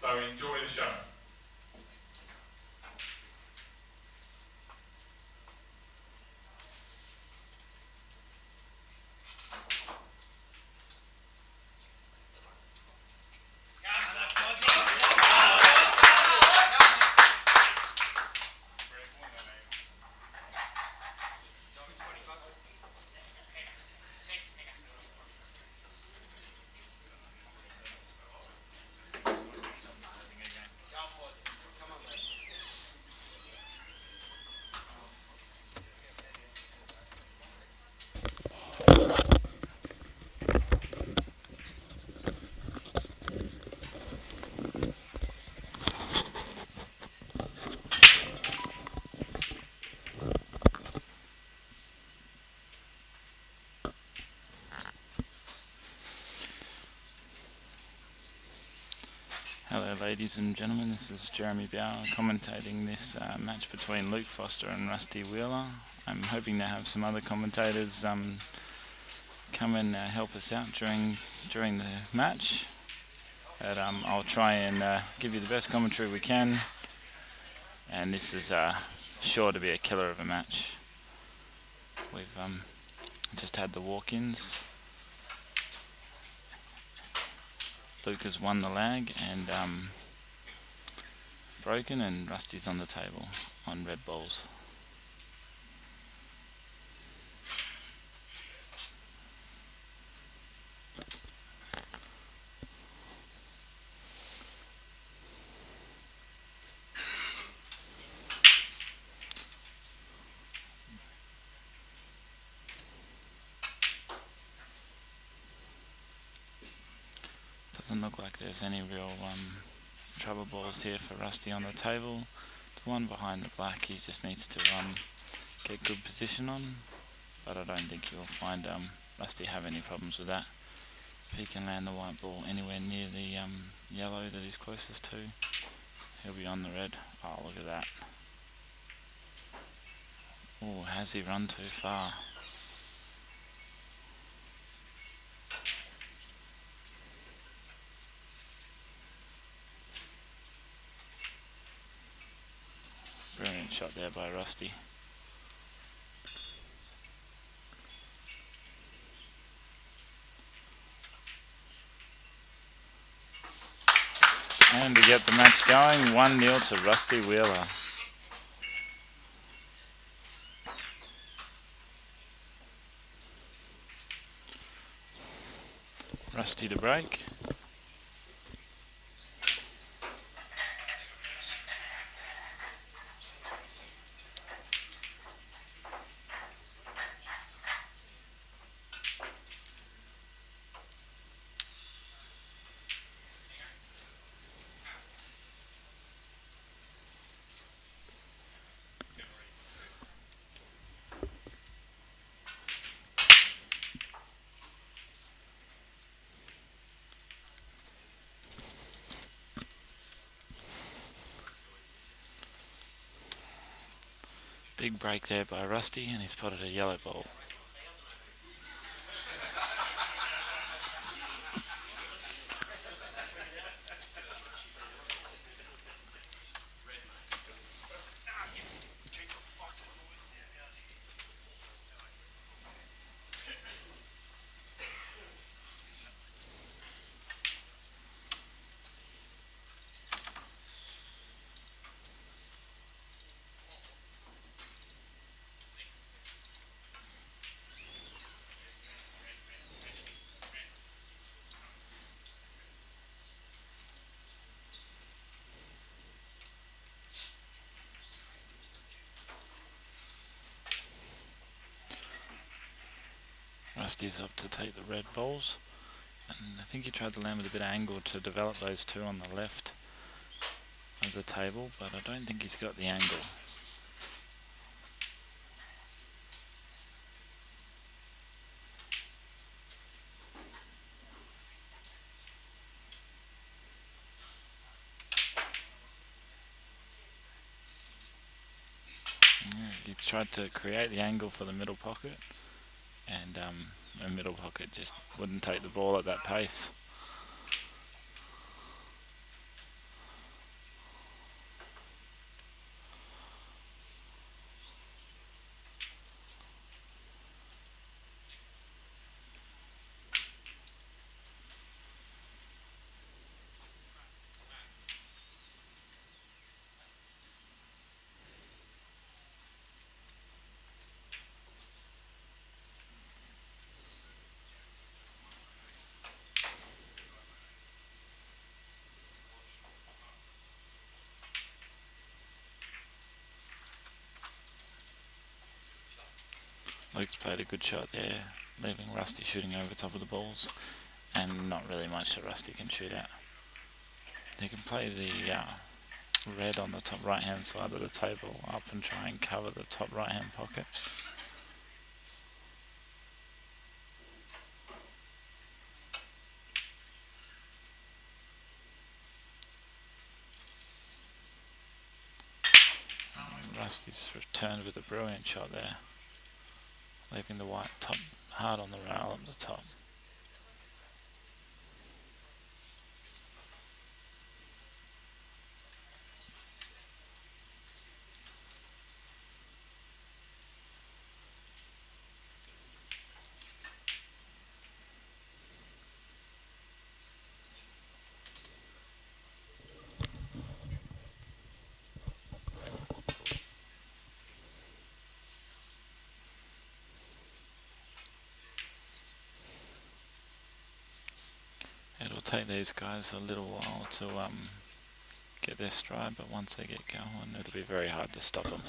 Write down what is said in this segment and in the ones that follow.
So enjoy the show. Hello ladies and gentlemen, this is Jeremy Bauer commentating this match between Luke Foster and Rusty Wheeler. I'm hoping to have some other commentators come and help us out during the match. But I'll try and give you the best commentary we can, and this is sure to be a killer of a match. We've just had the walk-ins. Luke has won the lag and broken, and Rusty's on the table on red balls. Doesn't look like there's any real trouble balls here for Rusty on the table. The one behind the black he just needs to get good position on, but I don't think you'll find Rusty have any problems with that. If he can land the white ball anywhere near the yellow that he's closest to, he'll be on the red. Oh, look at that. Oh, has he run too far? Brilliant shot there by Rusty. And we get the match going, 1-0 to Rusty Wheeler. Rusty to break. Big break there by Rusty, and he's spotted a yellow ball. Rusty's up to take the red balls, and I think he tried to land with a bit of angle to develop those two on the left of the table, but I don't think he's got the angle. Yeah, he tried to create the angle for the middle pocket, and the middle pocket just wouldn't take the ball at that pace. Luke's played a good shot there, leaving Rusty shooting over top of the balls, and not really much that Rusty can shoot at. He can play the red on the top right hand side of the table up and try and cover the top right hand pocket. Rusty's returned with a brilliant shot there, leaving the white top hard on the rail at the top. It'll take these guys a little while to get their stride, but once they get going, it'll be very hard to stop them.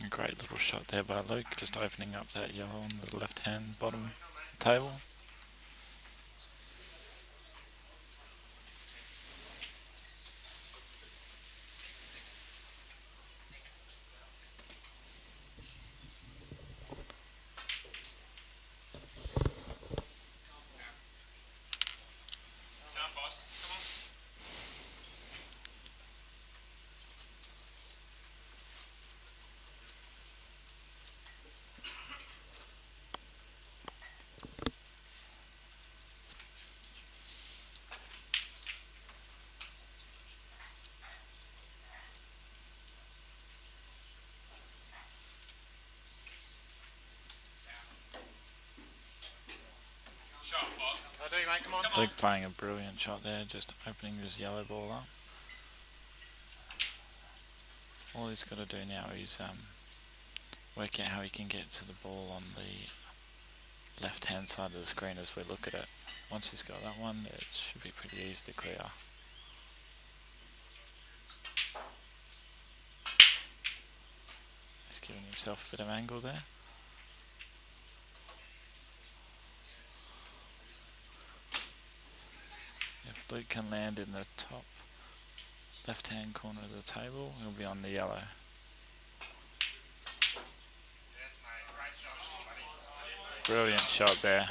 A great little shot there by Luke, just opening up that yellow on the left hand bottom table. Luke playing a brilliant shot there, just opening his yellow ball up. All he's got to do now is work out how he can get to the ball on the left hand side of the screen as we look at it. Once he's got that one, it should be pretty easy to clear. He's giving himself a bit of angle there. If Luke can land in the top left hand corner of the table, he'll be on the yellow. Brilliant shot there.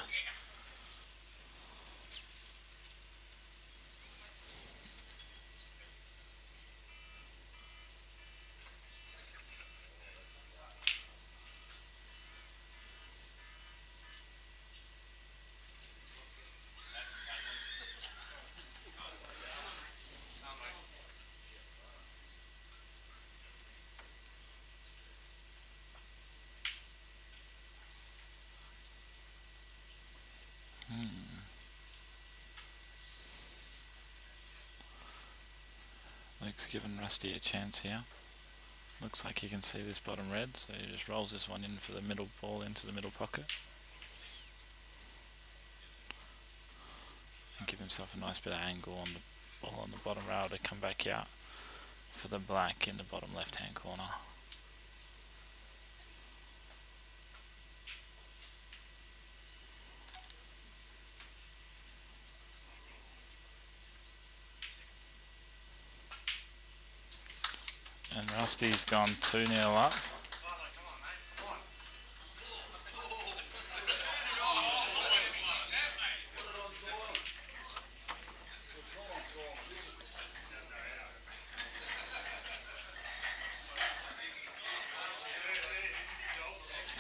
Luke's given Rusty a chance here. Looks like he can see this bottom red, so he just rolls this one in for the middle ball into the middle pocket. And give himself a nice bit of angle on the ball on the bottom rail to come back out for the black in the bottom left hand corner. And Rusty's gone 2-0 up.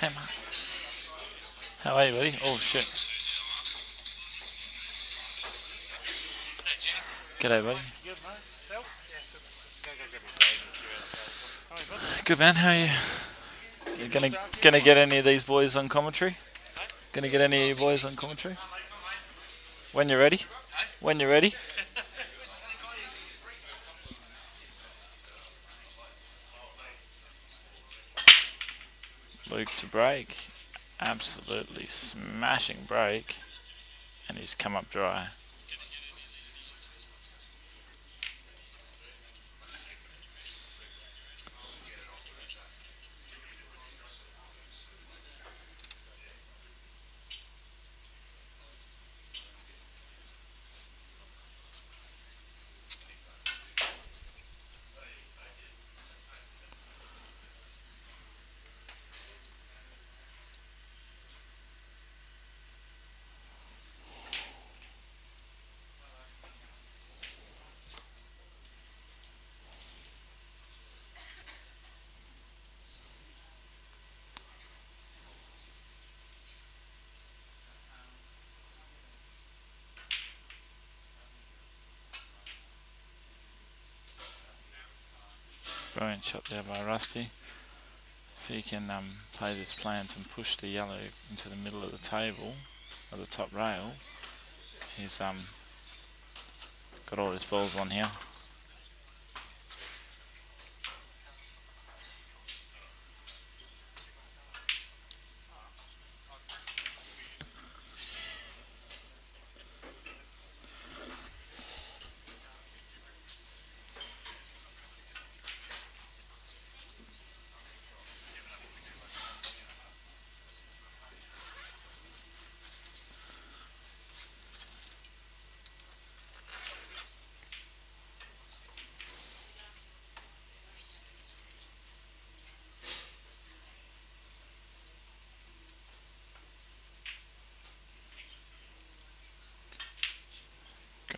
Hey, mate. How are you, buddy? Oh, shit. G'day, buddy. Good, man. How are you? You gonna get any of these boys on commentary? Gonna get any of you boys on commentary? When you're ready? When you're ready? Luke to break. Absolutely smashing break. And he's come up dry. Brilliant shot there by Rusty. If he can play this plant and push the yellow into the middle of the table, or the top rail, he's got all his balls on here.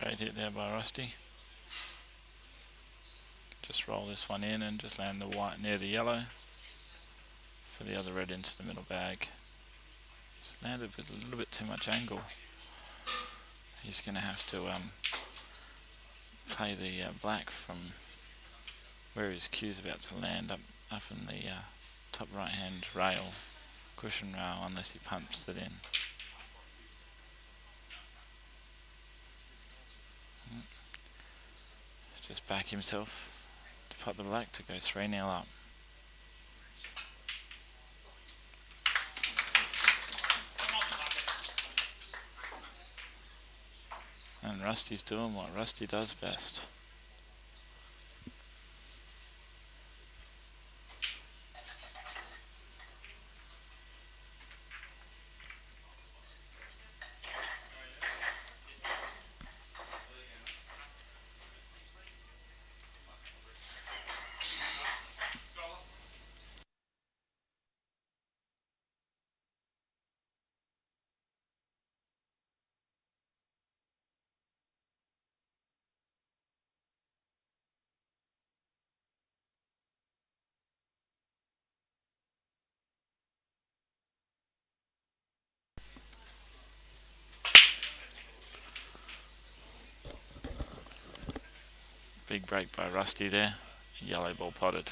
Great hit there by Rusty. Just roll this one in and just land the white near the yellow for the other red into the middle bag. It's landed with a little bit too much angle. He's going to have to play the black from where his cue's about to land up in the top right hand rail, cushion rail, unless he pumps it in. Just back himself to pot the black to go 3-0 up. And Rusty's doing what Rusty does best. Big break by Rusty there. Yellow ball potted.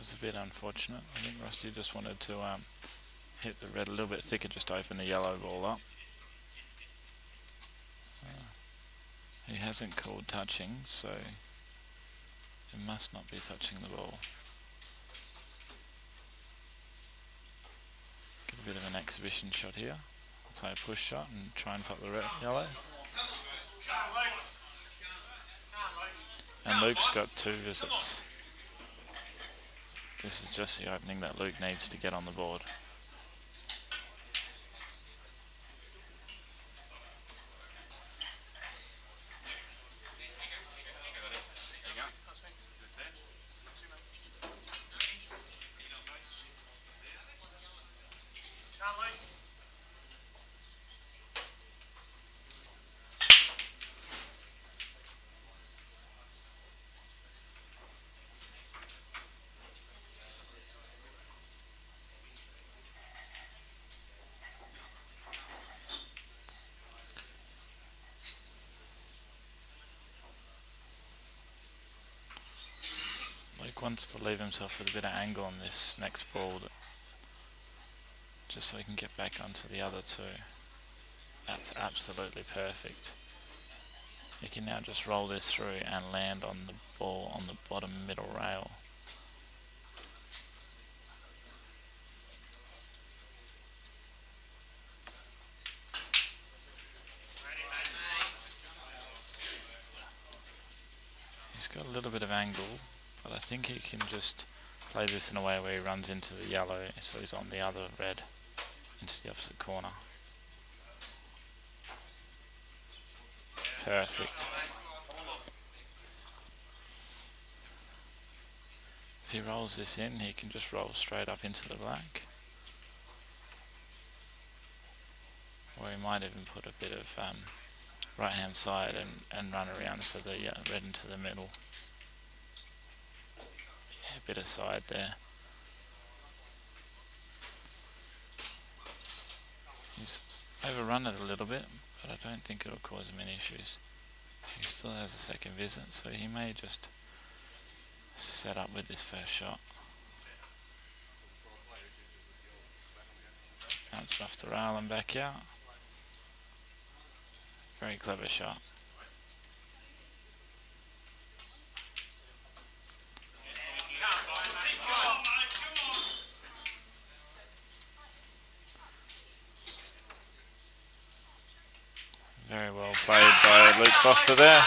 was a bit unfortunate. I think Rusty just wanted to hit the red a little bit thicker just to open the yellow ball up. He hasn't called touching, so it must not be touching the ball. Get a bit of an exhibition shot here. Play a push shot and try and pop the red, yellow. And Luke's got 2 visits. This is just the opening that Luke needs to get on the board. Luke wants to leave himself with a bit of angle on this next ball, just so he can get back onto the other 2. That's absolutely perfect. He can now just roll this through and land on the ball on the bottom middle rail. He's got a little bit of angle, but I think he can just play this in a way where he runs into the yellow, so he's on the other red, into the opposite corner. Perfect. If he rolls this in, he can just roll straight up into the black. Or he might even put a bit of right hand side and run around for the red into the middle. Yeah, a bit of side there. He's overrun it a little bit, but I don't think it'll cause him any issues. He still has a second visit, so he may just set up with this first shot. Just bounce it off the rail and back out. Very clever shot. Very well played by Luke Foster there.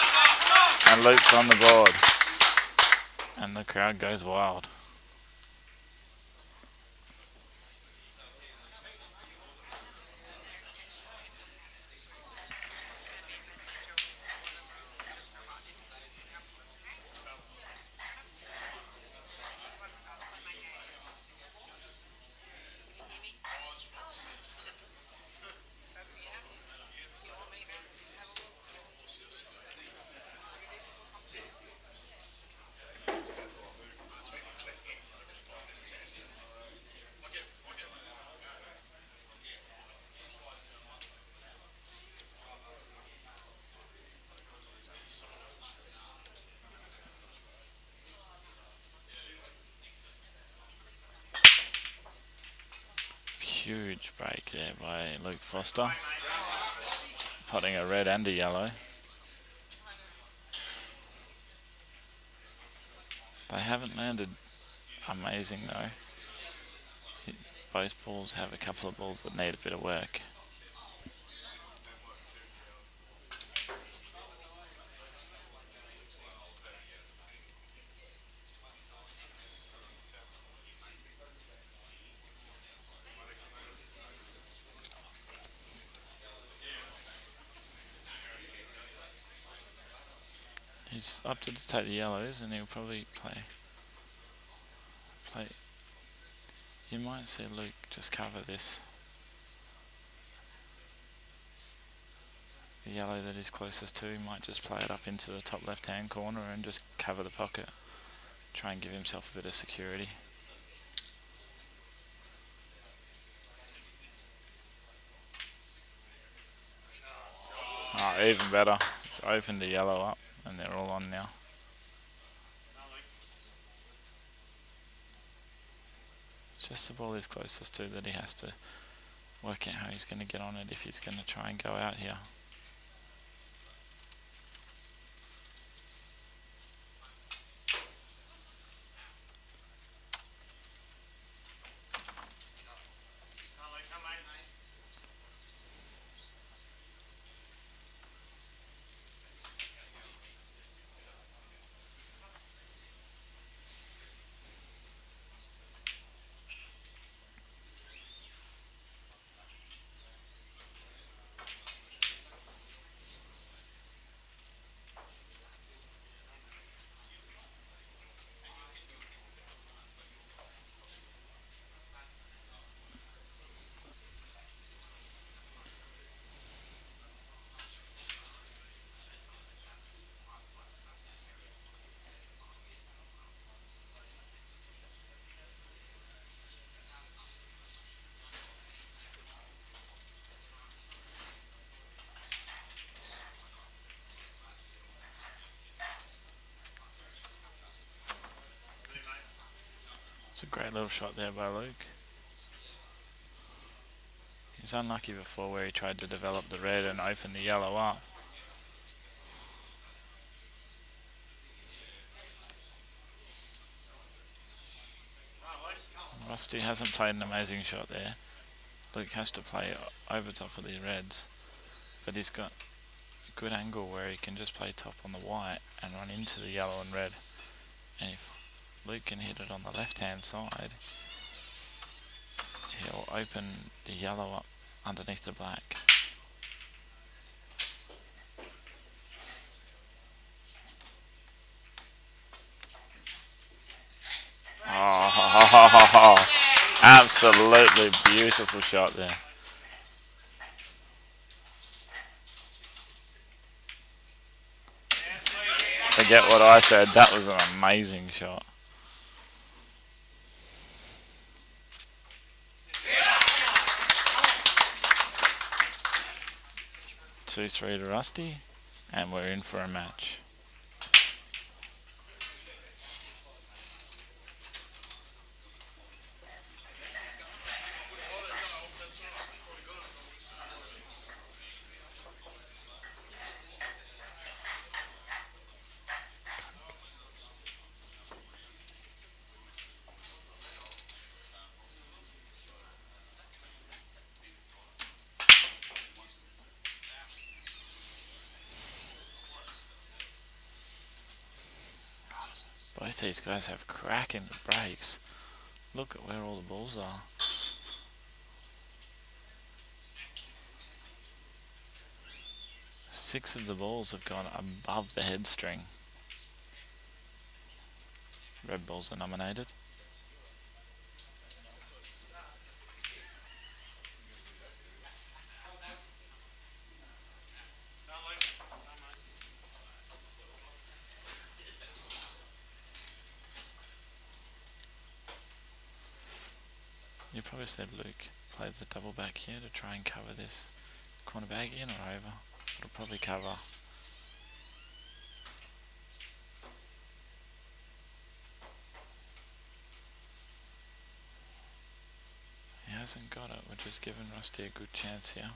And Luke's on the board. And the crowd goes wild. Huge break there by Luke Foster, potting a red and a yellow. They haven't landed amazing though. Both balls have a couple of balls that need a bit of work. He's opted to take the yellows and he'll probably play. You might see Luke just cover this. The yellow that is closest to, he might just play it up into the top left hand corner and just cover the pocket. Try and give himself a bit of security. Oh, even better. He's opened the yellow up and they're all on now. It's just the ball he's closest to that he has to work out how he's going to get on it if he's going to try and go out here. It's a great little shot there by Luke. He was unlucky before where he tried to develop the red and open the yellow up. Rusty hasn't played an amazing shot there. Luke has to play over top of the reds, but he's got a good angle where he can just play top on the white and run into the yellow and red. And if Luke can hit it on the left hand side, he'll open the yellow up underneath the black. Oh, absolutely beautiful shot there. Forget what I said, that was an amazing shot. Two, 3 to Rusty, and we're in for a match. Both these guys have cracking breaks. Look at where all the balls are. Six of the balls have gone above the head string. Red balls are nominated. You probably said Luke played the double back here to try and cover this corner bag in or over. It'll probably cover. He hasn't got it, which has given Rusty a good chance here.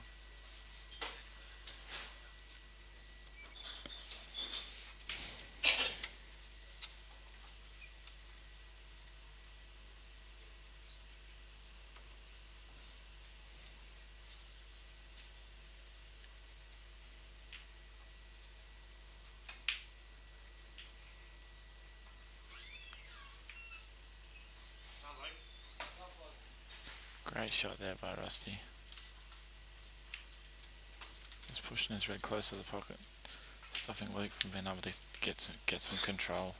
Great shot there by Rusty. Just pushing his red close to the pocket, stopping Luke from being able to get some control.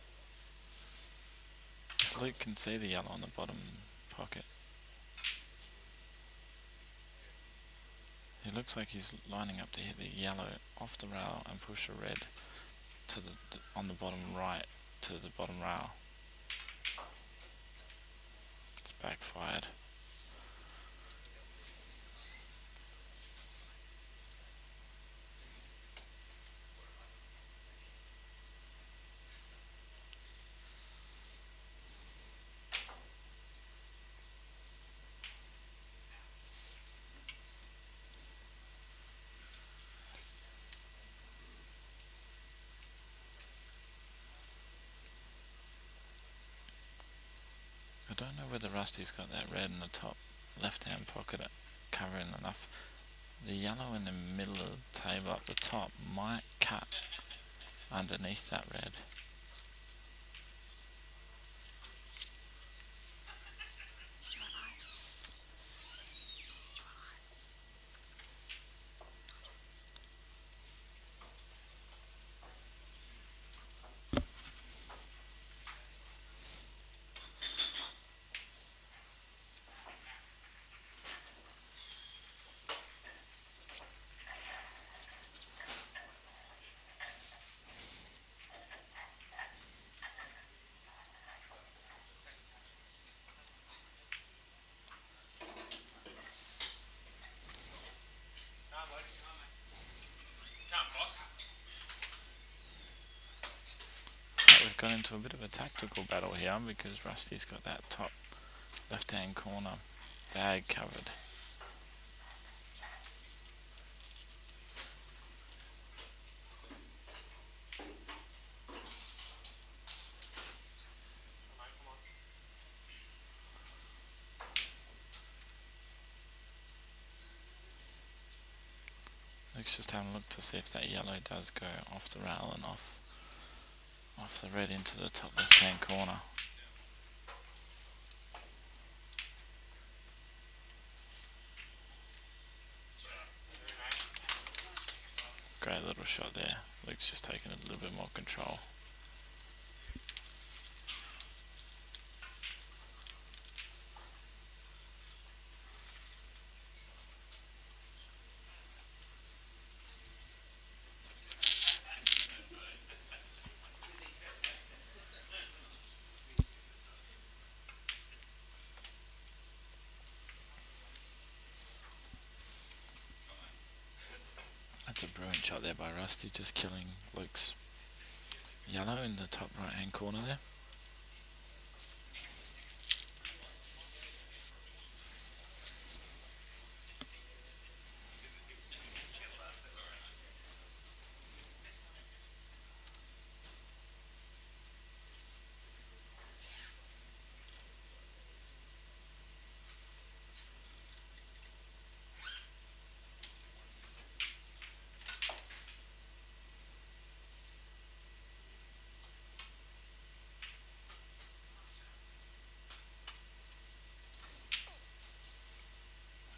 If Luke can see the yellow on the bottom pocket, he looks like he's lining up to hit the yellow off the rail and push a red to on the bottom right to the bottom rail. It's backfired. whether Rusty's got that red in the top left-hand pocket covering enough. The yellow in the middle of the table up the top might cut underneath that red. So we've got into a bit of a tactical battle here because Rusty's got that top left-hand corner bag covered. Let's just have a look to see if that yellow does go off the rail and off the red into the top left-hand corner. Great little shot there. Luke's just taking a little bit more control. That's a brilliant shot there by Rusty, just killing Luke's yellow in the top right hand corner there.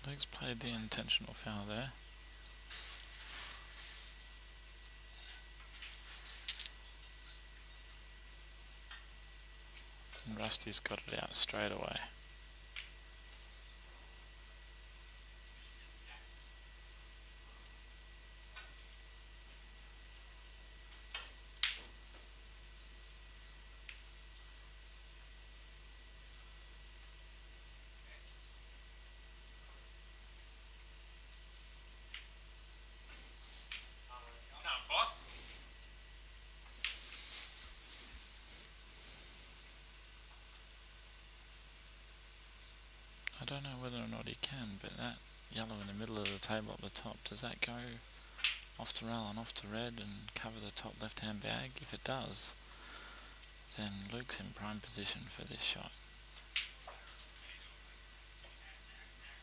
Luke's played the intentional foul there. And Rusty's got it out straight away. I don't know whether or not he can, but that yellow in the middle of the table at the top, does that go off the rail and off to red and cover the top left-hand bag? If it does, then Luke's in prime position for this shot.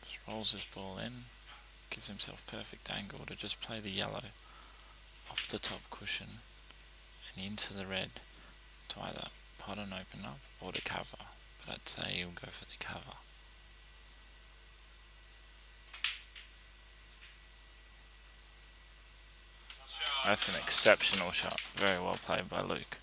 Just rolls this ball in, gives himself perfect angle to just play the yellow off the top cushion and into the red to either pot and open up or to cover, but I'd say he'll go for the cover. That's an exceptional shot, very well played by Luke.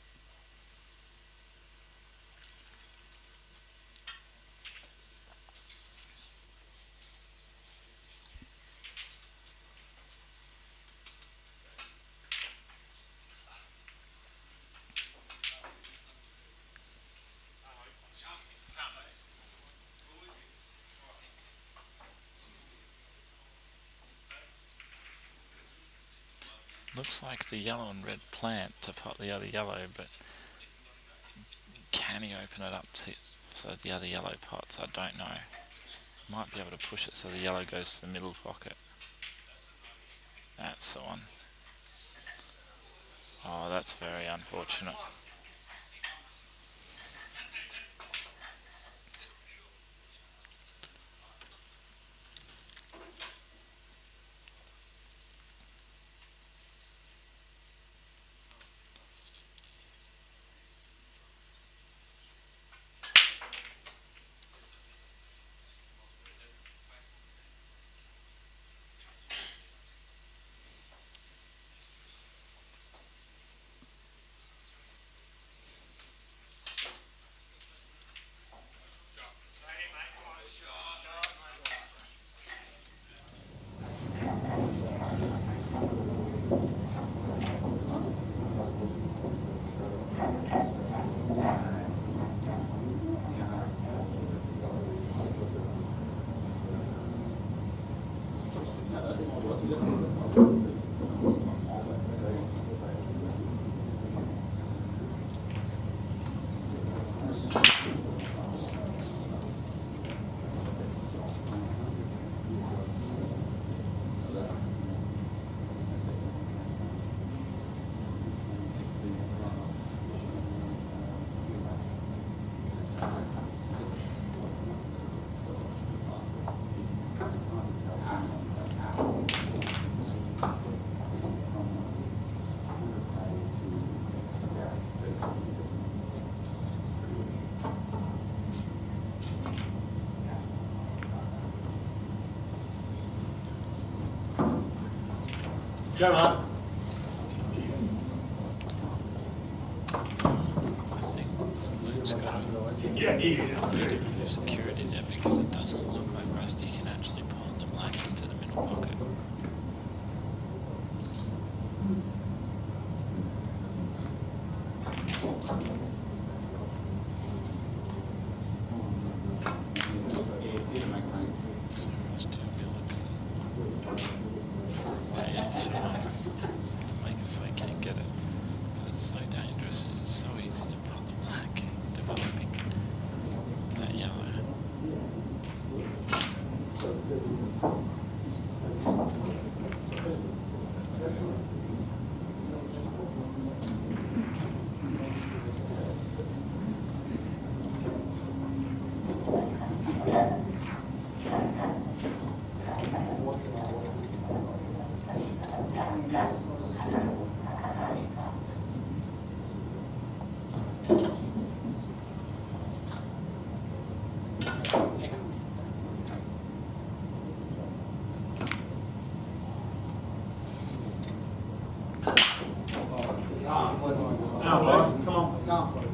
Looks like the yellow and red plant to pot the other yellow, but can he open it up so the other yellow pots? I don't know. Might be able to push it so the yellow goes to the middle pocket. That's the one. Oh, that's very unfortunate. Go on. I think Luke's got a Yeah, bit of security there because it doesn't look like Rusty can actually pull the black into the middle pocket. So Rusty will be looking for a way to make it so he can't get it. But it's so dangerous, it's so easy to pull the black, developing that yellow. Now, boys, come on.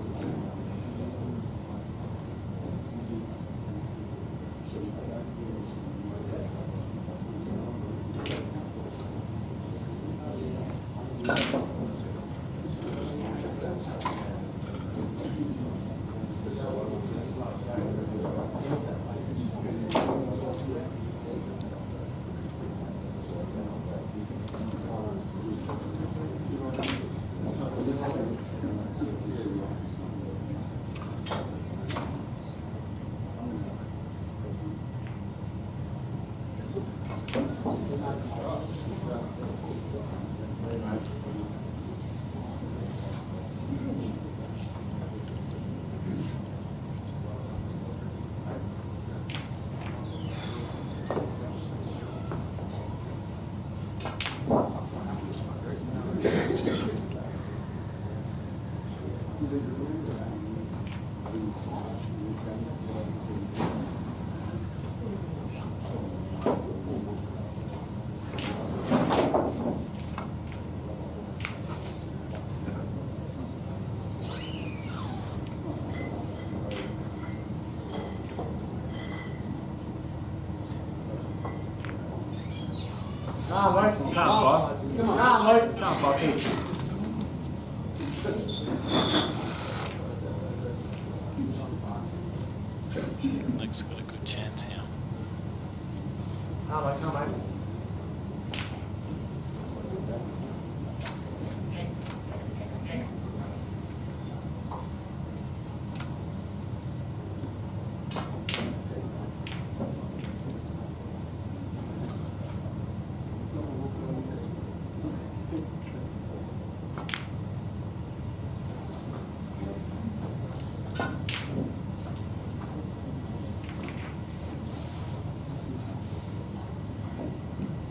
Come on, Luke. Come on, boss. Come on, Luke. Come on, boss. Luke's got a good chance here. Come on, come on.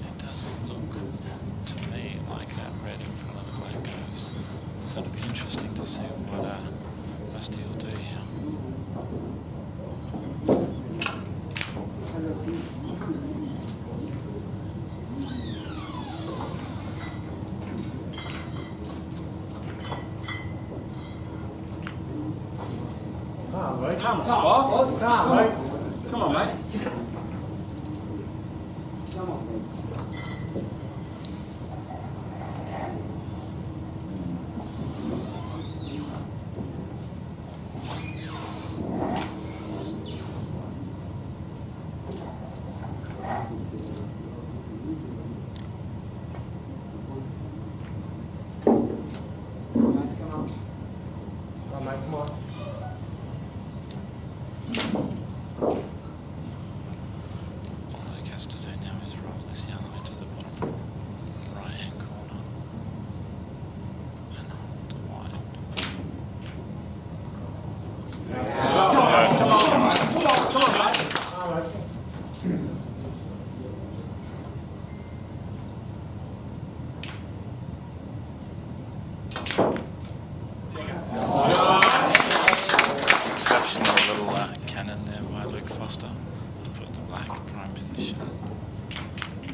It doesn't look to me like that red in front of the black goes. So it'll be interesting to see what Rusty will do here. Come on, Luke. Come on, boss. Come on, Luke. Come on, mate. Come on.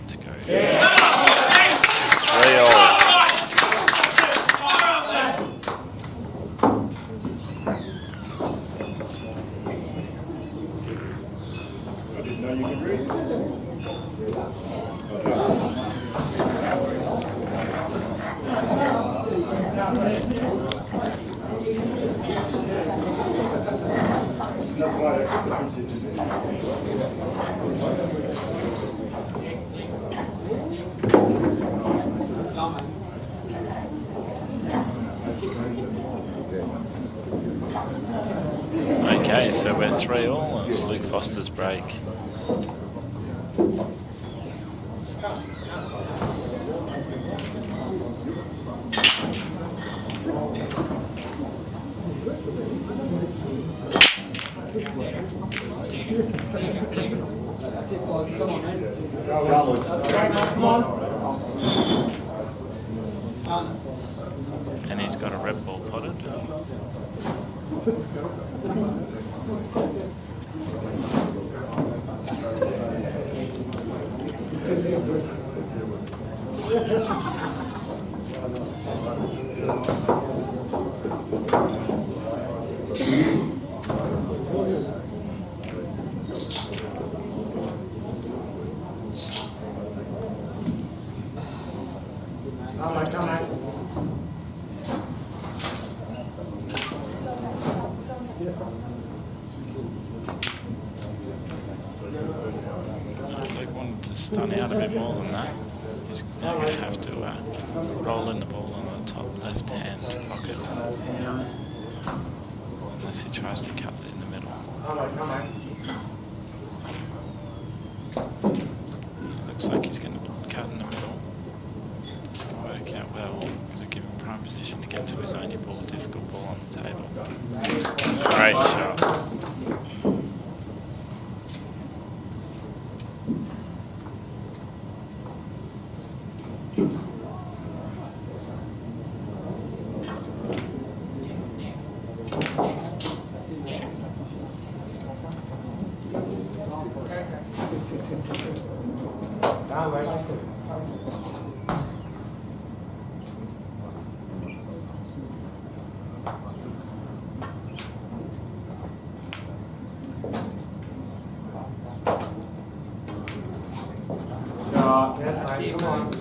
to go. 3-all. Okay, so we're 3-all. It's Luke Foster's break. And he's got a red ball potted. Luke wanted to stun out a bit more than that. He's now going to have to roll in the ball on the top left-hand pocket. Unless he tries to cut it in the middle. Looks like he's going to cut in the middle. It's going to work out well because it'll give him prime position to get to his only ball, difficult ball on the table. Great shot. Come on.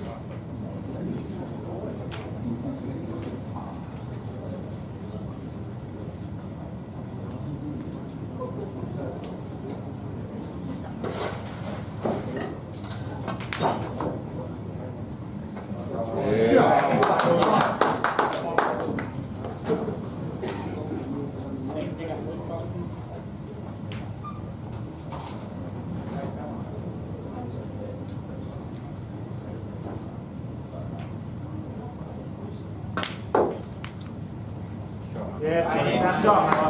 Yes, that's shot, man.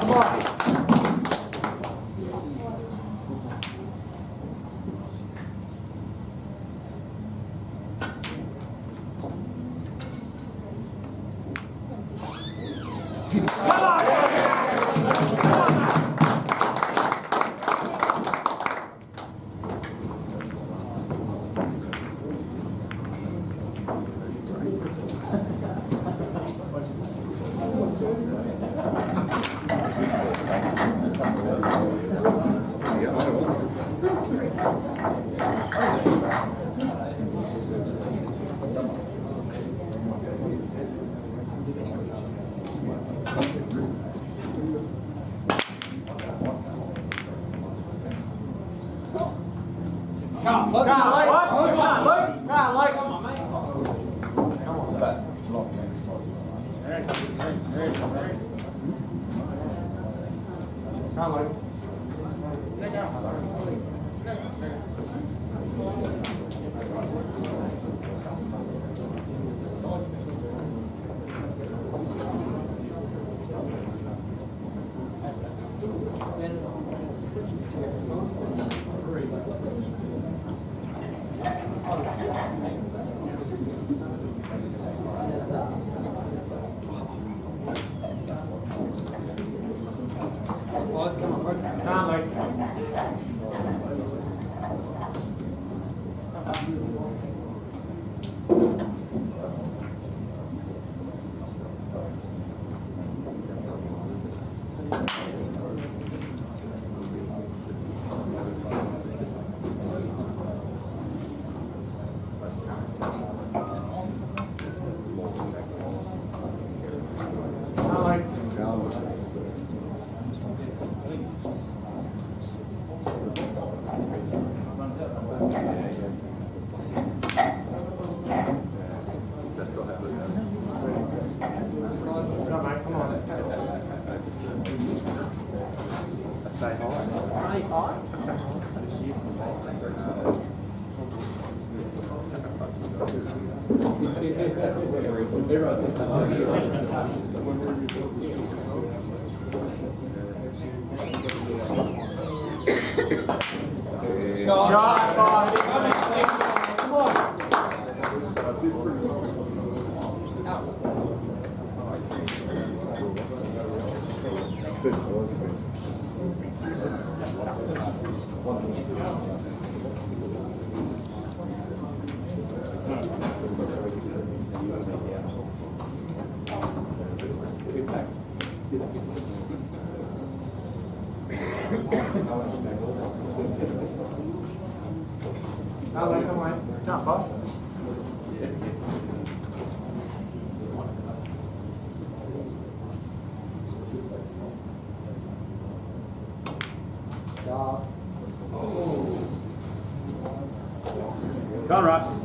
Go on, Russ.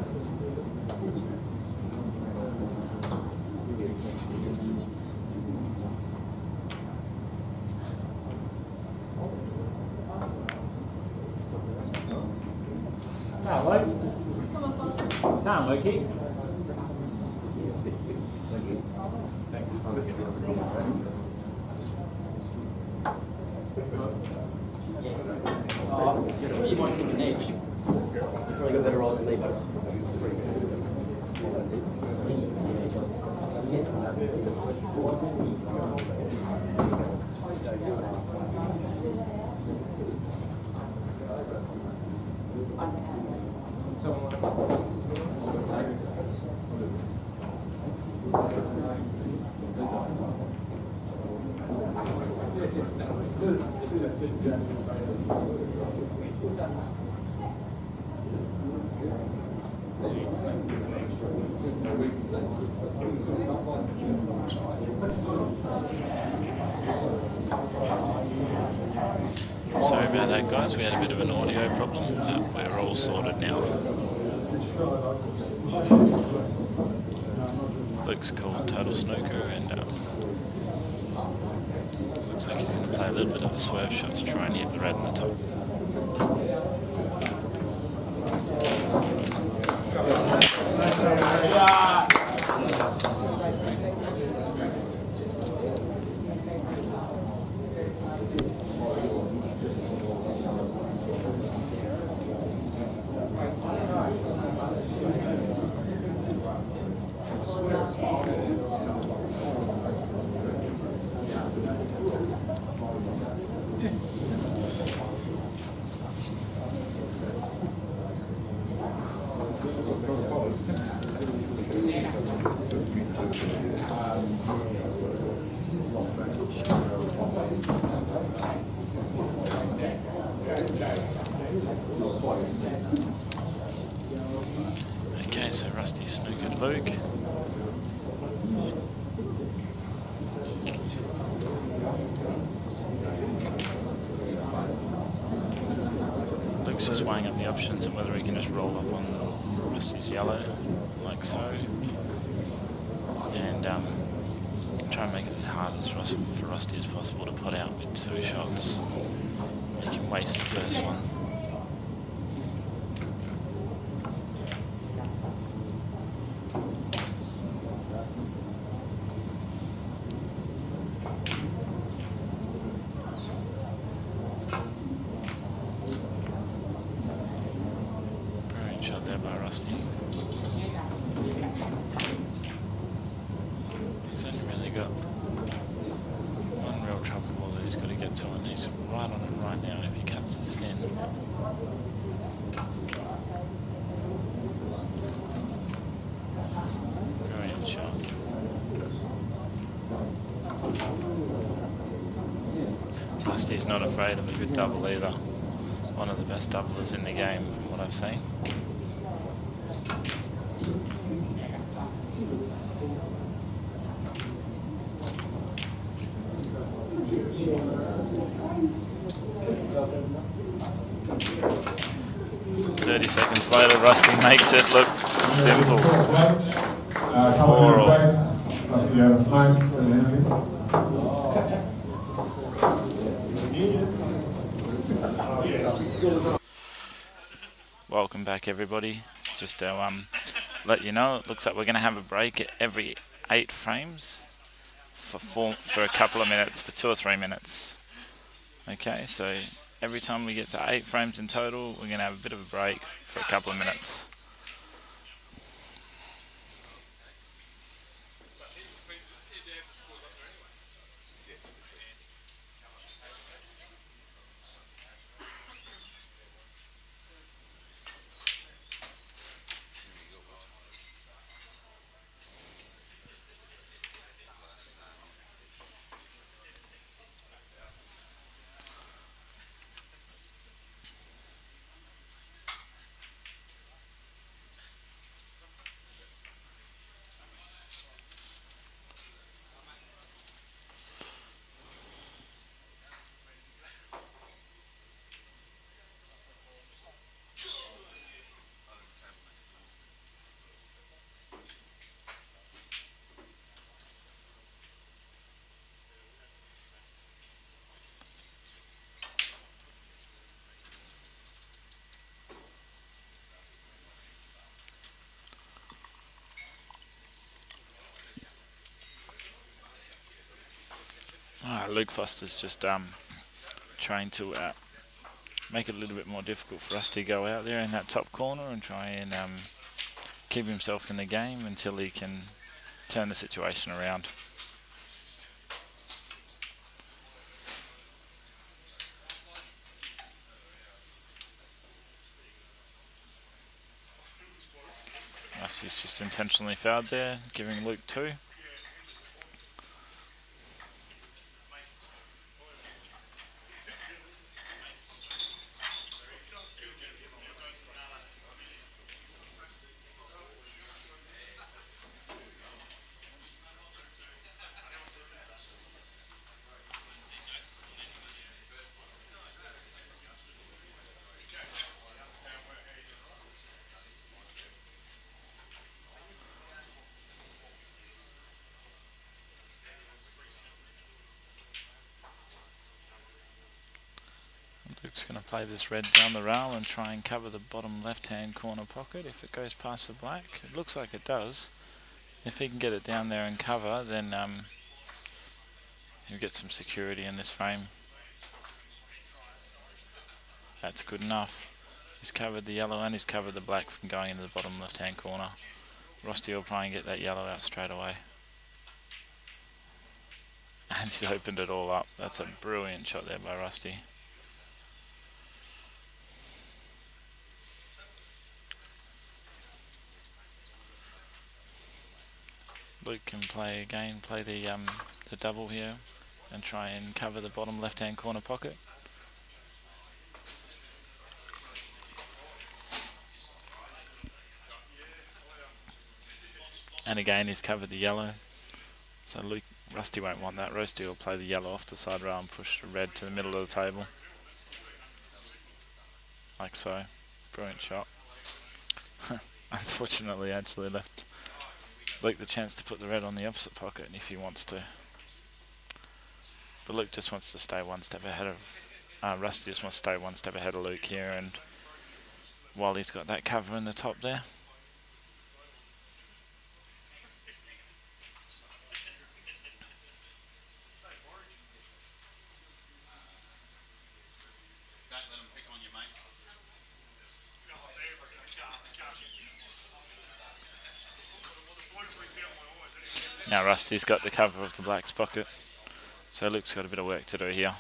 Come on, Luke. Come on, Lukey. You want to see the edge. You probably got better rolls than me, but Sorry about that, guys. We had a bit of an audio problem. We're all sorted now. Luke's called Total Snooker, and looks like he's going to play a little bit of a swerve shot to try and hit the red in the top. Okay, so Rusty snookered Luke. Luke's just weighing up the options and whether he can just roll up on Rusty's yellow, like so. And try and make it as hard as for Rusty as possible to put out with 2 shots. He can waste the first one. Brilliant shot there by Rusty. He's only really got one real trouble ball that he's got to get to, and he's right on it right now if he cuts this in. Rusty's not afraid of a good double either. One of the best doublers in the game from what I've seen. Seconds later, Rusty makes it look simple. 4-all. Welcome back, everybody. Just to let you know, it looks like we're going to have a break every 8 frames for a couple of minutes, for 2 or 3 minutes. Okay, so every time we get to 8 frames in total, we're going to have a bit of a break for a couple of minutes. Luke Foster's just trying to make it a little bit more difficult for us to go out there in that top corner and try and keep himself in the game until he can turn the situation around. Rusty's just intentionally fouled there, giving Luke 2. Luke's going to play this red down the rail and try and cover the bottom left-hand corner pocket if it goes past the black. It looks like it does. If he can get it down there and cover, then he'll get some security in this frame. That's good enough. He's covered the yellow and he's covered the black from going into the bottom left-hand corner. Rusty will try and get that yellow out straight away. And he's opened it all up. That's a brilliant shot there by Rusty. Luke can play again, play the double here and try and cover the bottom left-hand corner pocket. And again, he's covered the yellow. So Rusty won't want that. Rusty will play the yellow off the side rail and push the red to the middle of the table. Like so. Brilliant shot. Unfortunately, actually left Luke the chance to put the red on the opposite pocket if he wants to. But Luke just wants to stay one step ahead of... Rusty just wants to stay one step ahead of Luke here, and while he's got that cover in the top there. Now Rusty's got the cover of the black's pocket, so Luke's got a bit of work to do here.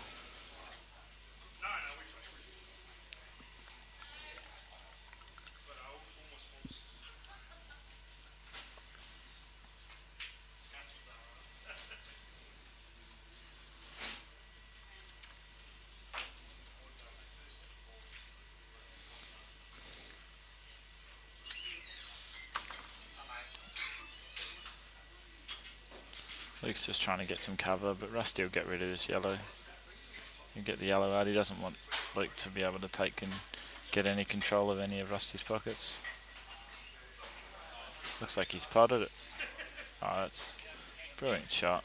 Luke's just trying to get some cover, but Rusty will get rid of this yellow. He'll get the yellow out. He doesn't want Luke to be able to take and get any control of any of Rusty's pockets. Looks like he's potted it. Oh, that's a brilliant shot.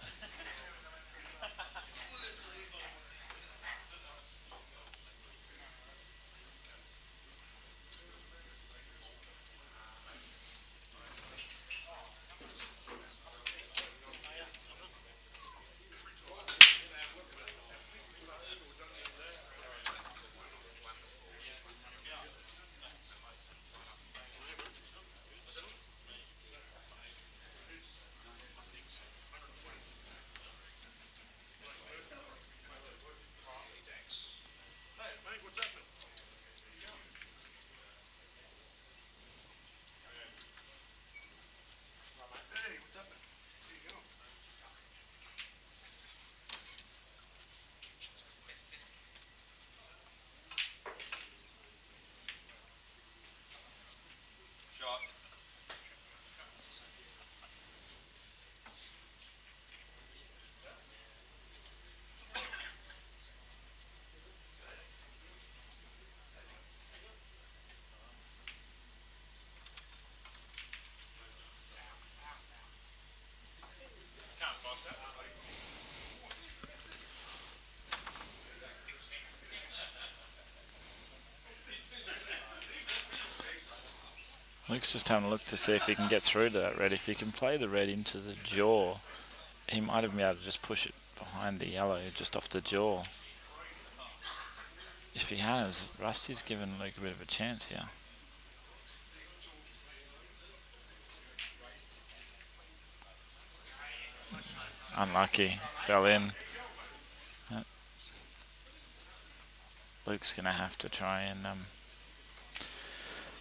Luke's just having a look to see if he can get through to that red. If he can play the red into the jaw, he might have been able to just push it behind the yellow, just off the jaw. If he has, Rusty's given Luke a bit of a chance here. Unlucky, fell in. Luke's going to have to try and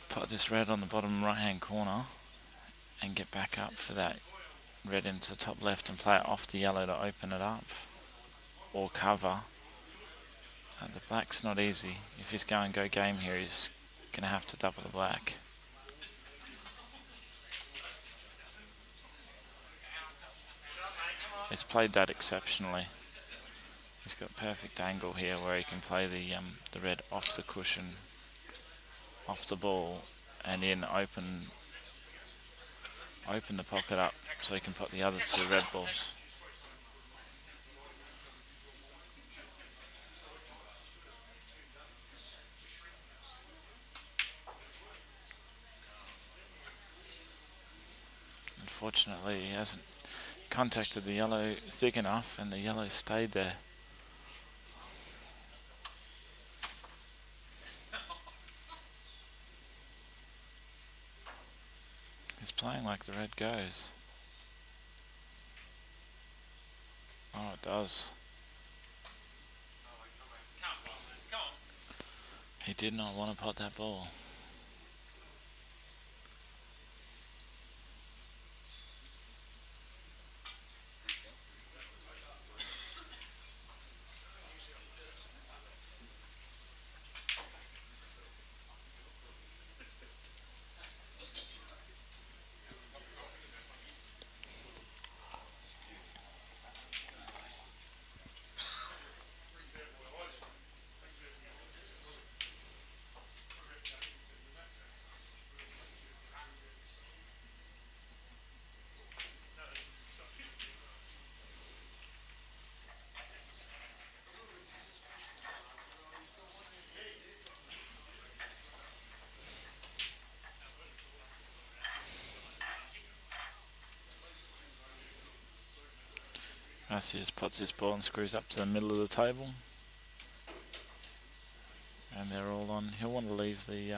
put this red on the bottom right hand corner and get back up for that red into the top left and play it off the yellow to open it up or cover. The black's not easy. If he's going to go game here, he's going to have to double the black. He's played that exceptionally. He's got perfect angle here where he can play the red off the cushion, off the ball, and in open the pocket up so he can put the other two red balls. Unfortunately, he hasn't contacted the yellow thick enough, and the yellow stayed there. He's playing like the red goes. Oh, it does. He did not want to pot that ball. He just puts this ball and screws up to the middle of the table. And they're all on. He'll want to leave the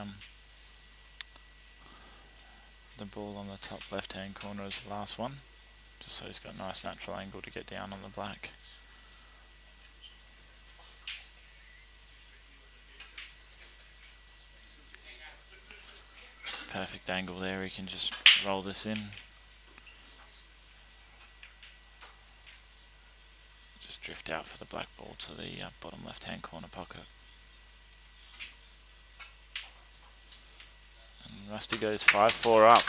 ball on the top left hand corner as the last one, just so he's got a nice natural angle to get down on the black. Perfect angle there, he can just roll this in. Just drift out for the black ball to the bottom left hand corner pocket. And Rusty goes 5-4 up.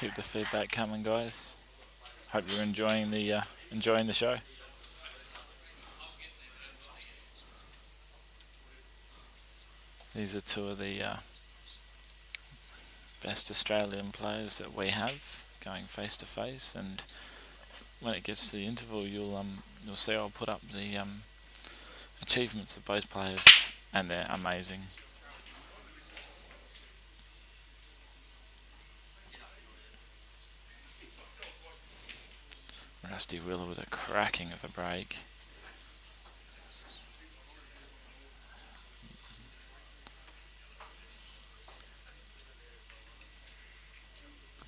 Keep the feedback coming, guys. Hope you're enjoying the show. These are two of the best Australian players that we have going face to face, and when it gets to the interval, you'll see I'll put up the achievements of both players, and they're amazing. Rusty Wheeler with a cracking of a break.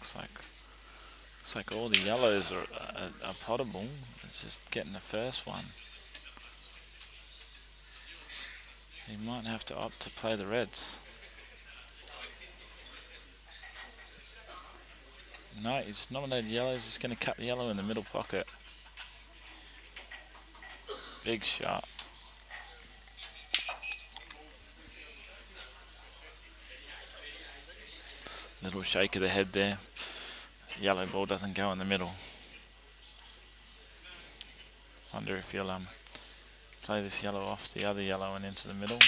Looks like all the yellows are potable. It's just getting the first one. He might have to opt to play the reds. No, he's nominated yellows. He's going to cut the yellow in the middle pocket. Big shot. Little shake of the head there. Yellow ball doesn't go in the middle. Wonder if he'll play this yellow off the other yellow and into the middle.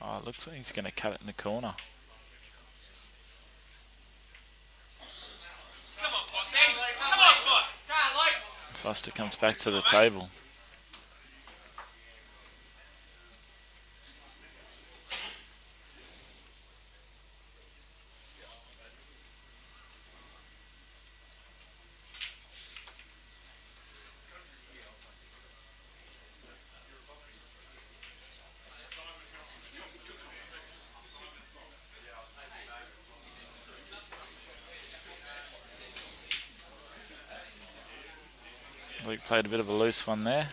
Oh, it looks like he's going to cut it in the corner. Foster comes back to the table. Luke played a bit of a loose one there.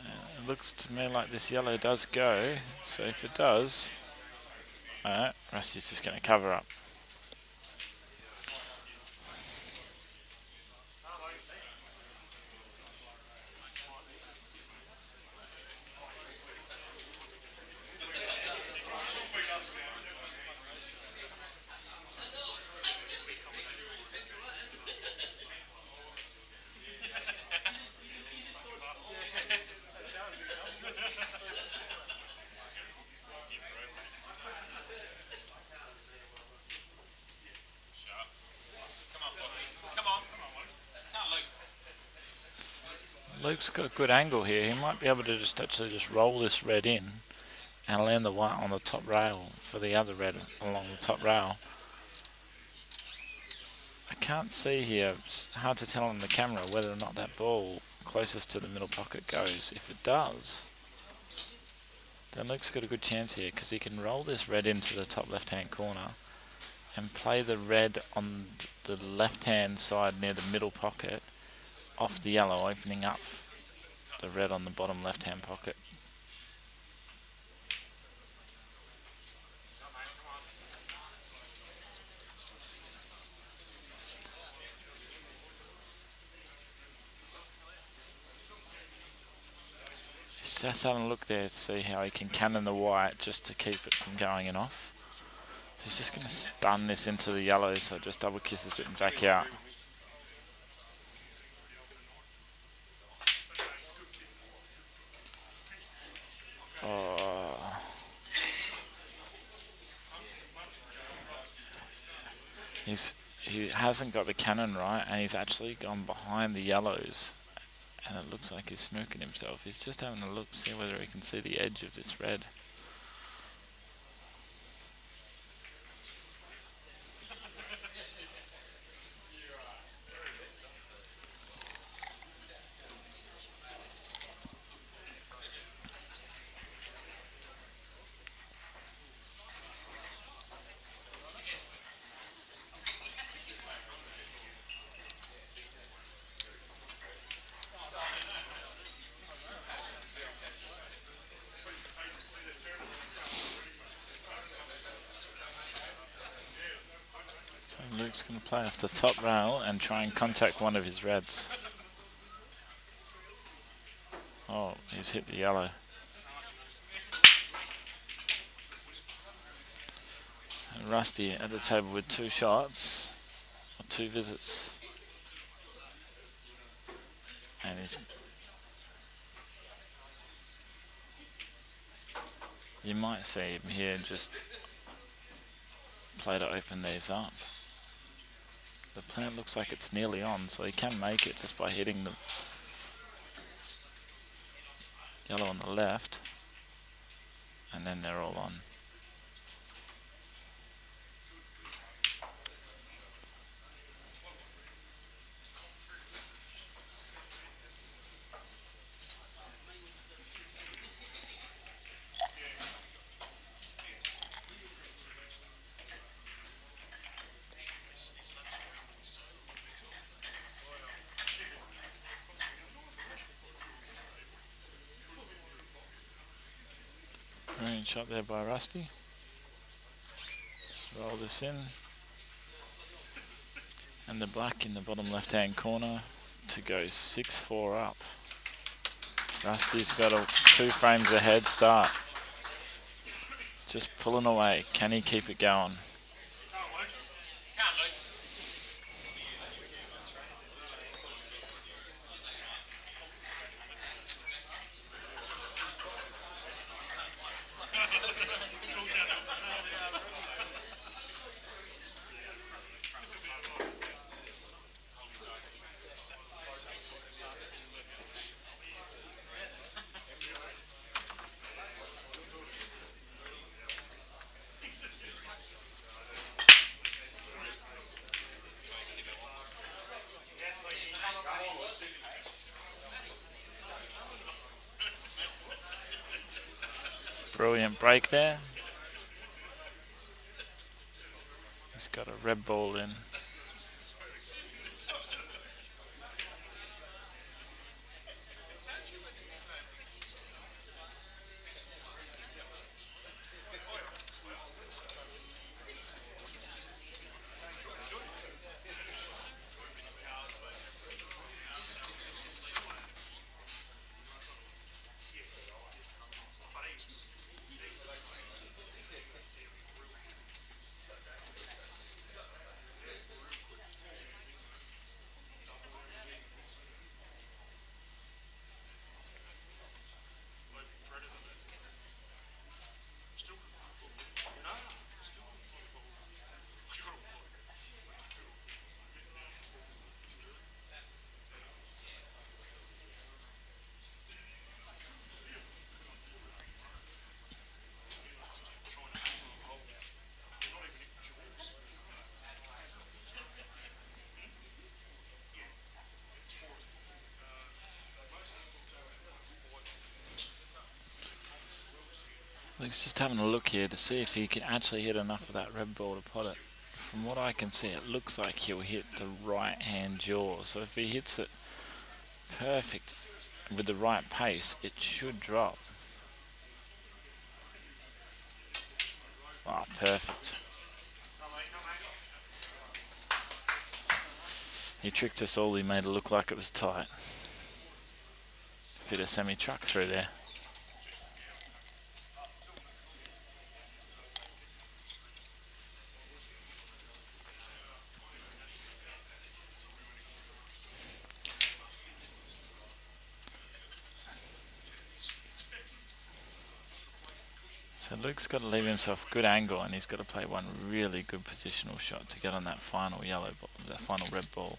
It looks to me like this yellow does go, so if it does, alright, Rusty's just going to cover up. Luke's got a good angle here. He might be able to actually just roll this red in and land the white on the top rail for the other red along the top rail. I can't see here. It's hard to tell on the camera whether or not that ball closest to the middle pocket goes. If it does, then Luke's got a good chance here because he can roll this red into the top left-hand corner and play the red on the left-hand side near the middle pocket off the yellow, opening up the red on the bottom left-hand pocket. He's just having a look there to see how he can cannon the white just to keep it from going in off. So he's just going to stun this into the yellow so it just double kisses it and back out. Oh. He hasn't got the cannon right, and he's actually gone behind the yellows, and it looks like he's snooking himself. He's just having a look to see whether he can see the edge of this red. So Luke's going to play off the top rail and try and contact one of his reds. Oh, he's hit the yellow. And Rusty at the table with 2 shots, or 2 visits. And you might see him here just play to open these up. The plant looks like it's nearly on, so he can make it just by hitting the yellow on the left, and then they're all on. Brilliant shot there by Rusty. Let's roll this in. And the black in the bottom left hand corner to go 6-4 up. Rusty's got a 2 frames ahead start. Just pulling away. Can he keep it going? Brilliant break there. He's got a red ball in. He's just having a look here to see if he can actually hit enough of that red ball to pot it. From what I can see, it looks like he'll hit the right hand jaw. So if he hits it perfect with the right pace, it should drop. Ah, perfect. He tricked us all. He made it look like it was tight. Fit a semi-truck through there. So Luke's got to leave himself a good angle, and he's got to play one really good positional shot to get on that final yellow ball, that final red ball.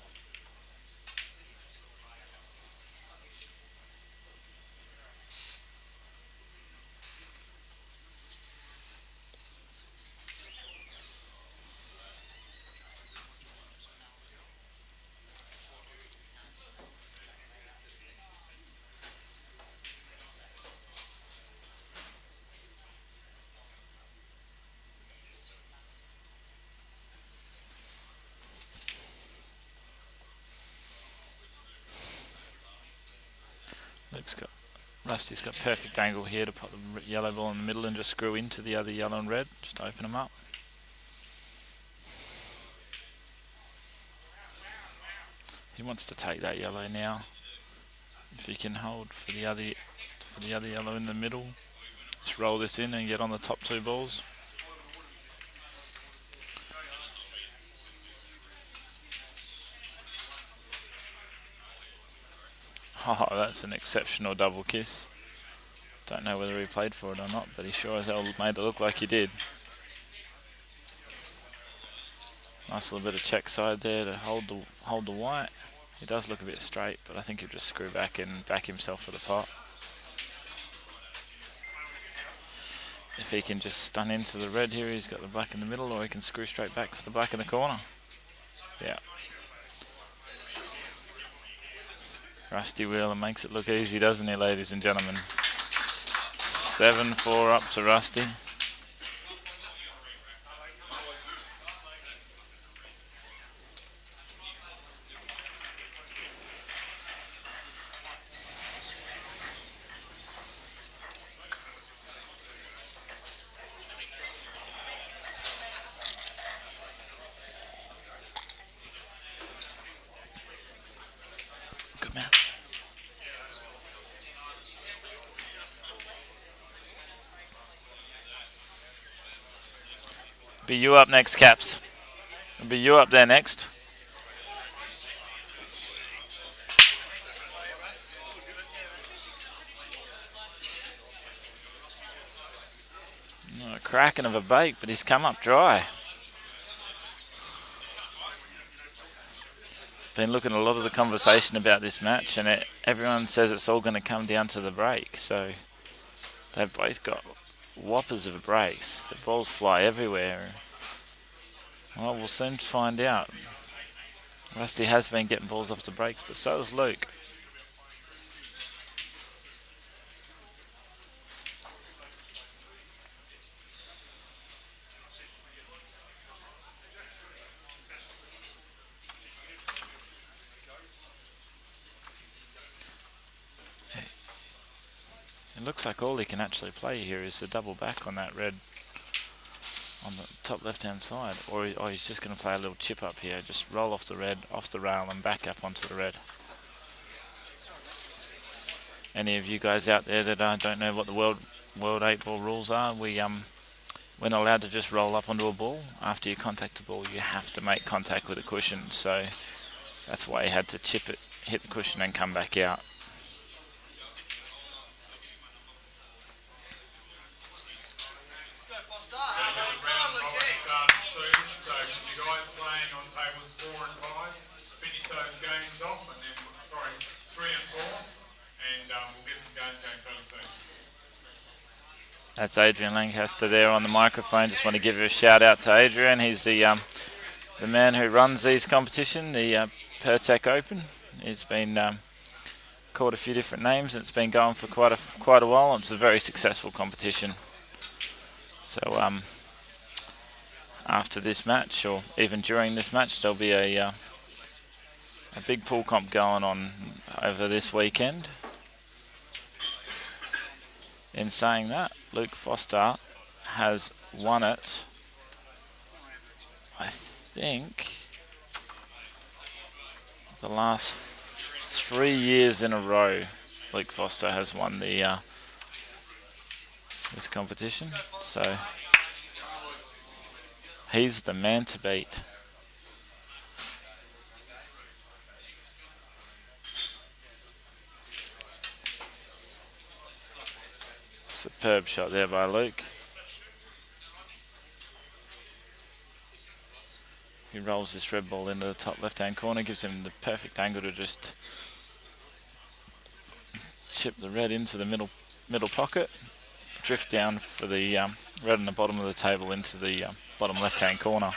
Rusty's got perfect angle here to put the yellow ball in the middle and just screw into the other yellow and red, just open them up. He wants to take that yellow now. If he can hold for the other yellow in the middle, just roll this in and get on the top 2 balls. Oh, that's an exceptional double kiss. Don't know whether he played for it or not, but he sure as hell made it look like he did. Nice little bit of check side there to hold the white. He does look a bit straight, but I think he'll just screw back and back himself for the pot. If he can just stun into the red here, he's got the black in the middle, or he can screw straight back for the black in the corner. Yeah. Rusty Wheeler makes it look easy, doesn't he, ladies and gentlemen? 7-4 up to Rusty. Good man. Be you up next, Caps. It'll be you up there next. A cracking of a bake, but he's come up dry. Been looking at a lot of the conversation about this match, and everyone says it's all going to come down to the break. So they've both got whoppers of breaks. The balls fly everywhere. Well, we'll soon find out. Rusty has been getting balls off the breaks, but so has Luke. It looks like all he can actually play here is the double back on that red on the top left hand side, or he's just going to play a little chip up here, just roll off the red, off the rail and back up onto the red. Any of you guys out there that don't know what the World 8 ball rules are, we're not allowed to just roll up onto a ball. After you contact the ball, you have to make contact with the cushion, so that's why he had to chip it, hit the cushion and come back out. That's Adrian Lancaster there on the microphone. Just want to give a shout out to Adrian. He's the man who runs these competition, the Pirtek Open. He's been called a few different names, and it's been going for quite a while. It's a very successful competition. So after this match, or even during this match, there'll be a big pool comp going on over this weekend. In saying that, Luke Foster has won it, I think, the last 3 years in a row. Luke Foster has won the this competition, so he's the man to beat. Superb shot there by Luke. He rolls this red ball into the top left-hand corner, gives him the perfect angle to just chip the red into the middle pocket, drift down for the red on the bottom of the table into the bottom left-hand corner.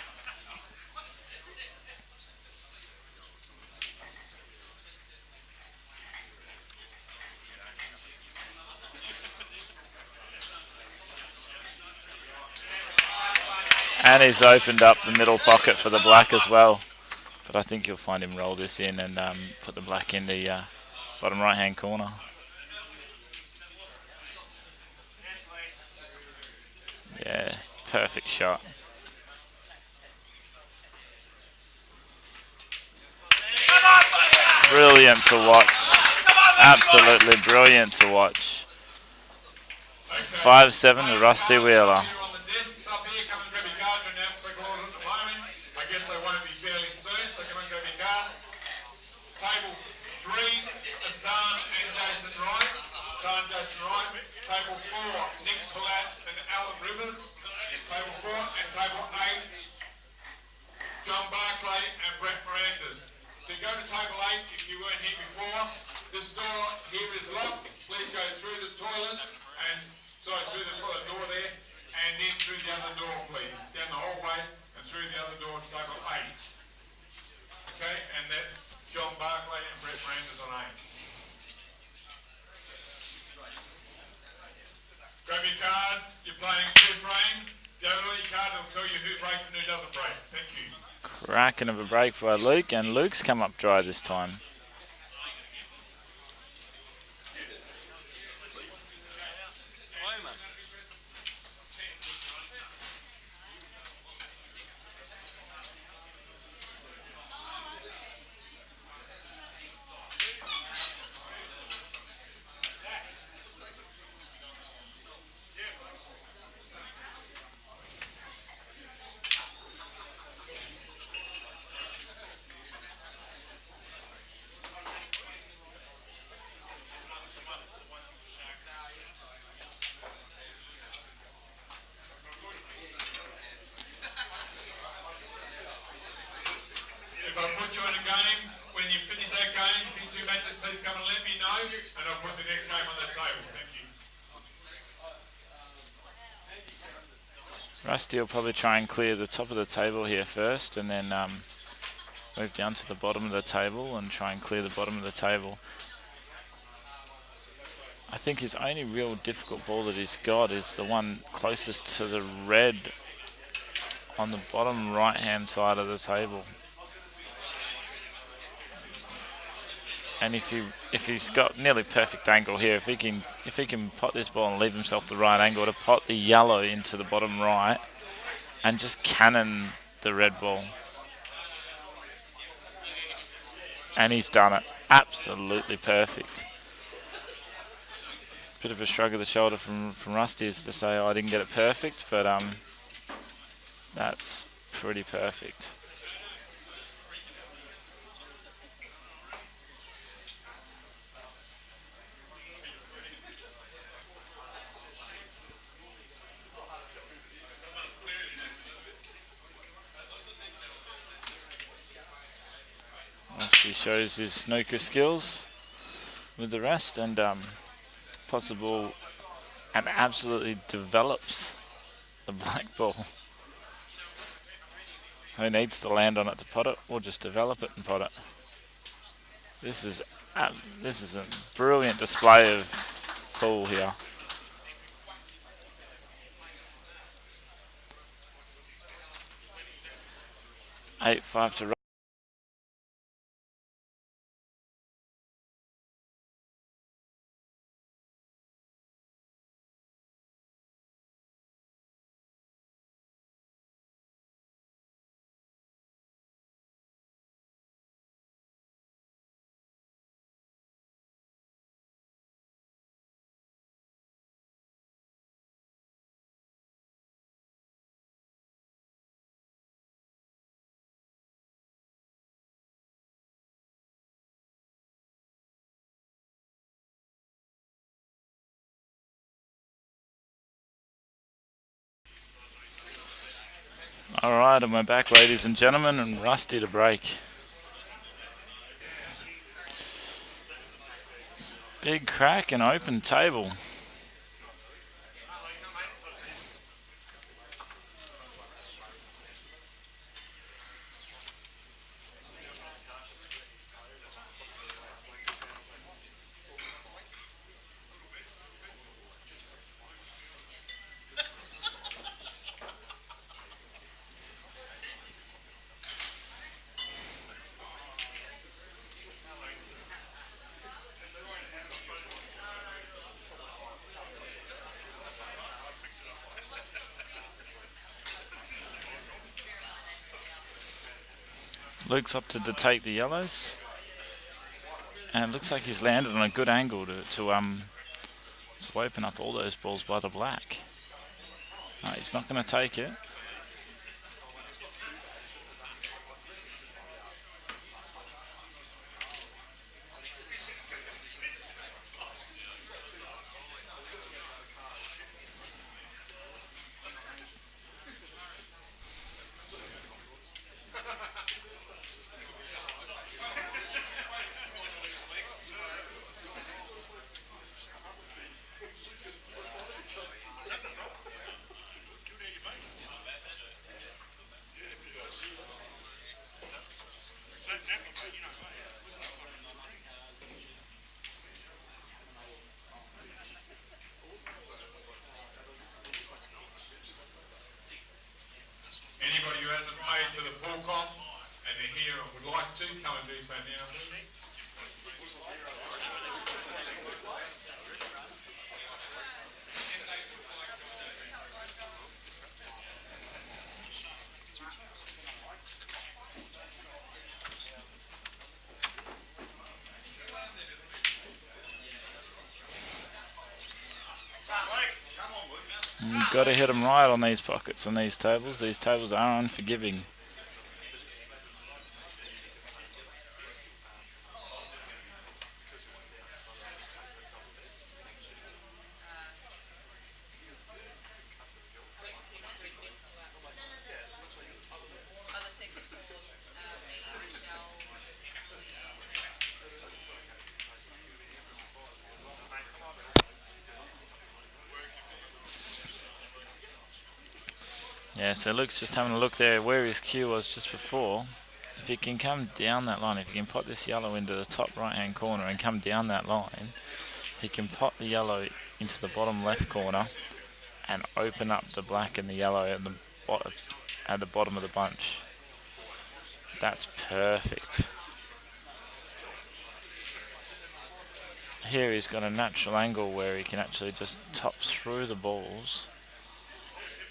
And he's opened up the middle pocket for the black as well. But I think you'll find him roll this in and put the black in the bottom right hand corner. Yeah, perfect shot. Brilliant to watch. Absolutely brilliant to watch. 5-7 to Rusty Wheeler. Table 3, Hassan with us, table 4 and table 8, John Barclay and Brett Mirandas. So go to table 8 if you weren't here before. This door here is locked. Please go through the toilet through the toilet door there and in through the other door, please. Down the hallway and through the other door to table 8. Okay, and that's John Barclay and Brett Mirandas on 8. Grab your cards. You're playing 2 frames. If you haven't got your card, it'll tell you who breaks and who doesn't break. Thank you. Cracking of a break by Luke, and Luke's come up dry this time. If I put you in a game, when you finish that game, finish 2 matches, please come and let me know, and I'll put the next game on that table. Thank you. Rusty will probably try and clear the top of the table here first, and then move down to the bottom of the table and try and clear the bottom of the table. I think his only real difficult ball that he's got is the one closest to the red on the bottom right hand side of the table. And if he's got nearly perfect angle here, if he can pot this ball and leave himself the right angle to pot the yellow into the bottom right and just cannon the red ball. And he's done it. Absolutely perfect. Bit of a shrug of the shoulder from Rusty is to say, oh, I didn't get it perfect, but that's pretty perfect. Rusty shows his snooker skills with the rest and possible and absolutely develops the black ball. Who needs to land on it to pot it? Or just develop it and pot it. This is a brilliant display of pool here. Eight, 5 to Alright, and we're back, ladies and gentlemen, and Rusty to break. Big crack and open table. Luke's opted to take the yellows, and it looks like he's landed on a good angle to open up all those balls by the black. No, he's not going to take it. here and would like to come and do so now. You've got to hit them right on these pockets, on these tables. These tables are unforgiving. Yeah, so Luke's just having a look there where his cue was just before. If he can come down that line, if he can pot this yellow into the top right hand corner and come down that line, he can pot the yellow into the bottom left corner and open up the black and the yellow at the bottom of the bunch. That's perfect. Here he's got a natural angle where he can actually just top through the balls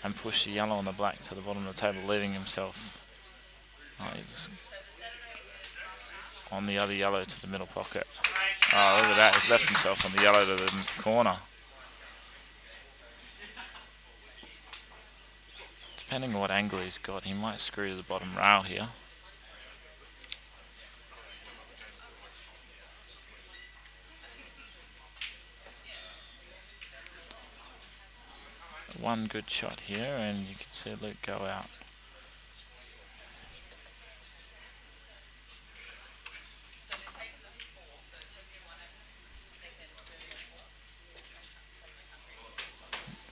and push the yellow and the black to the bottom of the table, leaving himself he's on the other yellow to the middle pocket. Oh, look at that, he's left himself on the yellow to the corner. Depending on what angle he's got, he might screw to the bottom rail here. One good shot here and you can see Luke go out.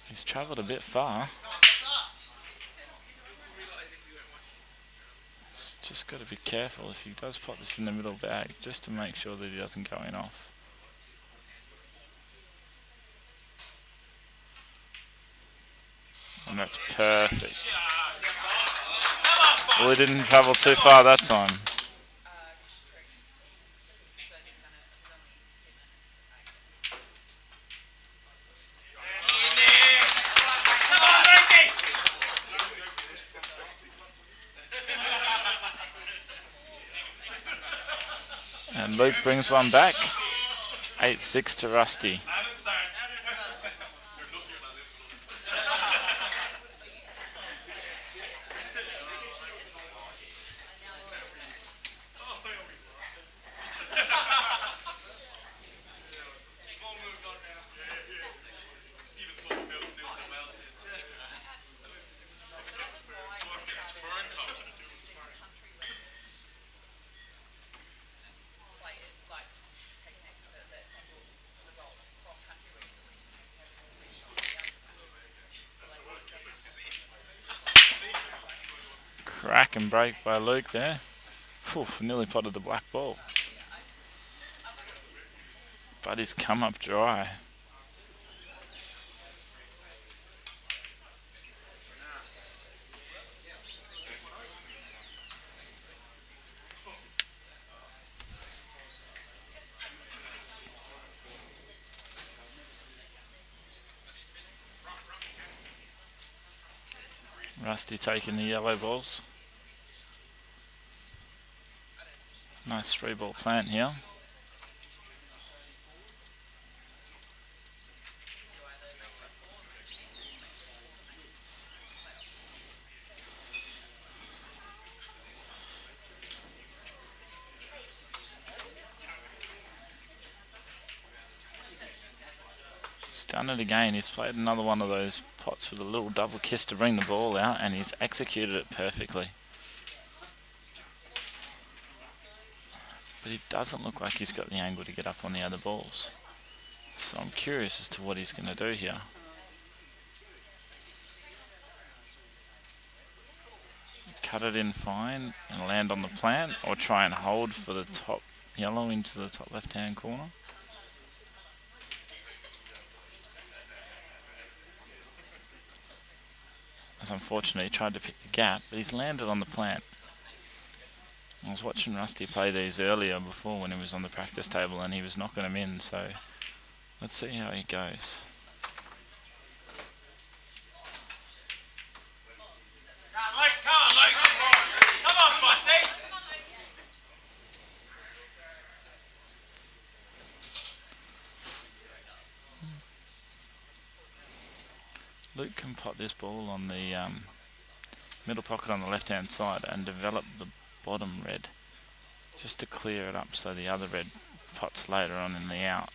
He's travelled a bit far. He's just got to be careful if he does pop this in the middle bag, just to make sure that he doesn't go in off. And that's perfect. Well, he didn't travel too far that time. And Luke brings one back. 8-6 to Rusty. Crack and break by Luke there. Oof, nearly potted the black ball. But he's come up dry. Rusty taking the yellow balls. Nice 3-ball plant here. He's done it again. He's played another one of those pots with a little double kiss to bring the ball out, and he's executed it perfectly. But he doesn't look like he's got the angle to get up on the other balls. So I'm curious as to what he's going to do here. Cut it in fine and land on the plant, or try and hold for the top yellow into the top left hand corner. As unfortunately he tried to pick the gap, but he's landed on the plant. I was watching Rusty play these earlier before when he was on the practice table, and he was knocking them in, so let's see how he goes. Luke can pot this ball on the middle pocket on the left hand side and develop the bottom red just to clear it up so the other red pots later on in the out.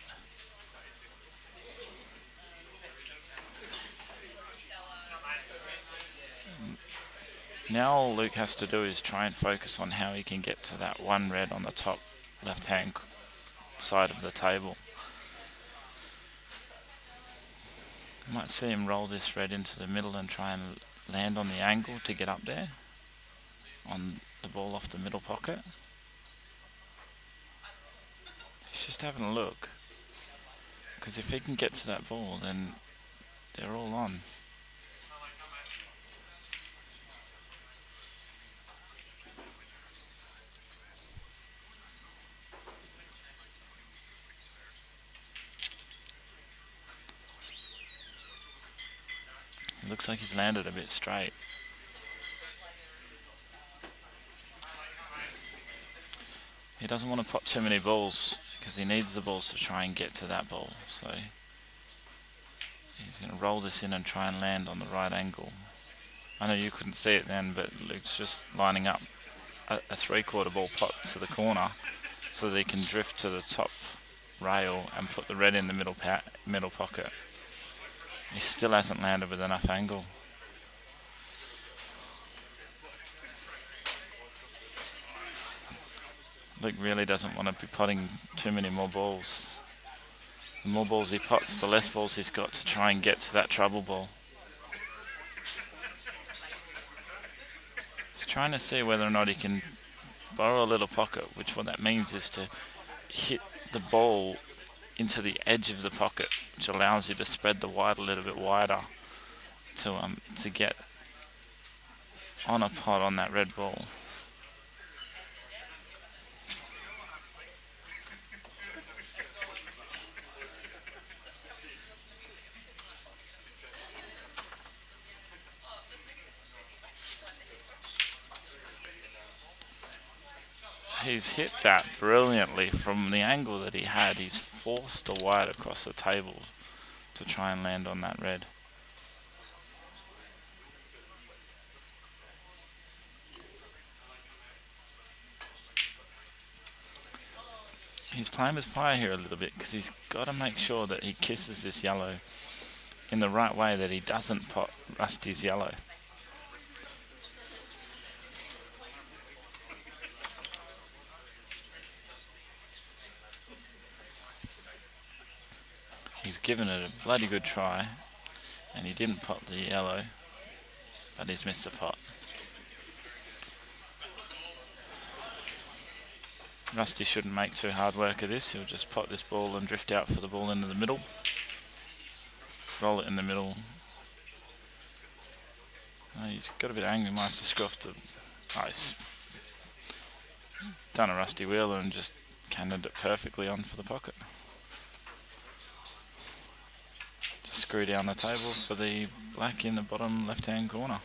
Now all Luke has to do is try and focus on how he can get to that one red on the top left hand side of the table. Might see him roll this red into the middle and try and land on the angle to get up there on the ball off the middle pocket. He's just having a look, because if he can get to that ball, then they're all on. It looks like he's landed a bit straight. He doesn't want to pot too many balls because he needs the balls to try and get to that ball. So he's going to roll this in and try and land on the right angle. I know you couldn't see it then, but Luke's just lining up a 3/4 ball pot to the corner so that he can drift to the top rail and put the red in the middle pocket. He still hasn't landed with enough angle. Luke really doesn't want to be potting too many more balls. The more balls he pots, the less balls he's got to try and get to that trouble ball. He's trying to see whether or not he can borrow a little pocket, which what that means is to hit the ball into the edge of the pocket, which allows you to spread the white a little bit wider to get on a pot on that red ball. He's hit that brilliantly from the angle that he had. He's forced the white across the table to try and land on that red. He's playing with fire here a little bit because he's got to make sure that he kisses this yellow in the right way, that he doesn't pot Rusty's yellow. He's given it a bloody good try, and he didn't pot the yellow, but he's missed the pot. Rusty shouldn't make too hard work of this. He'll just pot this ball and drift out for the ball into the middle. Roll it in the middle. Oh, he's got a bit angry. Might have to screw off the... Oh, he's done a Rusty Wheeler and just cannoned it perfectly on for the pocket. Screw down the table for the black in the bottom left hand corner.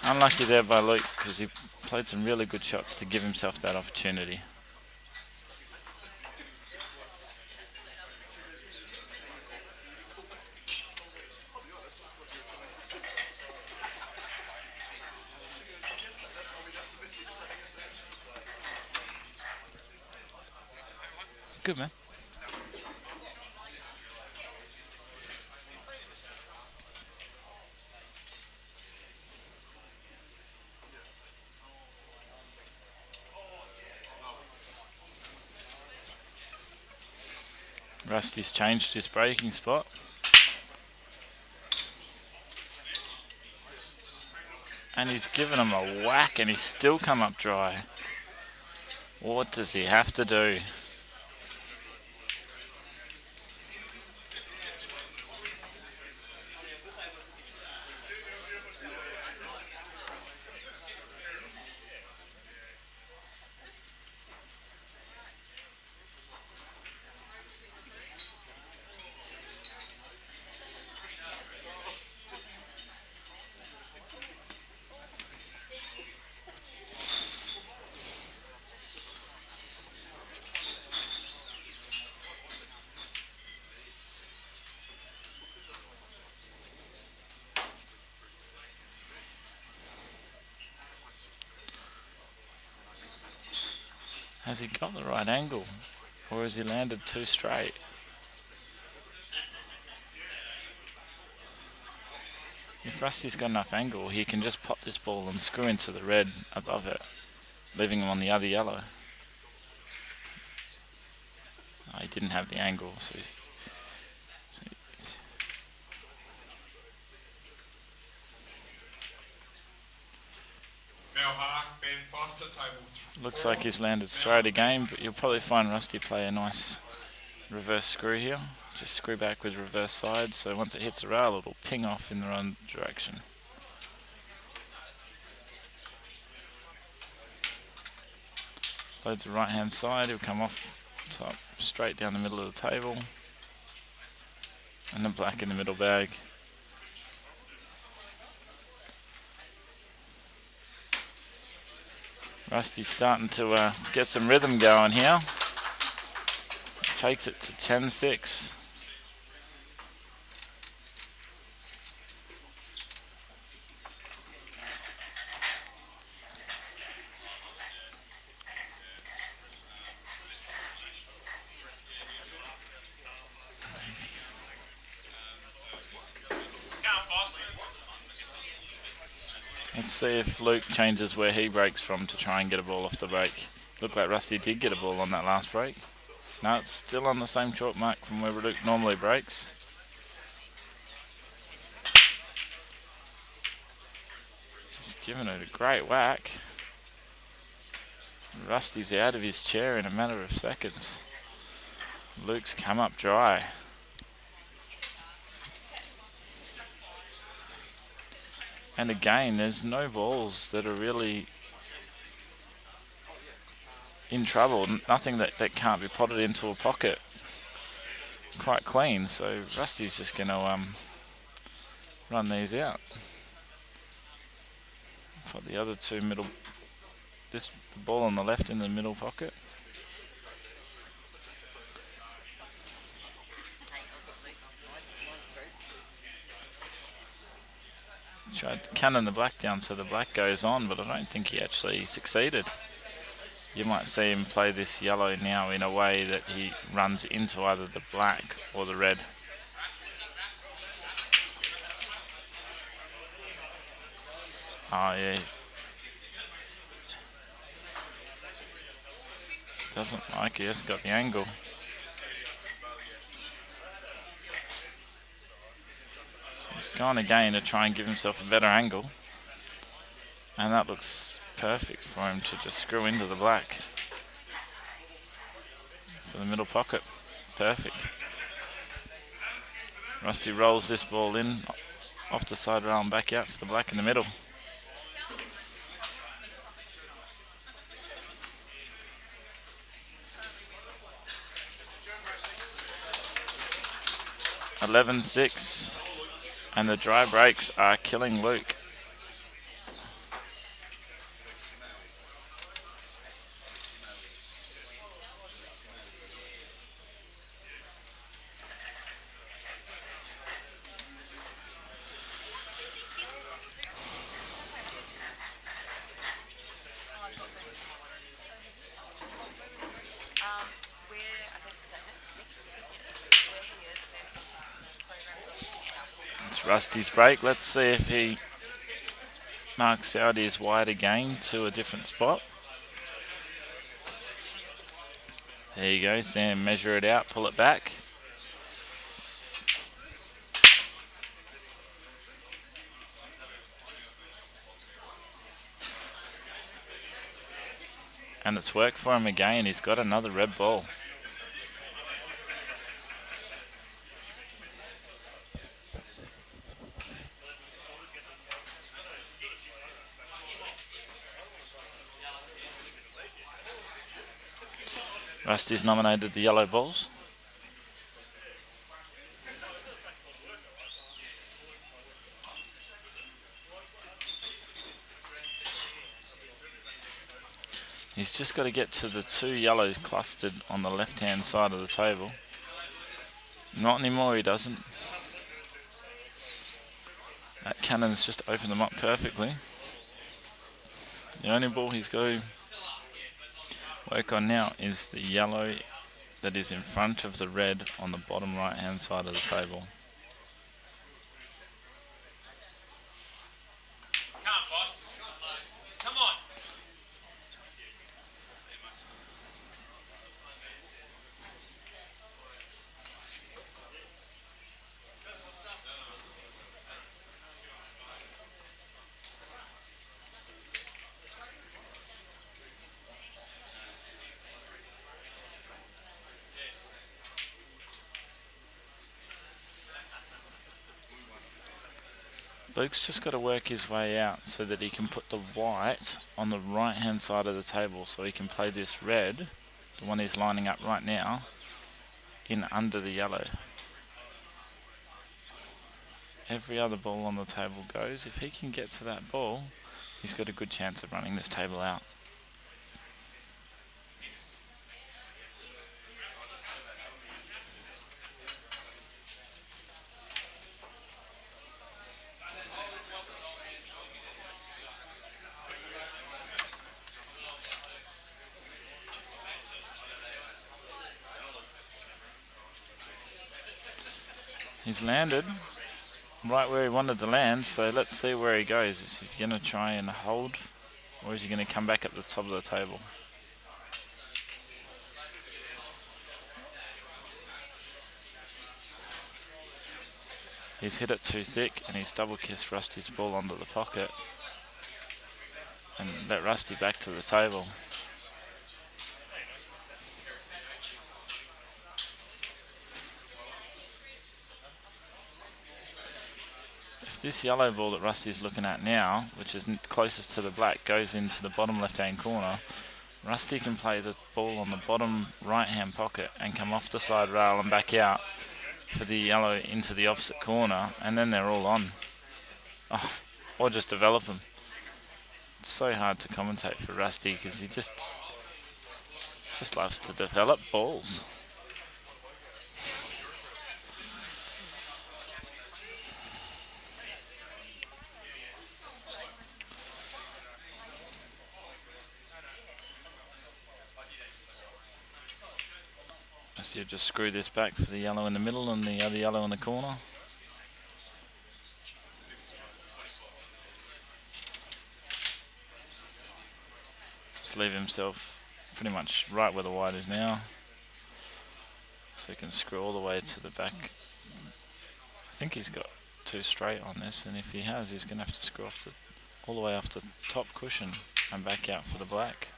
Unlucky there by Luke because he played some really good shots to give himself that opportunity. Good, man. Rusty's changed his breaking spot. And he's given him a whack and he's still come up dry. What does he have to do? Has he got the right angle? Or has he landed too straight? If Rusty's got enough angle, he can just pop this ball and screw into the red above it, leaving him on the other yellow. Oh, he didn't have the angle, so looks like he's landed straight again, but you'll probably find Rusty play a nice reverse screw here. Just screw back with reverse side, so once it hits the rail, it'll ping off in the wrong direction. Loads the right hand side, he'll come off top, straight down the middle of the table, and the black in the middle bag. Rusty's starting to get some rhythm going here. Takes it to 10-6. Let's see if Luke changes where he breaks from to try and get a ball off the break. Looked like Rusty did get a ball on that last break. No, it's still on the same chalk mark from where Luke normally breaks. He's giving it a great whack. Rusty's out of his chair in a matter of seconds. Luke's come up dry. And again, there's no balls that are really in trouble. Nothing that can't be potted into a pocket quite clean. So Rusty's just going to run these out. Put the other two middle, this ball on the left in the middle pocket. Tried to cannon the black down so the black goes on, but I don't think he actually succeeded. You might see him play this yellow now in a way that he runs into either the black or the red. Oh yeah. Doesn't like he hasn't got the angle. He's gone again to try and give himself a better angle. And that looks perfect for him to just screw into the black. For the middle pocket. Perfect. Rusty rolls this ball in, off the side rail and back out for the black in the middle. (11-6). And the dry breaks are killing Luke. It's Rusty's break. Let's see if he marks out his wide again to a different spot. There you go, Sam, measure it out, pull it back. And it's worked for him again, he's got another red ball. Rusty's nominated the yellow balls. He's just got to get to the two yellows clustered on the left-hand side of the table. Not anymore, he doesn't. That cannon's just opened them up perfectly. The only ball he's got to Work on now is the yellow that is in front of the red on the bottom right hand side of the table. Come on, boss. Come on. Luke's just got to work his way out so that he can put the white on the right hand side of the table, so he can play this red, the one he's lining up right now, in under the yellow. Every other ball on the table goes. If he can get to that ball, he's got a good chance of running this table out. He's landed right where he wanted to land, so let's see where he goes. Is he going to try and hold, or is he going to come back up the top of the table? He's hit it too thick, and he's double kissed Rusty's ball onto the pocket and let Rusty back to the table. If this yellow ball that Rusty's looking at now, which is closest to the black, goes into the bottom left-hand corner, Rusty can play the ball on the bottom right-hand pocket and come off the side rail and back out for the yellow into the opposite corner, and then they're all on. Oh, or just develop them. It's so hard to commentate for Rusty because he just loves to develop balls. So you just screw this back for the yellow in the middle and the other yellow in the corner. Just leave himself pretty much right where the white is now, so he can screw all the way to the back. I think he's got two straight on this, and if he has, he's going to have to screw off all the way off the top cushion and back out for the black.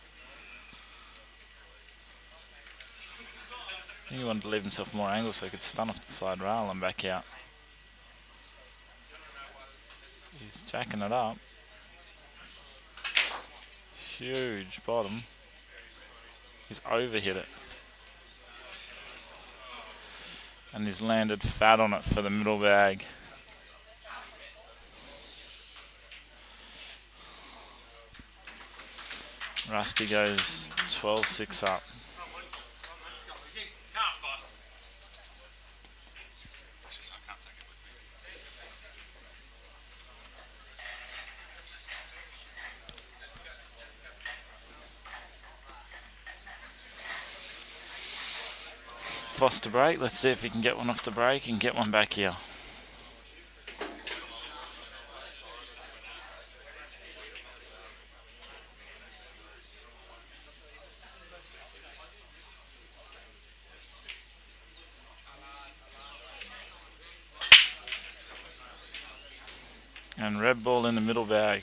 He wanted to leave himself more angle so he could stun off the side rail and back out. He's jacking it up. Huge bottom. He's overhit it. And he's landed fat on it for the middle bag. Rusty goes 12-6 up. Foster break. Let's see if he can get one off the break and get one back here. And red ball in the middle bag.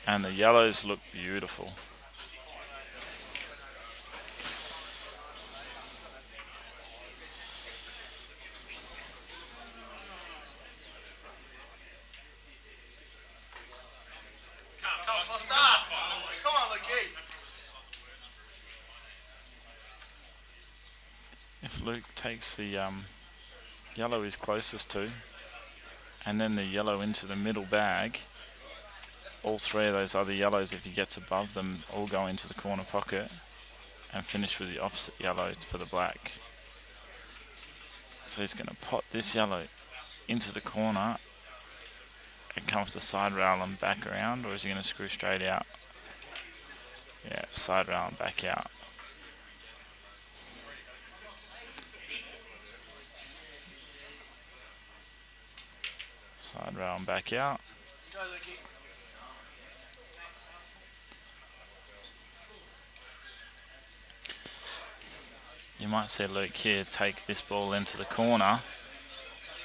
And the yellows look beautiful. Come on, Luke. If Luke takes the yellow he's closest to, and then the yellow into the middle bag, all three of those other yellows, if he gets above them, all go into the corner pocket and finish with the opposite yellow for the black. So he's going to pot this yellow into the corner and come come off the side rail and back around, or is he going to screw straight out? Yeah, side rail and back out. Side rail and back out. You might see Luke here take this ball into the corner,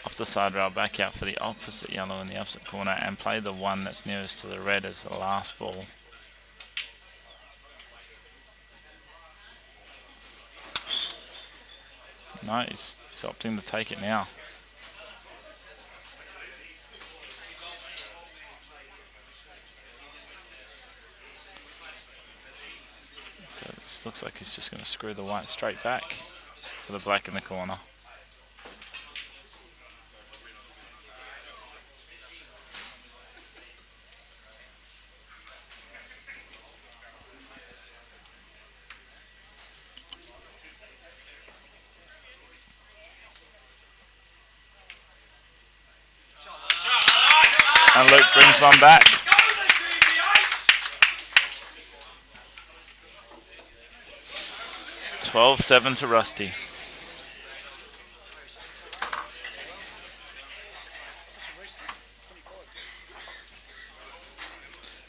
off the side rail, back out for the opposite yellow in the opposite corner, and play the one that's nearest to the red as the last ball. No, he's opting to take it now. So this looks like he's just going to screw the white straight back for the black in the corner. And Luke brings one back. "12-7 to Rusty.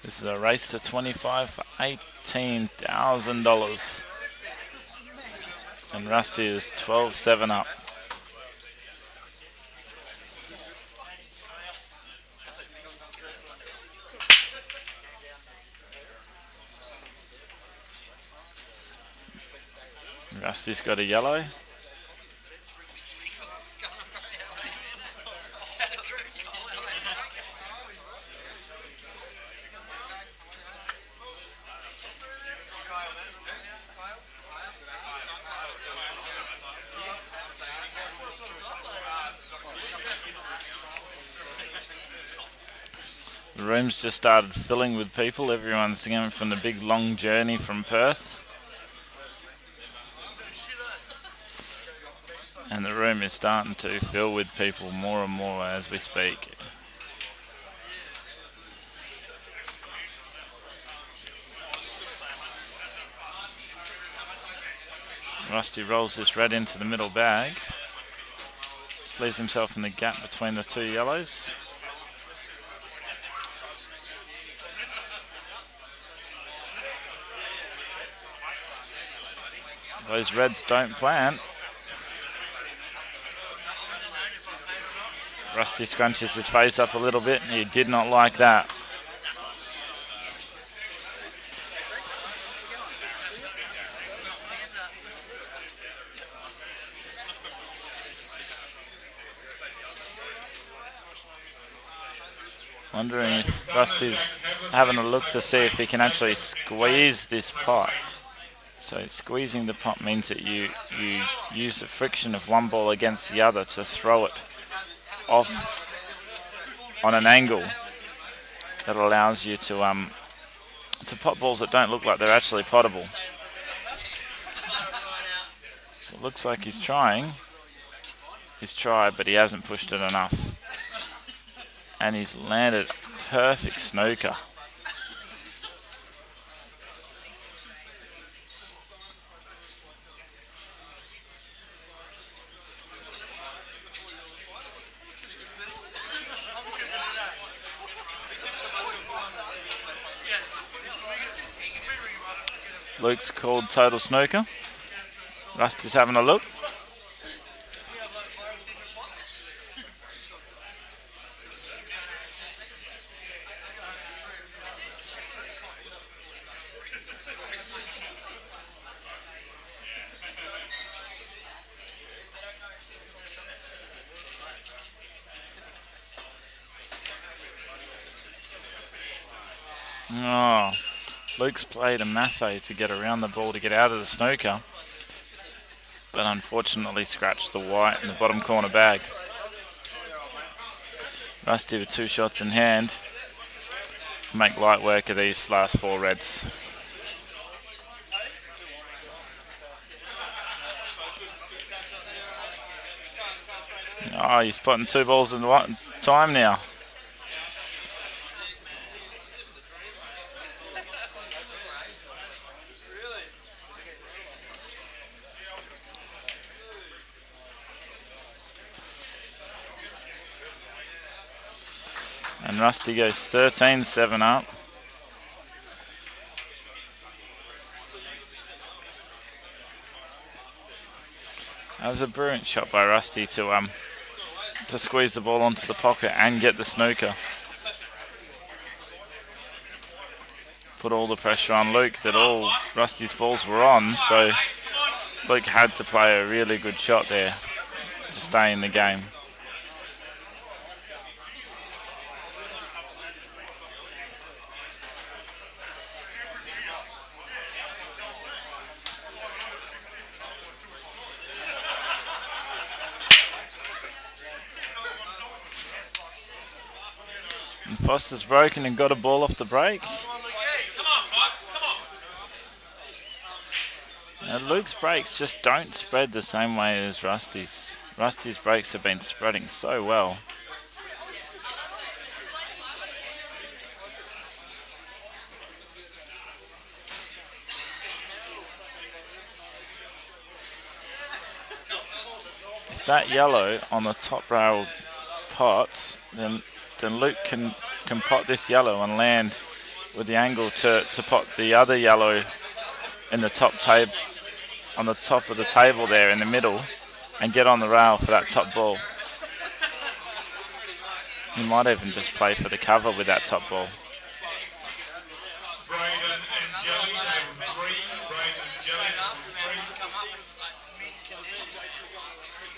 This is a race to 25 for $18,000. And Rusty is 12-7 up. Rusty's got a yellow. The room's just started filling with people. Everyone's coming from the big long journey from Perth. And the room is starting to fill with people more and more as we speak. Rusty rolls this red into the middle bag. Just leaves himself in the gap between the two yellows. Those reds don't plant. Rusty scrunches his face up a little bit. He did not like that. Wondering if Rusty's having a look to see if he can actually squeeze this pot. So squeezing the pot means that you use the friction of one ball against the other to throw it off on an angle that allows you to pot balls that don't look like they're actually potable. So it looks like he's trying his try, but he hasn't pushed it enough. And he's landed a perfect snooker. Luke's called total snooker. Rusty's having a look. Oh, Luke's played a masse to get around the ball to get out of the snooker, but unfortunately scratched the white in the bottom corner bag. Rusty with 2 shots in hand. Make light work of these last 4 reds. Oh, he's putting 2 balls in one time now. And Rusty goes 13-7 up. That was a brilliant shot by Rusty to squeeze the ball onto the pocket and get the snooker. Put all the pressure on Luke that all Rusty's balls were on, so Luke had to play a really good shot there to stay in the game. And Foster's broken and got a ball off the break. Now Luke's breaks just don't spread the same way as Rusty's. Rusty's breaks have been spreading so well. If that yellow on the top rail pots, then Luke can pot this yellow and land with the angle to pot the other yellow in the top table, on the top of the table there in the middle, and get on the rail for that top ball. He might even just play for the cover with that top ball.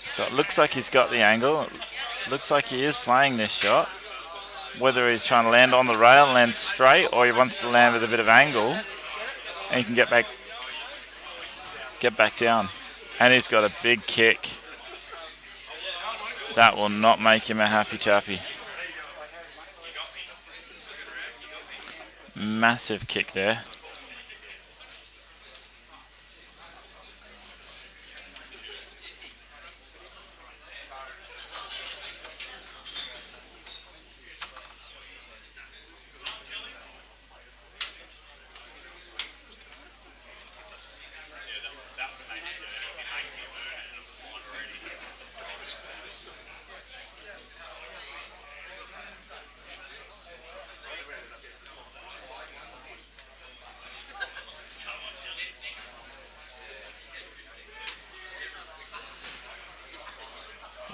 So it looks like he's got the angle. It looks like he is playing this shot. Whether he's trying to land on the rail and land straight, or he wants to land with a bit of angle, and he can get back down. And he's got a big kick. That will not make him a happy chappy. Massive kick there.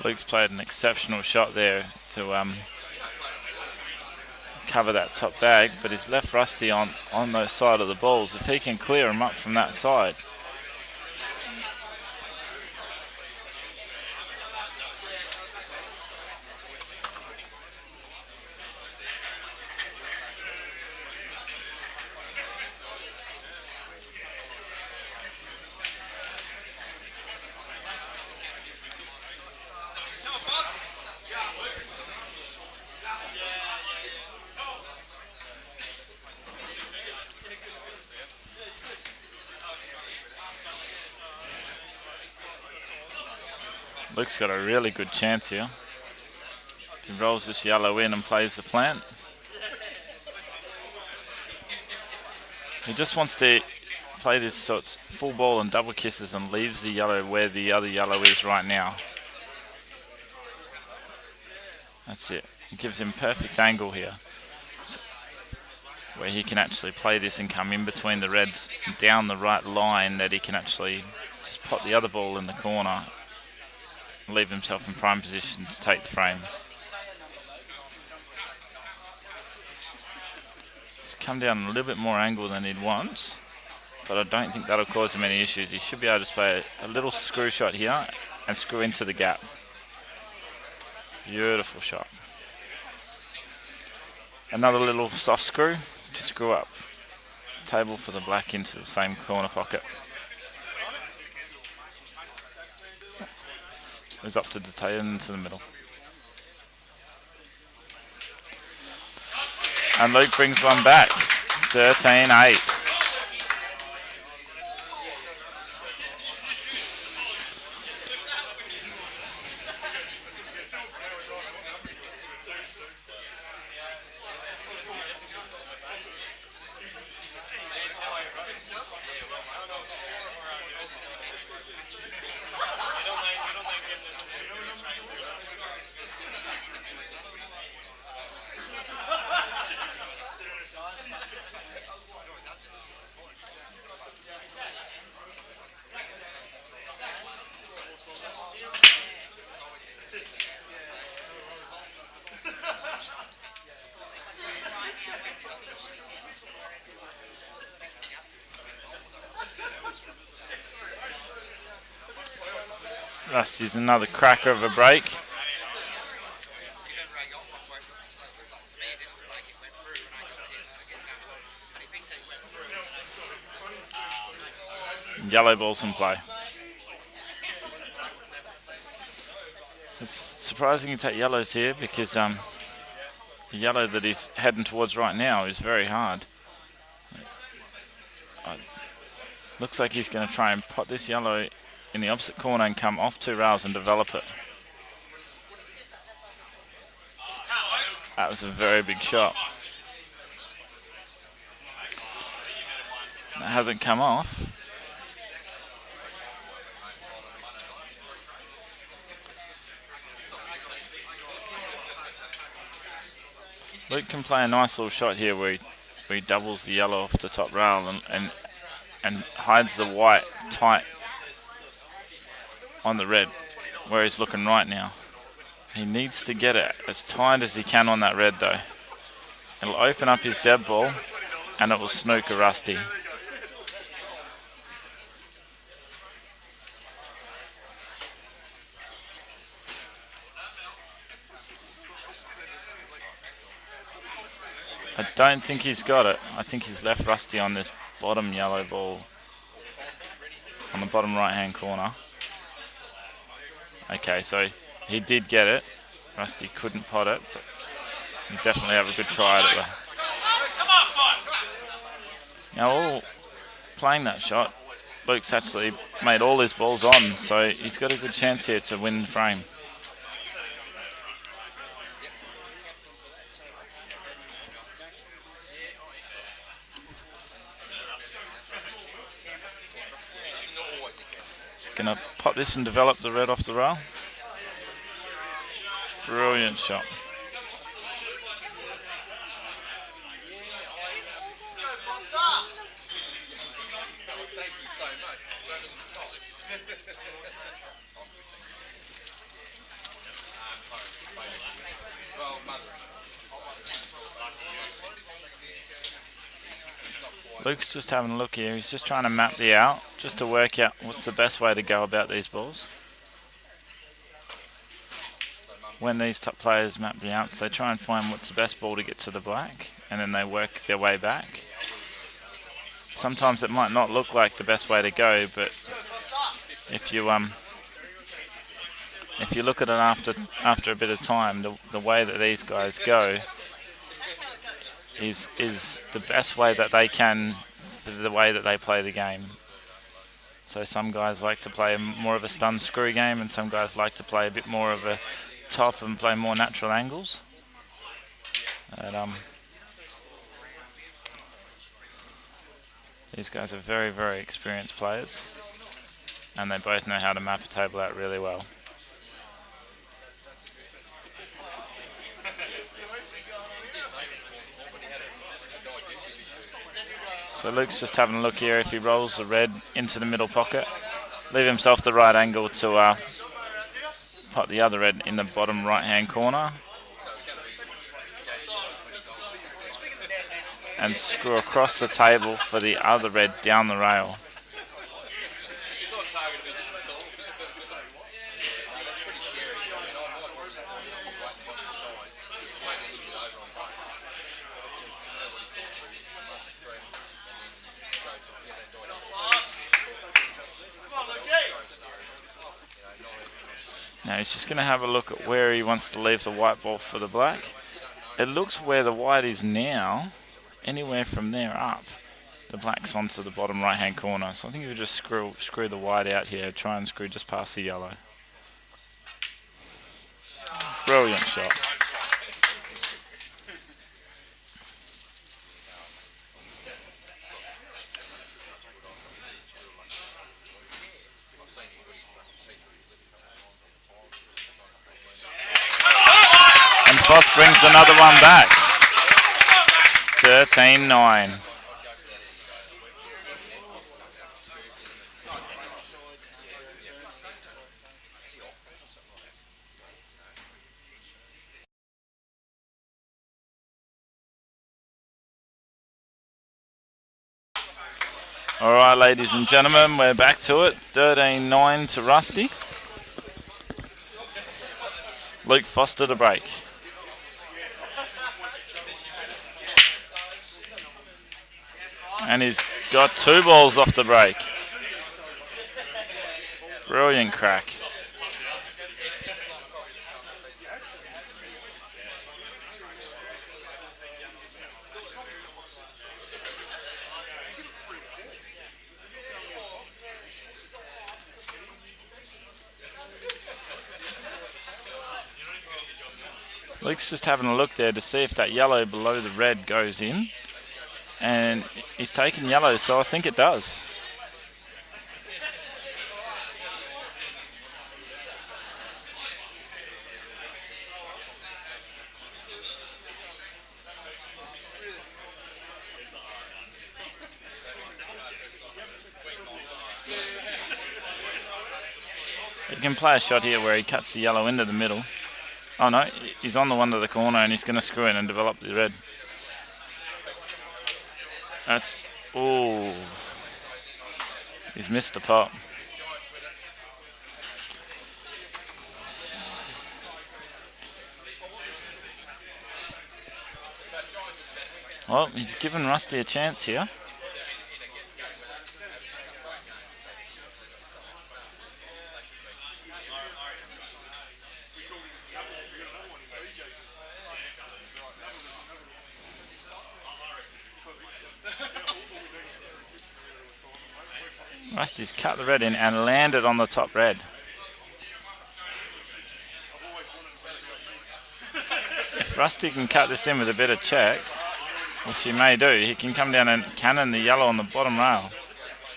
Luke's played an exceptional shot there to cover that top bag, but he's left Rusty on those side of the balls. If he can clear him up from that side. Luke's got a really good chance here. He rolls this yellow in and plays the plant. He just wants to play this so it's full ball and double kisses and leaves the yellow where the other yellow is right now. That's it. It gives him perfect angle here, where he can actually play this and come in between the reds down the right line, that he can actually just pot the other ball in the corner, leave himself in prime position to take the frame. He's come down a little bit more angle than he'd want, but I don't think that'll cause him any issues. He should be able to play a little screw shot here and screw into the gap. Beautiful shot. Another little soft screw to screw up table for the black into the same corner pocket. Goes up to the tail into the middle. And Luke brings one back. 13-8. Rusty's another cracker of a break. Yellow ball's in play. It's surprising you take yellows here because the yellow that he's heading towards right now is very hard. Looks like he's going to try and pot this yellow in the opposite corner and come off 2 rails and develop it. That was a very big shot. That hasn't come off. Luke can play a nice little shot here where he doubles the yellow off the top rail and hides the white tight on the red, where he's looking right now. He needs to get it as tight as he can on that red though. It'll open up his dead ball and it will snooker Rusty. I don't think he's got it. I think he's left Rusty on this bottom yellow ball on the bottom right hand corner. Okay, so he did get it. Rusty couldn't pot it, but he definitely have a good try at it. Now all playing that shot, Luke's actually made all his balls on, so he's got a good chance here to win the frame. Going to pop this and develop the red off the rail. Brilliant shot. Luke's just having a look here. He's just trying to map the out, just to work out what's the best way to go about these balls. When these top players map the outs, they try and find what's the best ball to get to the black, and then they work their way back. Sometimes it might not look like the best way to go, but if you look at it after a bit of time, the way that these guys go is the best way that they can for the way that they play the game. So some guys like to play more of a stun screw game, and some guys like to play a bit more of a top and play more natural angles. And, these guys are very, very experienced players, and they both know how to map a table out really well. So Luke's just having a look here if he rolls the red into the middle pocket, leave himself the right angle to put the other red in the bottom right hand corner and screw across the table for the other red down the rail. Now he's just going to have a look at where he wants to leave the white ball for the black. It looks where the white is now, anywhere from there up, the black's onto the bottom right hand corner. So I think you would just screw the white out here, try and screw just past the yellow. Brilliant shot. Foss brings another one back. 13-9. All right, ladies and gentlemen, we're back to it. 13-9 to Rusty. Luke Foster to break. And he's got 2 balls off the break. Brilliant crack. Luke's just having a look there to see if that yellow below the red goes in. And he's taken yellow, so I think it does. He can play a shot here where he cuts the yellow into the middle. Oh no, he's on the one to the corner and he's going to screw in and develop the red. That's, ooh, he's missed the pot. Well, he's given Rusty a chance here. Rusty's cut the red in and landed on the top red. If Rusty can cut this in with a bit of check, which he may do, he can come down and cannon the yellow on the bottom rail.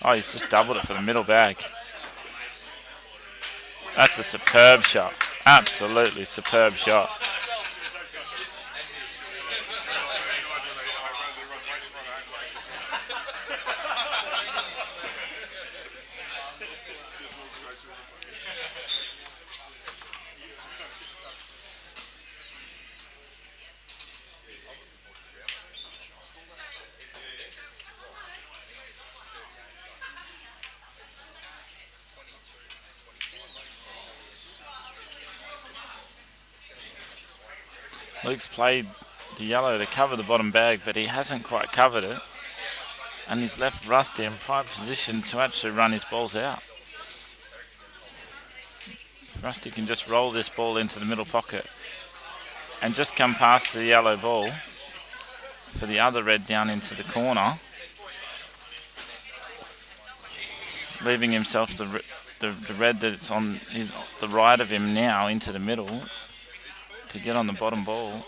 Oh, he's just doubled it for the middle bag. That's a superb shot. Absolutely superb shot. Luke's played the yellow to cover the bottom bag, but he hasn't quite covered it. And he's left Rusty in prime position to actually run his balls out. If Rusty can just roll this ball into the middle pocket and just come past the yellow ball for the other red down into the corner, leaving himself the red that's on the right of him now into the middle to get on the bottom ball.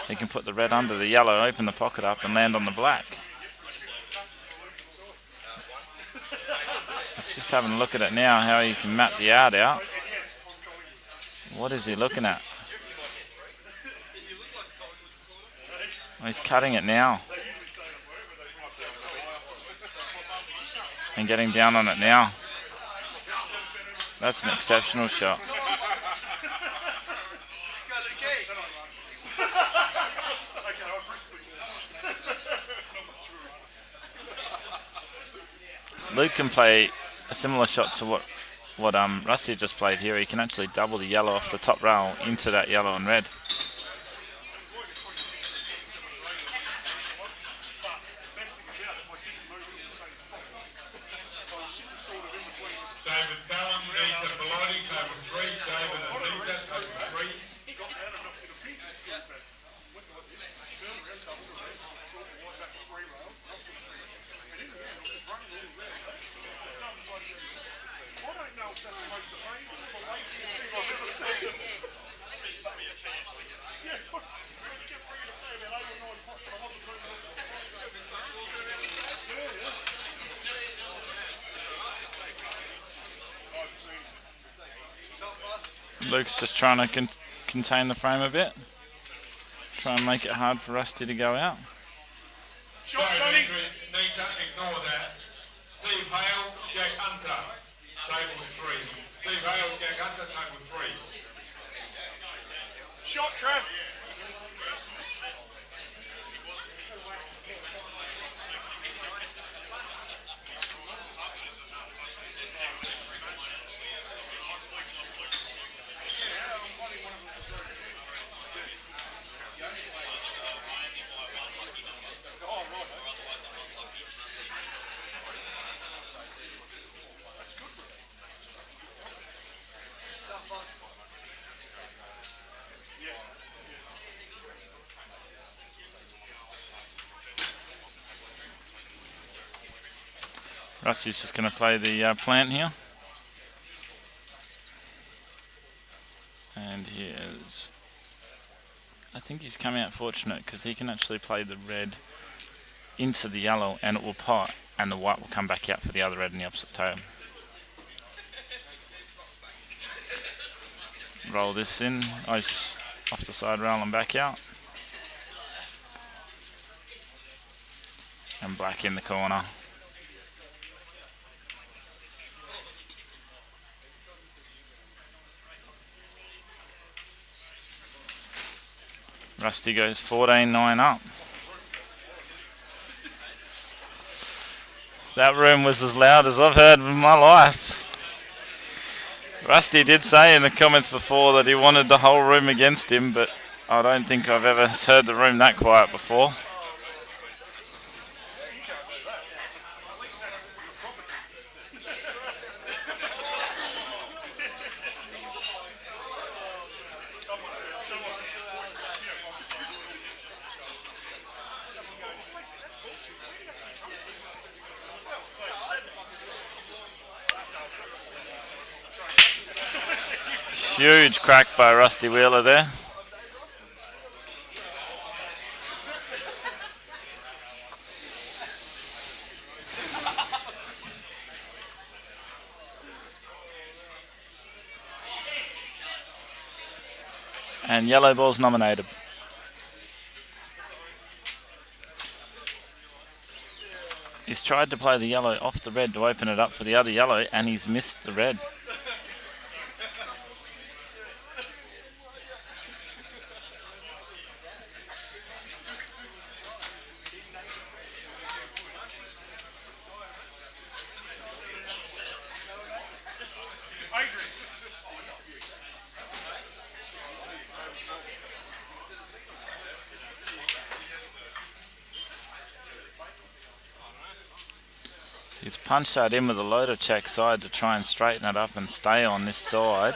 He can put the red under the yellow, open the pocket up and land on the black. He's just having a look at it now, how he can map the yard out. What is he looking at? Oh, he's cutting it now. And getting down on it now. That's an exceptional shot. Luke can play a similar shot to what Rusty just played here. He can actually double the yellow off the top rail into that yellow and red. David Fallon, Nita Bellotti, cover 3. David and Nita, cover 3. Luke's just trying to contain the frame a bit. try and make it hard for Rusty to go out. Sorry, Nita, ignore that. Steve Hale, Jack Hunter, table 3. Steve Hale, Jack Hunter, table 3. Shot, Trev. Rusty's just going to play the plant here. And he is... I think he's come out fortunate because he can actually play the red into the yellow and it will pot, and the white will come back out for the other red in the opposite table. Roll this in. Oh, he's just off the side rail and back out. And black in the corner. Rusty goes 14-9 up. That room was as loud as I've heard in my life. Rusty did say in the comments before that he wanted the whole room against him, but I don't think I've ever heard the room that quiet before. Huge crack by Rusty Wheeler there. And yellow ball's nominated. He's tried to play the yellow off the red to open it up for the other yellow, and he's missed the red. He's punched that in with a loader check side to try and straighten it up and stay on this side.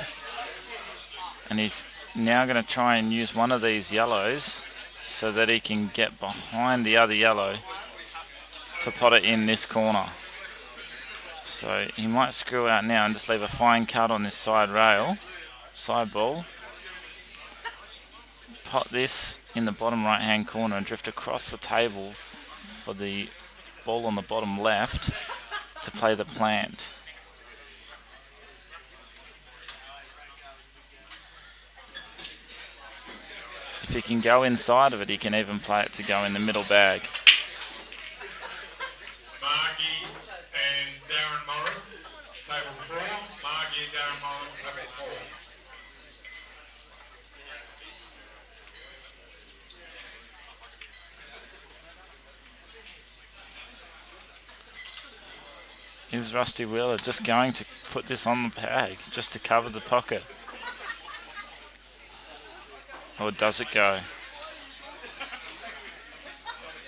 And he's now going to try and use one of these yellows so that he can get behind the other yellow to pot it in this corner. So he might screw out now and just leave a fine cut on this side rail, side ball. Pot this in the bottom right hand corner and drift across the table for the ball on the bottom left to play the plant. If he can go inside of it, he can even play it to go in the middle bag. Margie and Darren Morris, table 4. Margie and Darren Morris, table 4. Is Rusty Wheeler just going to put this on the bag just to cover the pocket? Or does it go?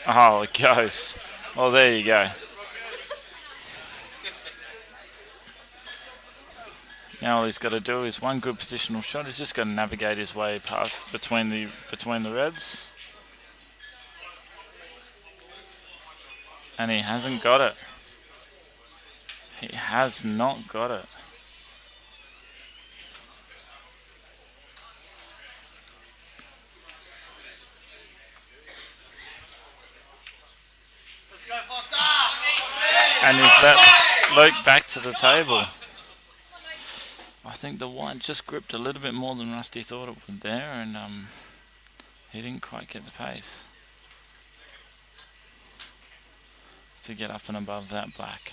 Oh, it goes. Well, there you go. Now all he's got to do is one good positional shot. He's just got to navigate his way past between the reds. And he hasn't got it. He has not got it. And he's let Luke back to the table. I think the white just gripped a little bit more than Rusty thought it would there, and He didn't quite get the pace to get up and above that black.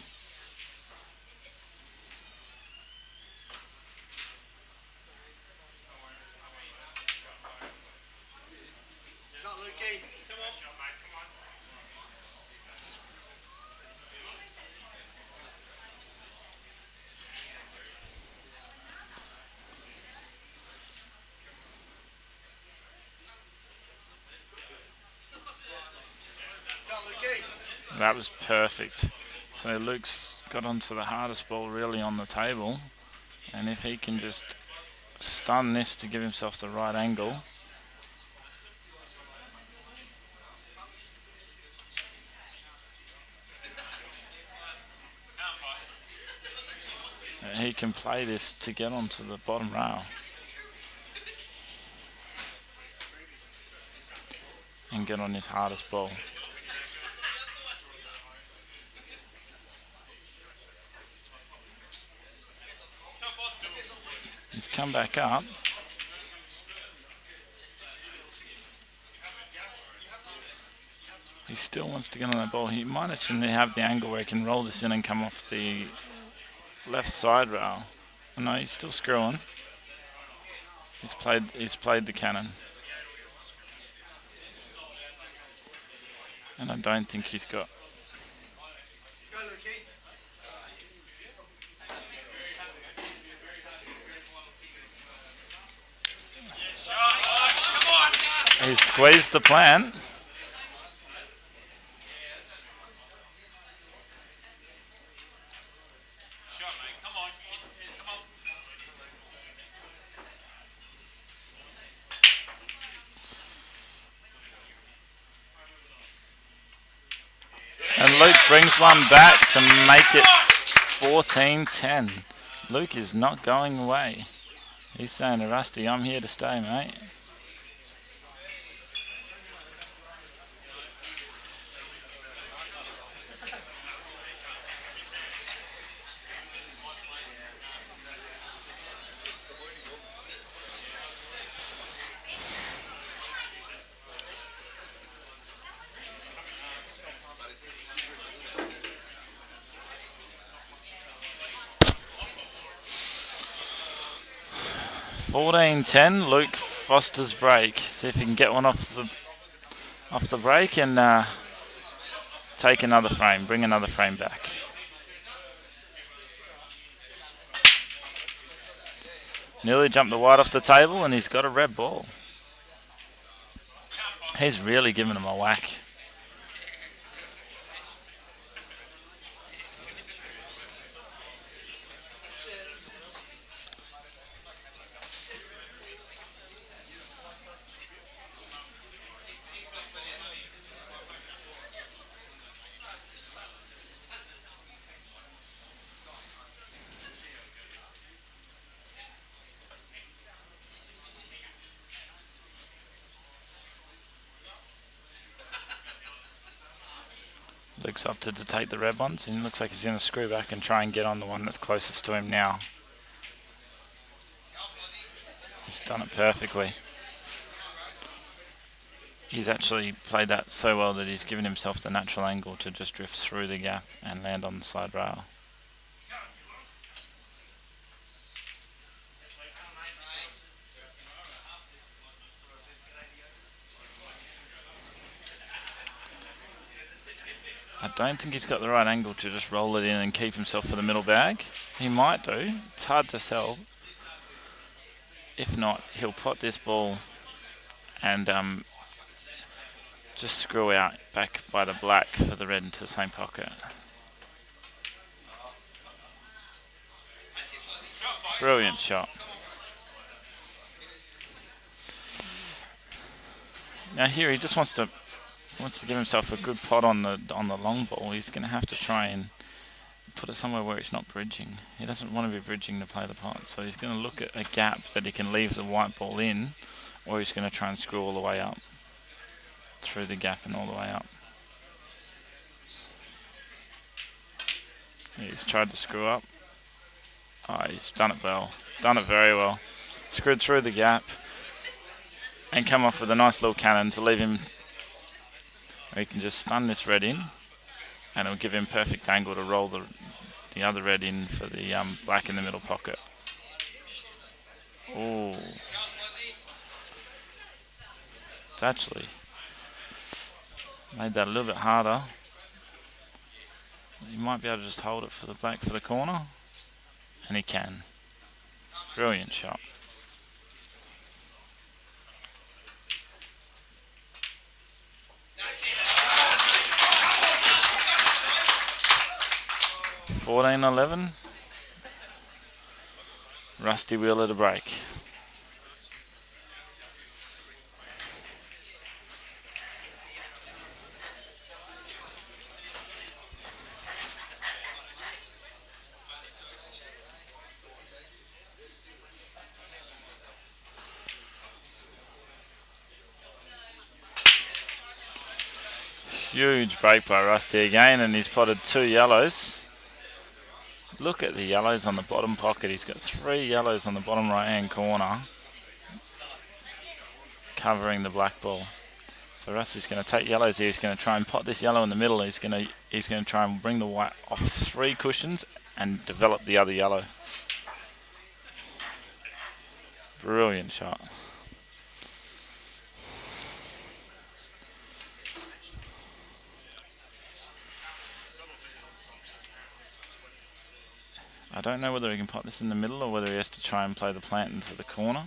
That was perfect. So Luke's got onto the hardest ball really on the table, and if he can just stun this to give himself the right angle, he can play this to get onto the bottom rail and get on his hardest ball. He's come back up. He still wants to get on that ball. He might actually have the angle where he can roll this in and come off the left side rail. Oh, no, he's still screwing. He's played the cannon. And I don't think he's got... He's squeezed the plant. And Luke brings one back to make it 14-10. Luke is not going away. He's saying to Rusty, I'm here to stay, mate. (14-10). Luke Foster's break. See if he can get one off the break and take another frame, bring another frame back. Nearly jumped the white off the table, and he's got a red ball. He's really giving him a whack. Luke's opted to take the red ones, and it looks like he's going to screw back and try and get on the one that's closest to him now. He's done it perfectly. He's actually played that so well that he's given himself the natural angle to just drift through the gap and land on the side rail. I don't think he's got the right angle to just roll it in and keep himself for the middle bag. He might do. It's hard to tell. If not, he'll pot this ball and just screw out back by the black for the red into the same pocket. Brilliant shot. Now here he just wants to give himself a good pot on the long ball. He's going to have to try and put it somewhere where it's not bridging. He doesn't want to be bridging to play the pot, so he's going to look at a gap that he can leave the white ball in, or he's going to try and screw all the way up through the gap and all the way up. He's tried to screw up. Oh, he's done it well. Done it very well. Screwed through the gap. and come off with a nice little cannon to leave him. He can just stun this red in, and it'll give him perfect angle to roll the other red in for the black in the middle pocket. Ooh. It's actually made that a little bit harder. You might be able to just hold it for the black for the corner, and he can. Brilliant shot. $14-11. Rusty Wheeler to break. Huge break by Rusty again, and he's potted 2 yellows. Look at the yellows on the bottom pocket. He's got 3 yellows on the bottom right hand corner covering the black ball. So Rusty's going to take yellows here. He's going to try and pot this yellow in the middle. He's going to try and bring the white off 3 cushions and develop the other yellow. Brilliant shot. I don't know whether he can pot this in the middle or whether he has to try and play the plant into the corner.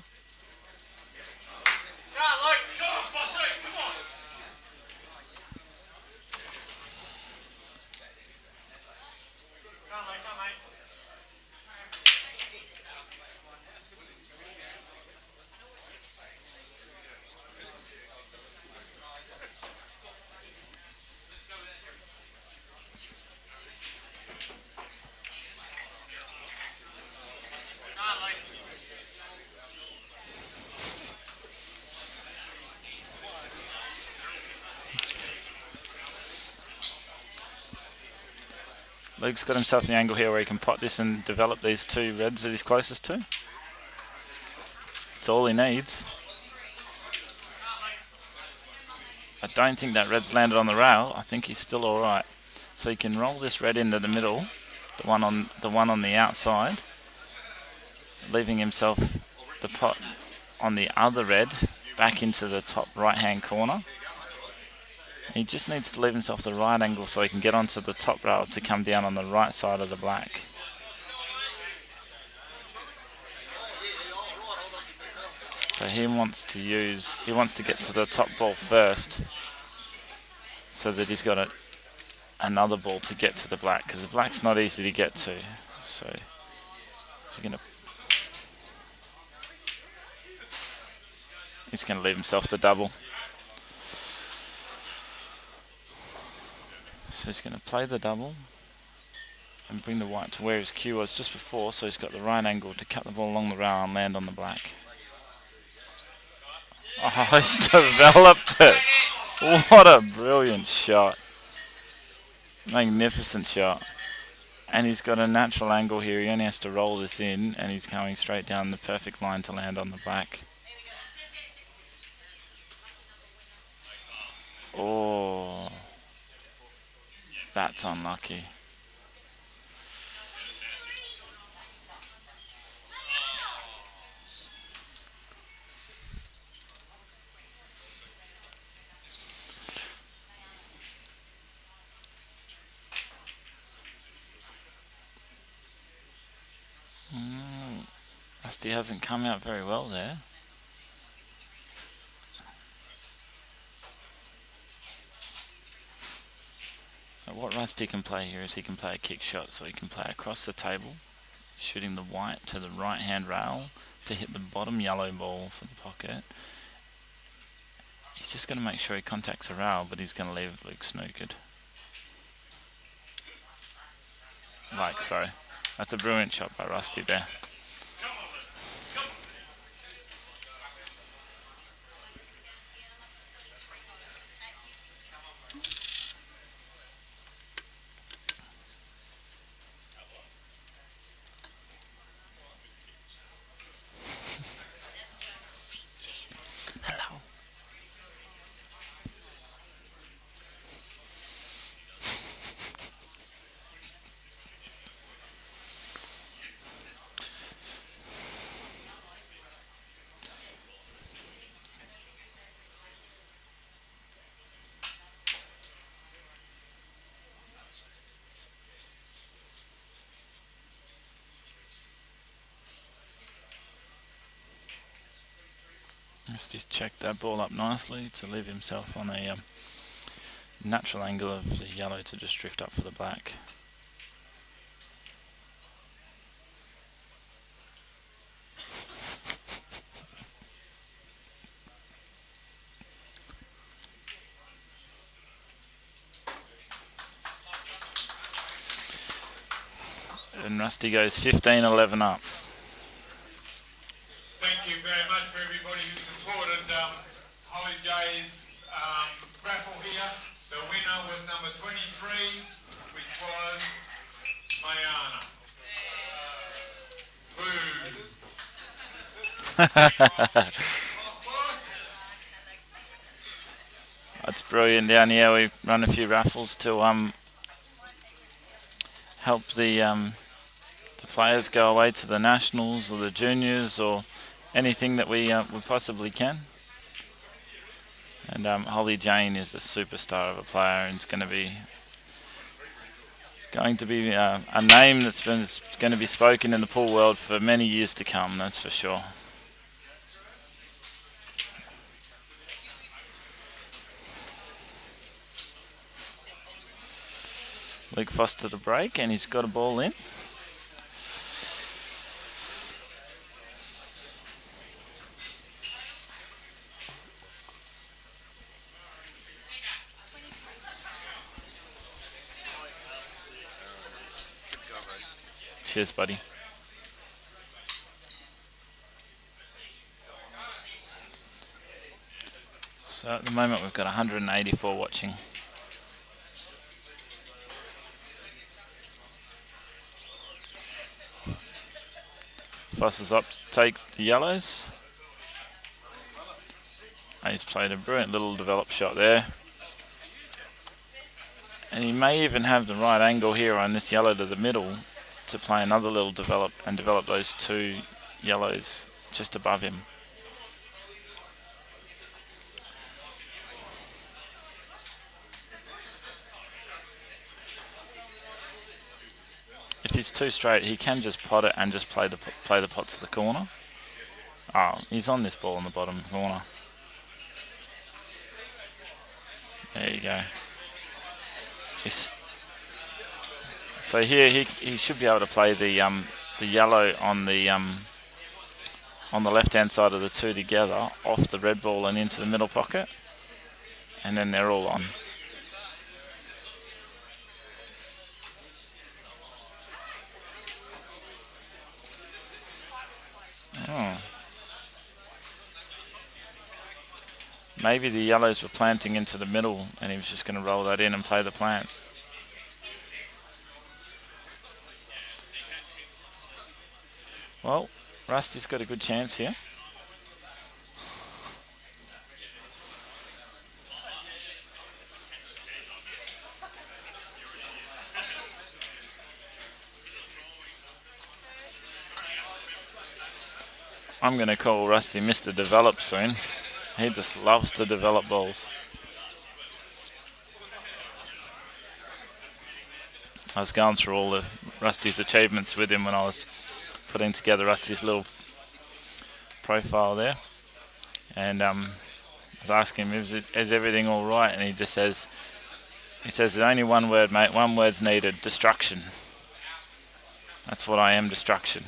Luke's got himself an angle here where he can pot this and develop these 2 reds that he's closest to. It's all he needs. I don't think that red's landed on the rail. I think he's still alright. So he can roll this red into the middle, the one on the outside, leaving himself the pot on the other red back into the top right hand corner. He just needs to leave himself the right angle so he can get onto the top rail to come down on the right side of the black. So he wants to get to the top ball first so that he's got another ball to get to the black, because the black's not easy to get to. So he's going to leave himself the double. So he's going to play the double and bring the white to where his cue was just before, so he's got the right angle to cut the ball along the rail and land on the black. Oh, he's developed it. What a brilliant shot. Magnificent shot. And he's got a natural angle here. He only has to roll this in, and he's coming straight down the perfect line to land on the black. Oh, that's unlucky. Rusty hasn't come out very well there. What Rusty can play here is he can play a kick shot, so he can play across the table, shooting the white to the right hand rail to hit the bottom yellow ball for the pocket. He's just going to make sure he contacts the rail, but he's going to leave Luke snookered. Like so. That's a brilliant shot by Rusty there. Hello. Rusty's checked that ball up nicely to leave himself on a natural angle of the yellow to just drift up for the black. And Rusty goes 15-11 up. Thank you very much for everybody who supported Holly J's raffle here. The winner was number 23, which was Mayana. That's brilliant down here. We run a few raffles to help the players go away to the nationals or the juniors or anything that we possibly can. And Holly Jane is a superstar of a player, and it's going to be a name that's going to be spoken in the pool world for many years to come. That's for sure. Luke Foster to break, and he's got a ball in. Cheers, buddy. So at the moment we've got 184 watching. Foster's up to take the yellows. And he's played a brilliant little develop shot there. And he may even have the right angle here on this yellow to the middle to play another little develop and develop those two yellows just above him. If he's too straight, he can just pot it and just play the pot to the corner. Oh, he's on this ball in the bottom corner. There you go. So here he should be able to play the yellow on the left hand side of the two together off the red ball and into the middle pocket, and then they're all on. Oh. Maybe the yellows were planting into the middle and he was just going to roll that in and play the plant. Well, Rusty's got a good chance here. I'm going to call Rusty Mr. Develop soon. He just loves to develop balls. I was going through all of Rusty's achievements with him when I was putting together Rusty's little profile there. And I was asking him, is everything all right? And he just says, there's only one word, mate. One word's needed: destruction. That's what I am, destruction.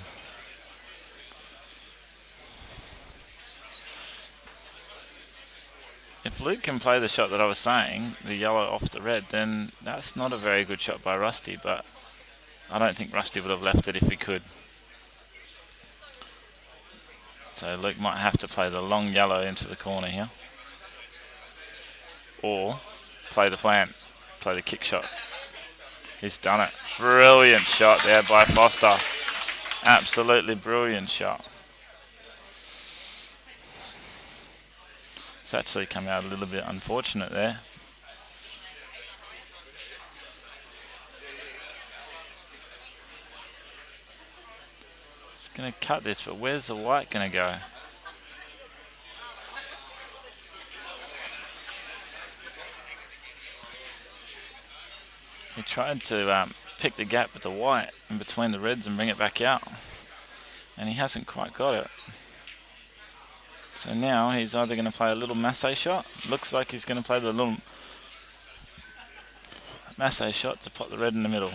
If Luke can play the shot that I was saying, the yellow off the red, then that's not a very good shot by Rusty, but I don't think Rusty would have left it if he could. So Luke might have to play the long yellow into the corner here. Or play the plant, play the kick shot. He's done it. Brilliant shot there by Foster. Absolutely brilliant shot. It's actually come out a little bit unfortunate there. Just going to cut this, but where's the white going to go? He tried to pick the gap with the white in between the reds and bring it back out, and he hasn't quite got it. So now he's either going to play a little masse shot. Looks like he's going to play the little masse shot to put the red in the middle.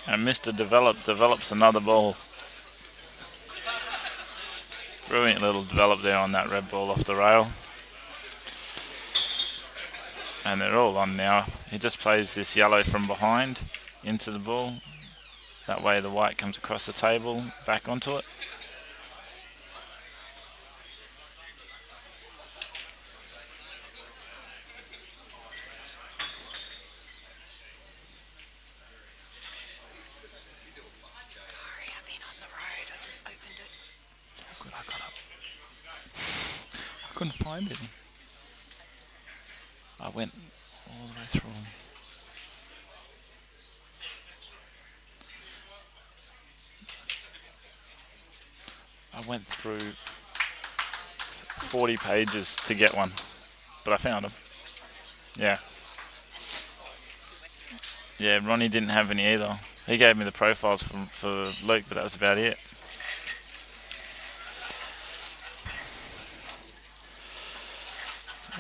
And Mr. develops another ball. Brilliant little develop there on that red ball off the rail. And they're all on now. He just plays this yellow from behind into the ball. That way the white comes across the table, back onto it. Sorry, I've been on the road. I just opened it. Oh, good, I got up. I couldn't find any. I went all the way through them. I went through 40 pages to get one, but I found them. Yeah. Yeah, Ronnie didn't have any either. He gave me the profiles for Luke, but that was about it.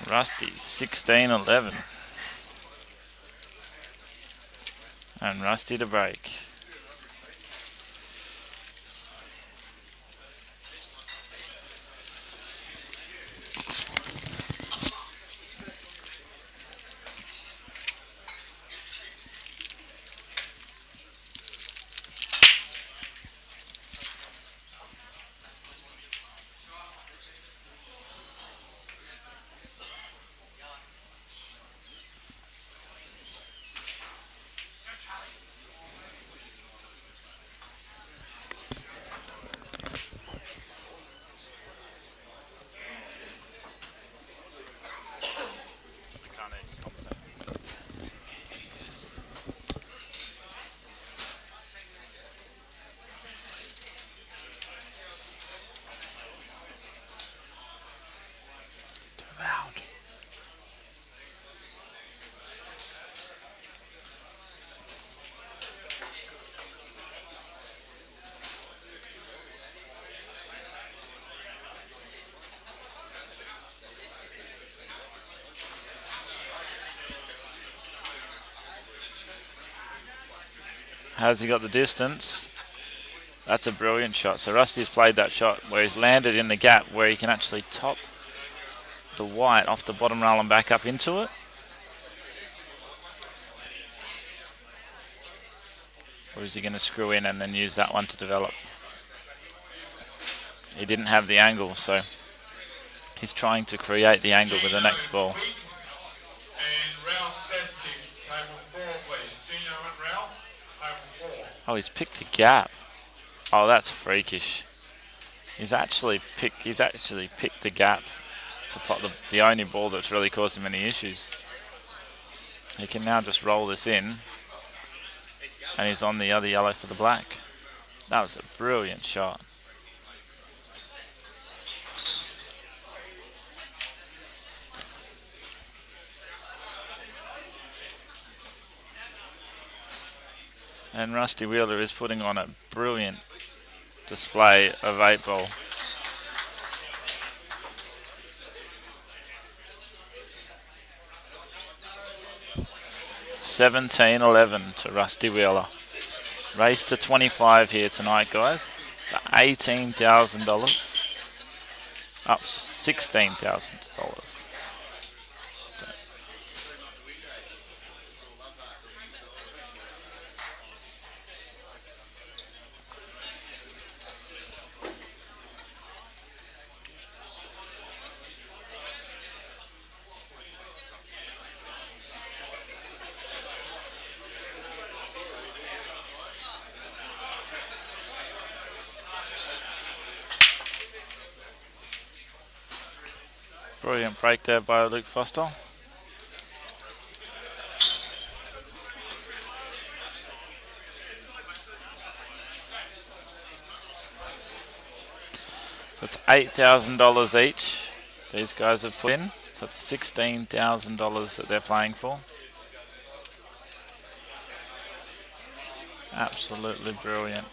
Rusty, 16-11. And Rusty to break. Has he got the distance? That's a brilliant shot. So Rusty's played that shot where he's landed in the gap where he can actually top the white off the bottom rail and back up into it. Or is he going to screw in and then use that one to develop? He didn't have the angle, so he's trying to create the angle with the next ball. Oh, he's picked a gap. Oh, that's freakish. He's actually picked the gap to pot the only ball that's really caused him any issues. He can now just roll this in, and he's on the other yellow for the black. That was a brilliant shot. And Rusty Wheeler is putting on a brilliant display of 8-ball. $17-11 to Rusty Wheeler. Race to 25 here tonight, guys. For $18,000. Up $16,000. Brilliant break there by Luke Foster. So it's $8,000 each these guys have put in. So it's $16,000 that they're playing for. Absolutely brilliant.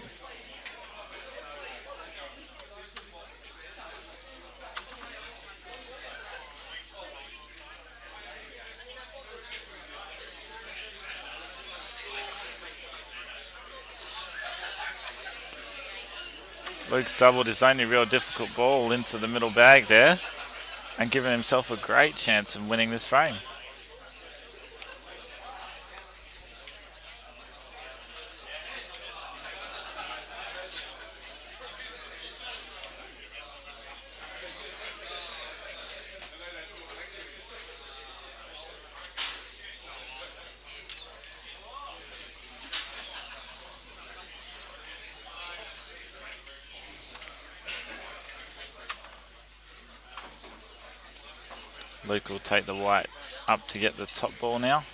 Luke's doubled his only real difficult ball into the middle bag there and given himself a great chance of winning this frame. Luke will take the white up to get the top ball now.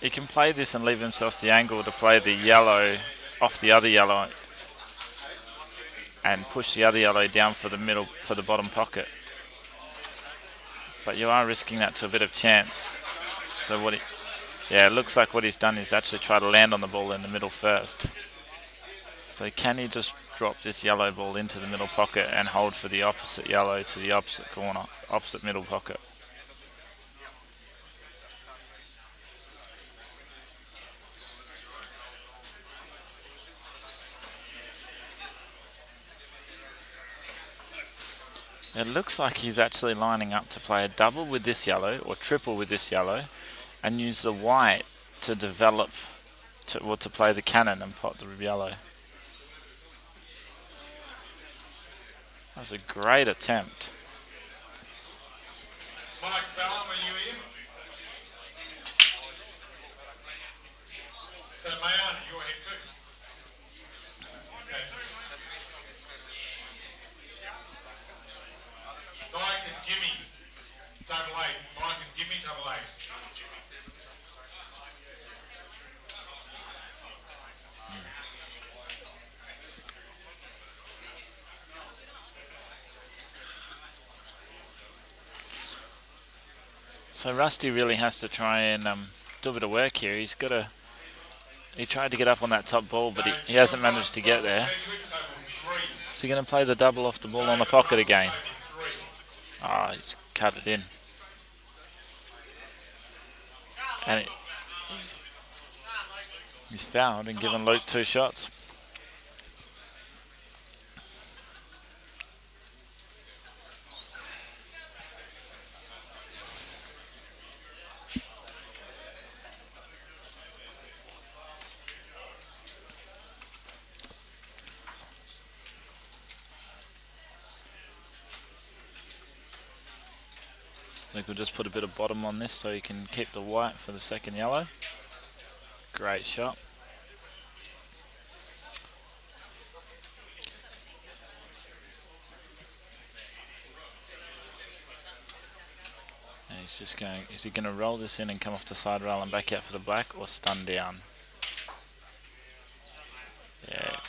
He can play this and leave himself the angle to play the yellow off the other yellow and push the other yellow down for the middle, for the bottom pocket. But you are risking that to a bit of chance. So it looks like what he's done is actually try to land on the ball in the middle first. So can he just drop this yellow ball into the middle pocket and hold for the opposite yellow to the opposite corner, opposite middle pocket? It looks like he's actually lining up to play a double with this yellow or triple with this yellow and use the white to develop, to play the cannon and pot the yellow. That was a great attempt. Mike Ballum, are you here? So Mayan, you're here too. Okay. Mike and Jimmy, double eight. Mike and Jimmy, double eight. So Rusty really has to try and do a bit of work here. He tried to get up on that top ball, but he hasn't managed to get there. Is he going to play the double off the ball on the pocket again? Oh, he's cut it in. And he's fouled and given Luke 2 shots. Luke will just put a bit of bottom on this so he can keep the white for the second yellow. Great shot. And he's just going, is he going to roll this in and come off the side rail and back out for the black or stun down? Yeah,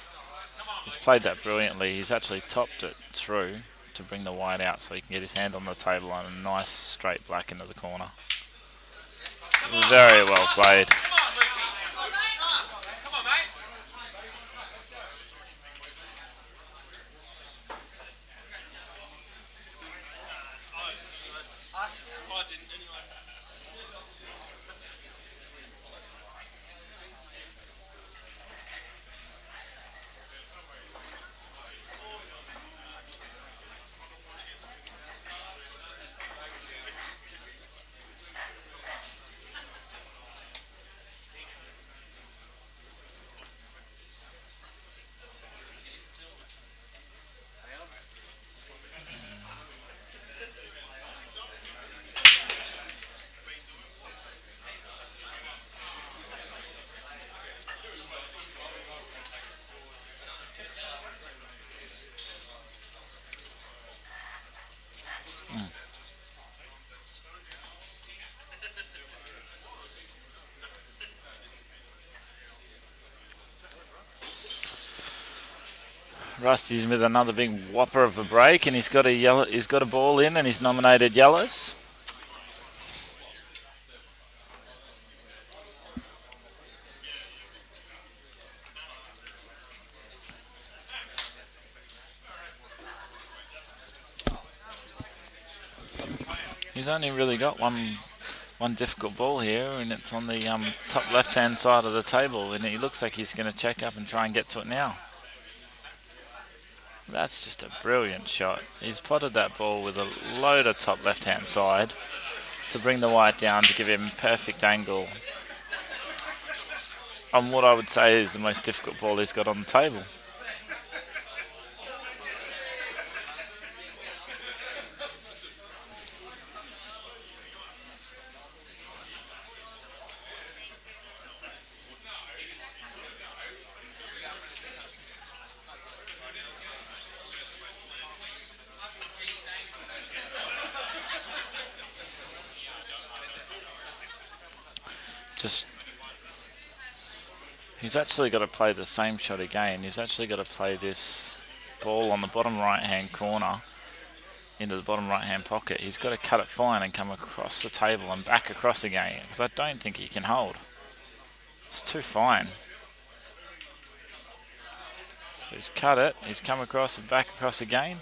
he's played that brilliantly. He's actually topped it through to bring the white out so he can get his hand on the table on a nice straight black into the corner. Very well played. Rusty's with another big whopper of a break, and he's got a yellow. He's got a ball in, and he's nominated yellows. He's only really got one difficult ball here, and it's on the top left-hand side of the table, and he looks like he's going to check up and try and get to it now. That's just a brilliant shot. He's potted that ball with a load of top left-hand side to bring the white down to give him perfect angle on what I would say is the most difficult ball he's got on the table. He's actually got to play the same shot again. He's actually got to play this ball on the bottom right hand corner into the bottom right hand pocket. He's got to cut it fine and come across the table and back across again, because I don't think he can hold. It's too fine. So he's cut it, he's come across and back across again,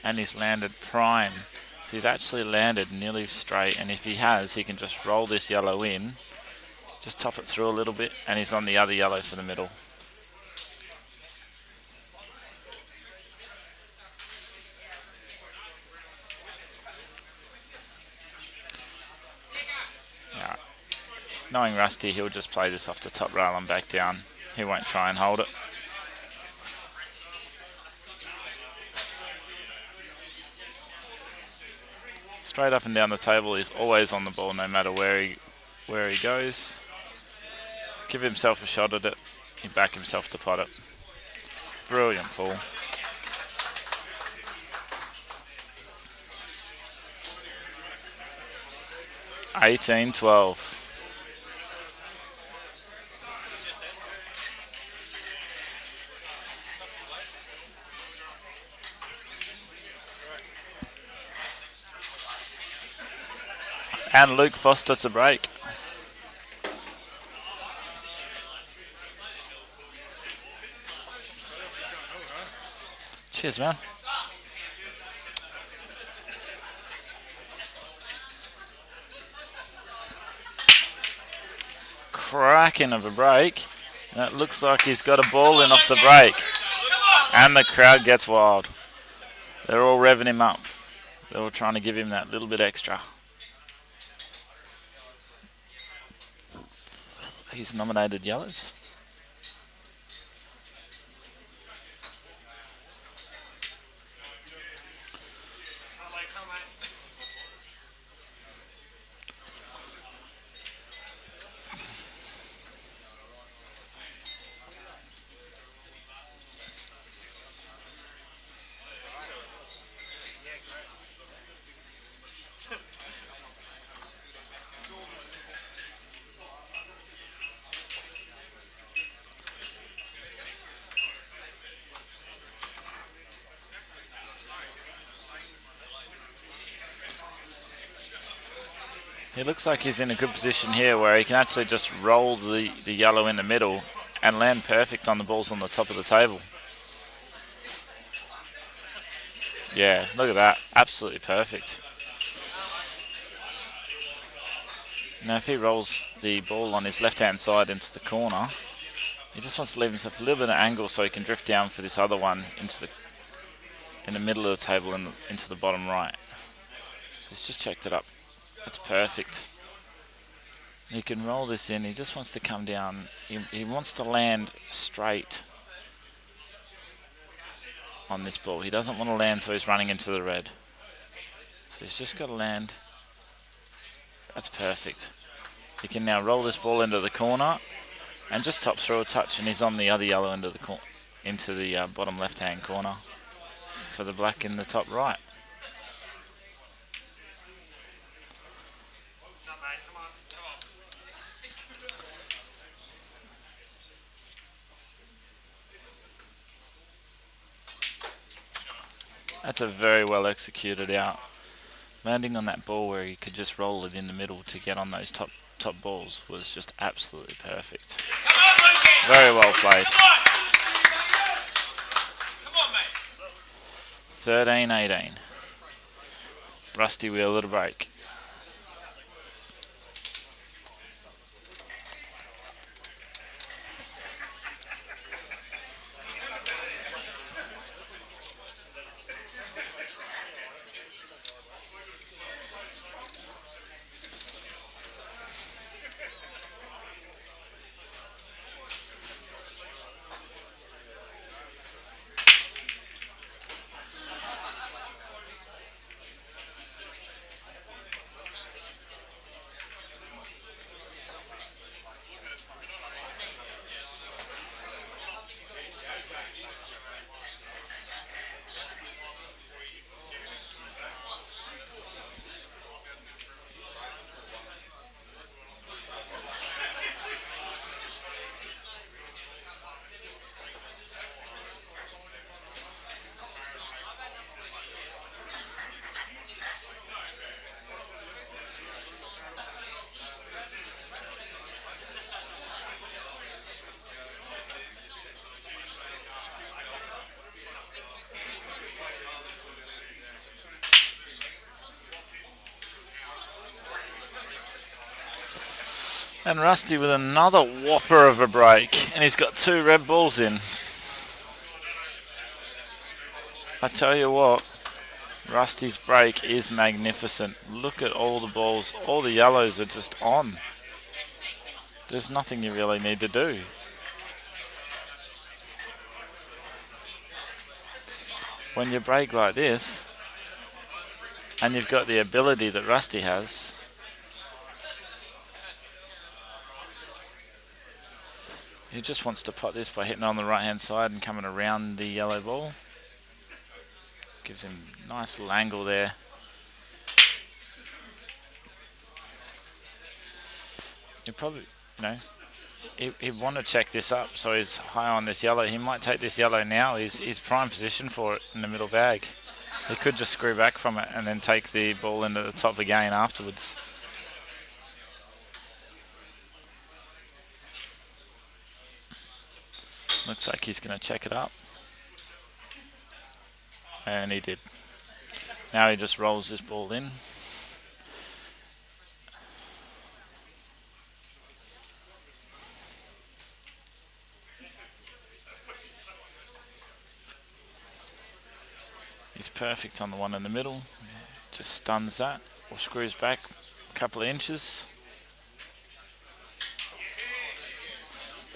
and he's landed prime. So he's actually landed nearly straight, and if he has, he can just roll this yellow in, just top it through a little bit, and he's on the other yellow for the middle. Yeah. Knowing Rusty, he'll just play this off the top rail and back down. He won't try and hold it. Straight up and down the table, he's always on the ball no matter where he goes. Give himself a shot at it, he back himself to pot it. Brilliant ball. (18-12). And Luke Foster to break. Cheers, man. Cracking of a break. And it looks like he's got a ball in off the break. And the crowd gets wild. They're all revving him up. They're all trying to give him that little bit extra. He's nominated yellows. He looks like he's in a good position here where he can actually just roll the yellow in the middle and land perfect on the balls on the top of the table. Yeah, look at that. Absolutely perfect. Now if he rolls the ball on his left-hand side into the corner, he just wants to leave himself a little bit of angle so he can drift down for this other one in the middle of the table and into the bottom right. So he's just checked it up. That's perfect. He can roll this in. He just wants to come down. He wants to land straight on this ball. He doesn't want to land so he's running into the red. So he's just got to land. That's perfect. He can now roll this ball into the corner and just top through a touch, and he's on the other yellow into the bottom left-hand corner for the black in the top right. That's a very well executed out. Landing on that ball where he could just roll it in the middle to get on those top balls was just absolutely perfect. Very well played. 13-18. Rusty Wheeler to break. And Rusty with another whopper of a break, and he's got 2 red balls in. I tell you what, Rusty's break is magnificent. Look at all the balls, all the yellows are just on. There's nothing you really need to do. When you break like this, and you've got the ability that Rusty has, he just wants to pot this by hitting on the right hand side and coming around the yellow ball. Gives him a nice little angle there. He probably, he'd want to check this up so he's high on this yellow. He might take this yellow now. He's prime position for it in the middle bag. He could just screw back from it and then take the ball into the top again afterwards. Looks like he's going to check it up. And he did. Now he just rolls this ball in. He's perfect on the one in the middle. Just stuns that or screws back a couple of inches.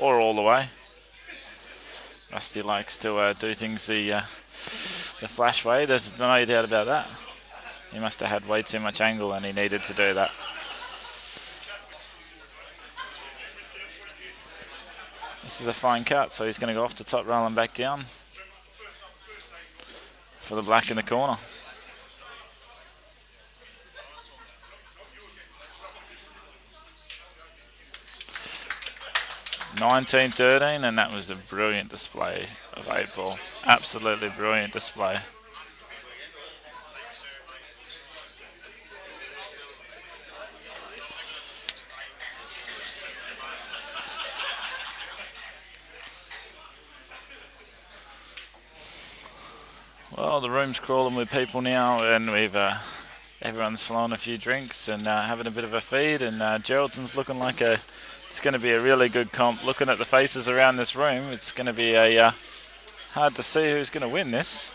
Or all the way. Rusty likes to do things the flash way. There's no doubt about that. He must have had way too much angle and he needed to do that. This is a fine cut, so he's going to go off the top, rolling back down for the black in the corner. 19-13, and that was a brilliant display of 8-ball. Absolutely brilliant display. Well, the room's crawling with people now, and we've everyone's flowing a few drinks and having a bit of a feed, and Geraldton's looking like it's going to be a really good comp. Looking at the faces around this room, it's going to be hard to see who's going to win this.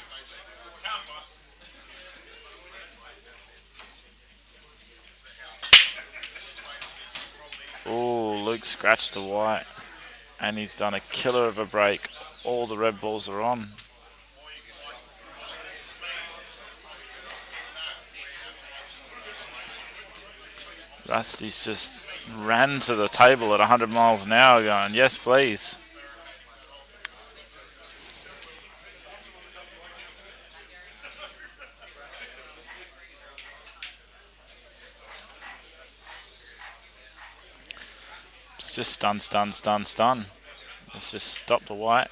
Oh, Luke scratched the white, and he's done a killer of a break. All the red balls are on. Rusty's just ran to the table at 100 miles an hour going, yes, please. It's just stun, stun, stun, stun. Let's just stop the white.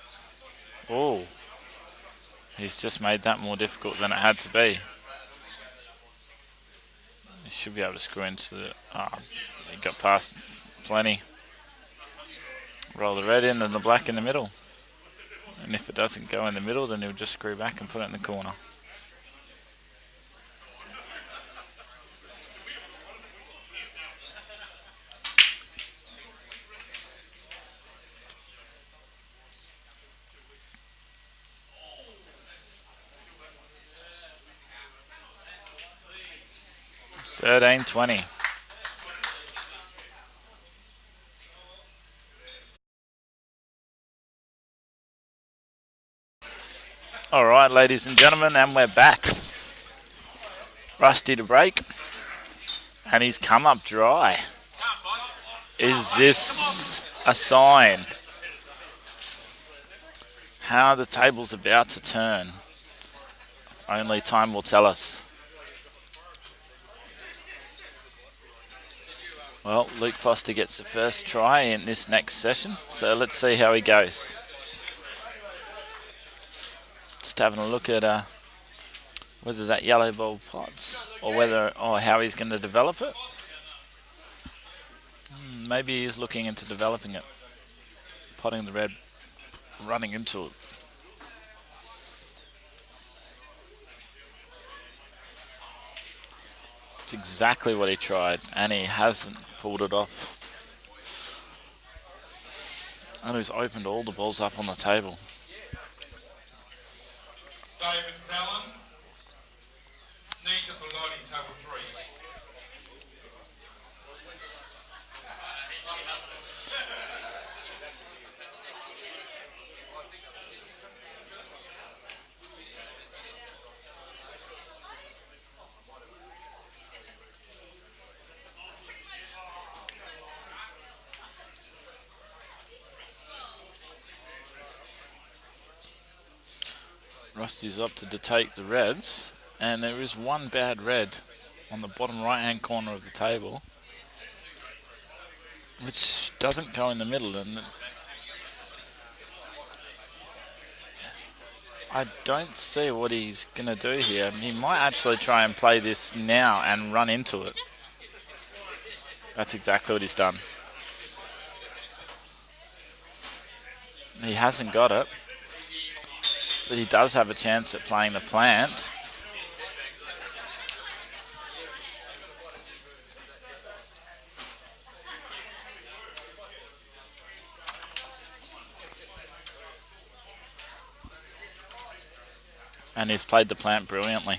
Oh, He's just made that more difficult than it had to be. He should be able to screw into the... he got past plenty. Roll the red in and the black in the middle. And if it doesn't go in the middle, then he'll just screw back and put it in the corner. $13-20. All right, ladies and gentlemen, and we're back. Rusty to break, and he's come up dry. Is this a sign? How are the tables about to turn? Only time will tell us. Well, Luke Foster gets the first try in this next session, so let's see how he goes. Just having a look at whether that yellow ball pots or how he's going to develop it. Maybe he's looking into developing it, potting the red, running into it. It's exactly what he tried, and he hasn't pulled it off. And he's opened all the balls up on the table. David Fallon, Nita Bellotti, table 3. Rusty's up to take the reds, and there is one bad red on the bottom right hand corner of the table, which doesn't go in the middle, and I don't see what he's going to do here. He might actually try and play this now and run into it. That's exactly what he's done. He hasn't got it, but he does have a chance at playing the plant. And he's played the plant brilliantly.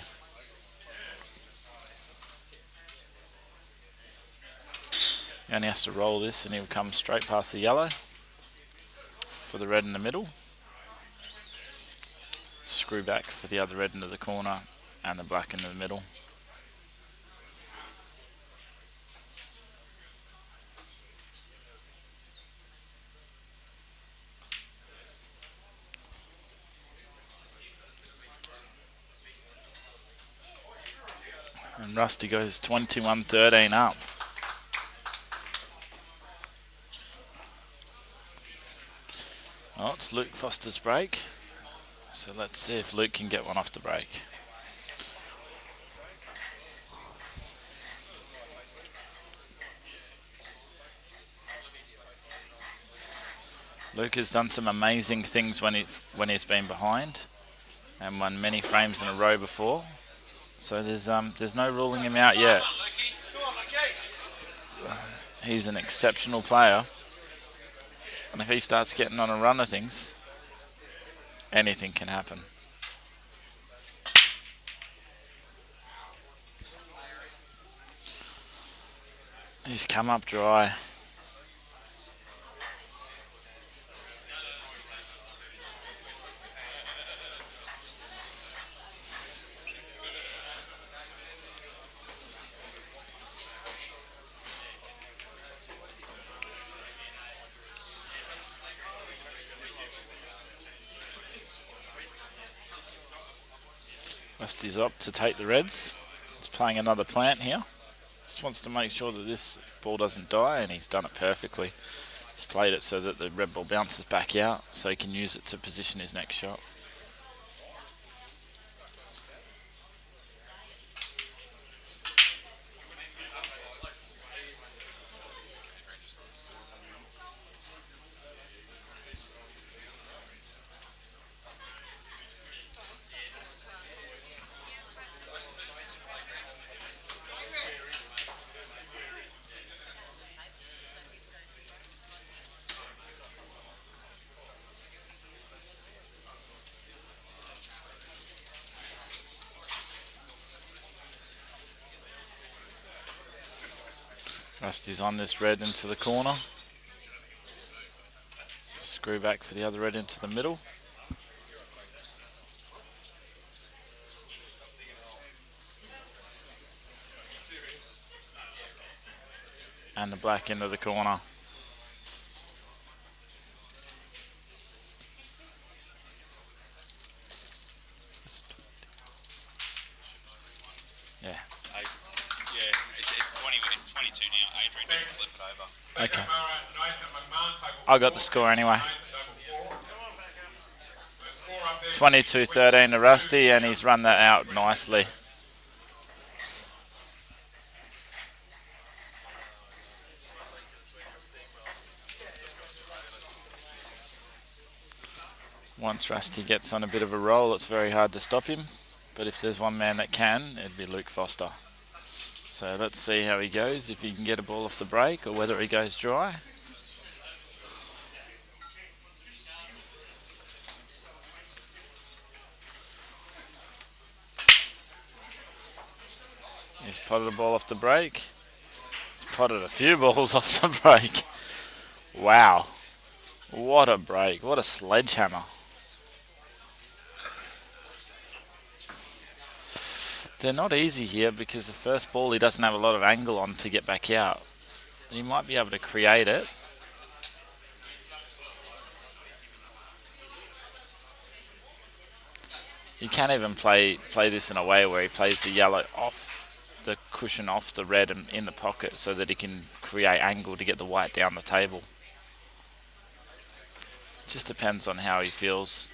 He only has to roll this and he'll come straight past the yellow for the red in the middle. Screw back for the other red into the corner and the black into the middle. And Rusty goes 21-13 up. Oh, it's Luke Foster's break. So let's see if Luke can get one off the break. Luke has done some amazing things when he's been behind and won many frames in a row before. So there's no ruling him out yet. He's an exceptional player, and if he starts getting on a run of things, anything can happen. He's come up dry. Rusty's up to take the reds. He's playing another plant here. Just wants to make sure that this ball doesn't die, and he's done it perfectly. He's played it so that the red ball bounces back out so he can use it to position his next shot. Rusty's on this red into the corner. Screw back for the other red into the middle. And the black into the corner. Yeah. It's 20. It's 22 now. Adrian didn't flip it over. Okay. I got the score anyway. 22-13 to Rusty, and he's run that out nicely. Once Rusty gets on a bit of a roll, it's very hard to stop him. But if there's one man that can, it'd be Luke Foster. So let's see how he goes, if he can get a ball off the break or whether he goes dry. He's potted a ball off the break. He's potted a few balls off the break. Wow. What a break. What a sledgehammer. They're not easy here because the first ball he doesn't have a lot of angle on to get back out. He might be able to create it. He can even play this in a way where he plays the yellow off the cushion, off the red and in the pocket, so that he can create angle to get the white down the table. Just depends on how he feels.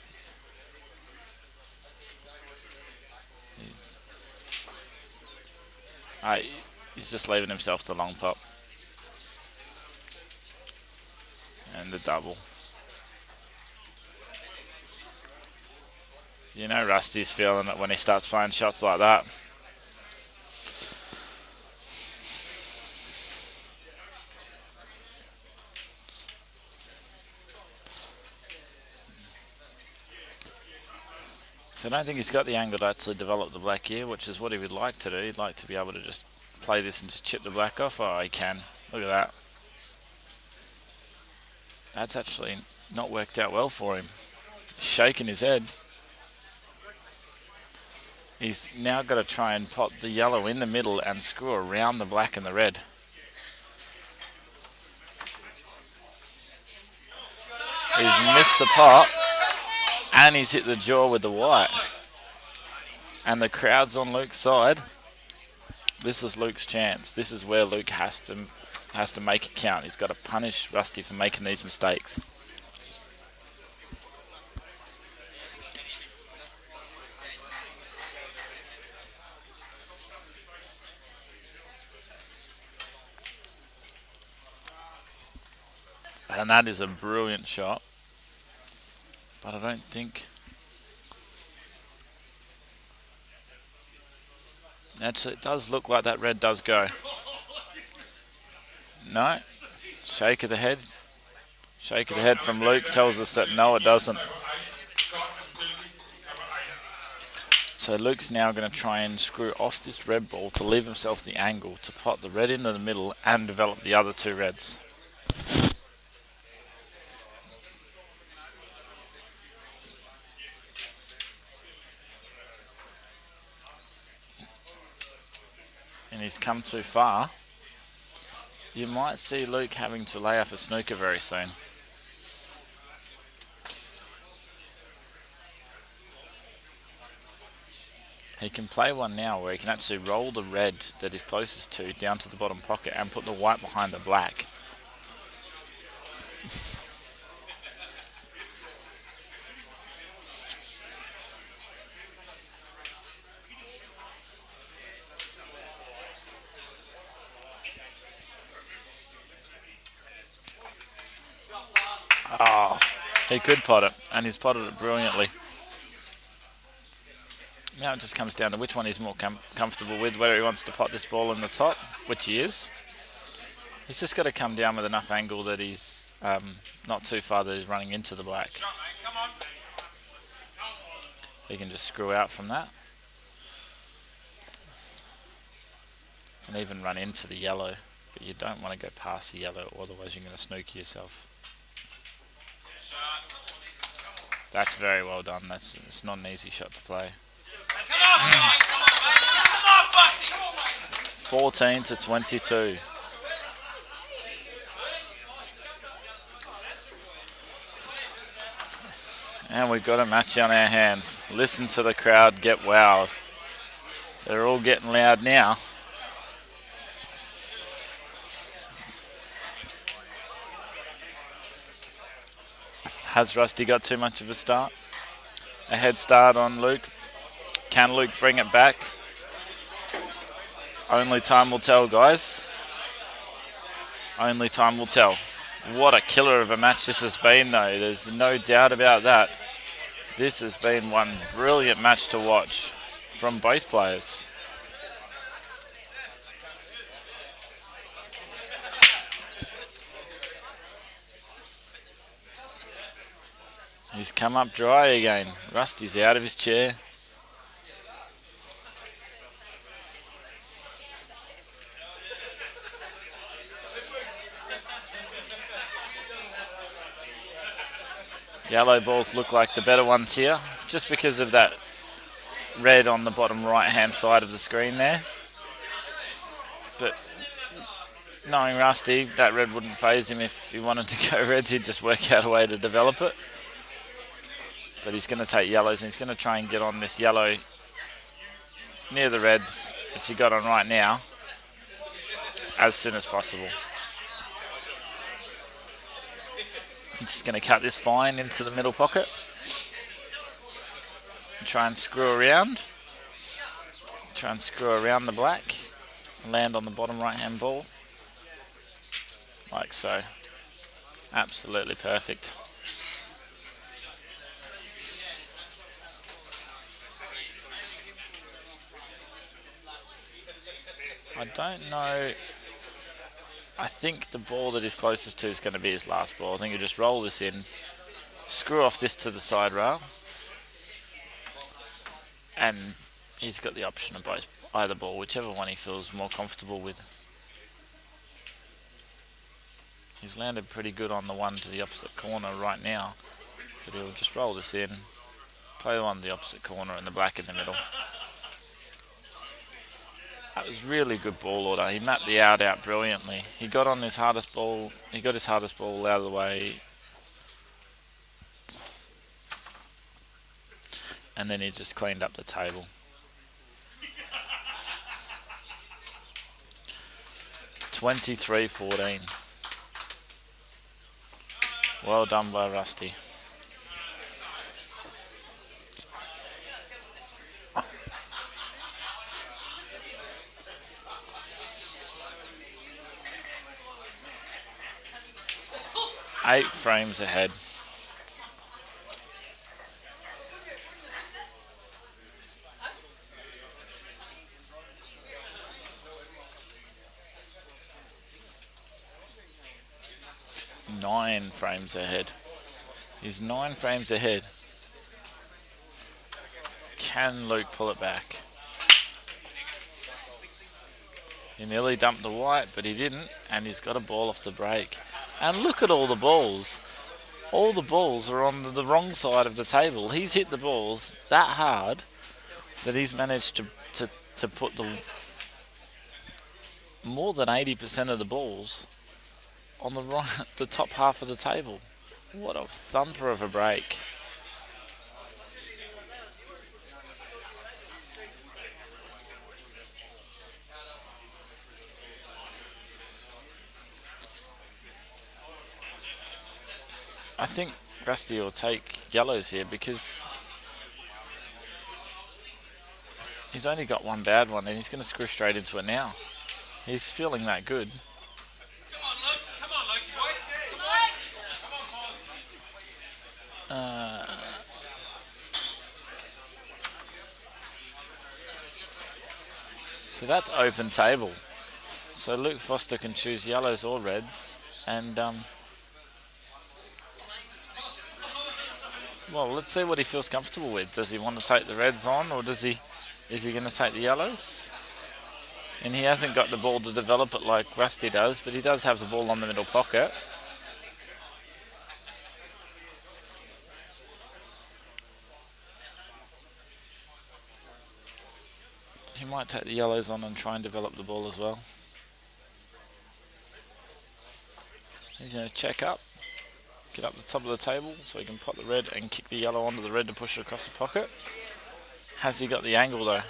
He's just leaving himself the long pop. And the double. You know Rusty's feeling it when he starts playing shots like that. So I don't think he's got the angle to actually develop the black here, which is what he would like to do. He'd like to be able to just play this and just chip the black off. Oh, he can. Look at that. That's actually not worked out well for him. He's shaking his head. He's now got to try and pot the yellow in the middle and screw around the black and the red. He's missed the pot. And he's hit the jaw with the white. And the crowd's on Luke's side. This is Luke's chance. This is where Luke has to make it count. He's got to punish Rusty for making these mistakes. And that is a brilliant shot. But I don't think... Actually, it does look like that red does go. No. Shake of the head. Shake of the head from Luke tells us that no, it doesn't. So Luke's now going to try and screw off this red ball to leave himself the angle to pot the red into the middle and develop the other two reds. And he's come too far. You might see Luke having to lay up a snooker very soon. He can play one now where he can actually roll the red that he's closest to down to the bottom pocket and put the white behind the black. Oh, he could pot it, and he's potted it brilliantly. Now it just comes down to which one he's more comfortable with, whether he wants to pot this ball in the top, which he is. He's just got to come down with enough angle that he's not too far that he's running into the black. He can just screw out from that. And even run into the yellow but you don't want to go past the yellow, otherwise you're going to snooker yourself. That's very well done. It's not an easy shot to play. 14 to 22. And we've got a match on our hands. Listen to the crowd get wowed. They're all getting loud now. Has Rusty got too much of a start? A head start on Luke. Can Luke bring it back? Only time will tell, guys. Only time will tell. What a killer of a match this has been, though. There's no doubt about that. This has been one brilliant match to watch from both players. He's come up dry again. Rusty's out of his chair. Yellow balls look like the better ones here, just because of that red on the bottom right hand side of the screen there. But knowing Rusty, that red wouldn't faze him. If he wanted to go reds, he'd just work out a way to develop it. But he's going to take yellows, and he's going to try and get on this yellow near the reds, which he got on right now, as soon as possible. I'm just going to cut this fine into the middle pocket. Try and screw around. Try and screw around the black. Land on the bottom right hand ball. Like so. Absolutely perfect. I don't know. I think the ball that he's closest to is going to be his last ball. I think he'll just roll this in, screw off this to the side rail, and he's got the option of both, either ball, whichever one he feels more comfortable with. He's landed pretty good on the one to the opposite corner right now, but he'll just roll this in, play the one to the opposite corner and the black in the middle. That was really good ball order. He mapped the out brilliantly. He got on his hardest ball. He got his hardest ball out of the way. And then he just cleaned up the table. (23-14). Well done by Rusty. Eight frames ahead. Nine frames ahead. He's 9 frames ahead. Can Luke pull it back? He nearly dumped the white, but he didn't, and he's got a ball off the break. And look at all the balls. All the balls are on the wrong side of the table. He's hit the balls that hard that he's managed to put the more than 80% of the balls on the top half of the table. What a thumper of a break. I think Rusty will take yellows here because he's only got one bad one and he's going to screw straight into it now. He's feeling that good. Come on, Luke. Come on, Luke. So that's open table. So Luke Foster can choose yellows or reds, and well, let's see what he feels comfortable with. Does he want to take the reds on, or is he going to take the yellows? And he hasn't got the ball to develop it like Rusty does, but he does have the ball on the middle pocket. He might take the yellows on and try and develop the ball as well. He's going to check up, get up the top of the table so he can pot the red and kick the yellow onto the red to push it across the pocket. Has he got the angle though?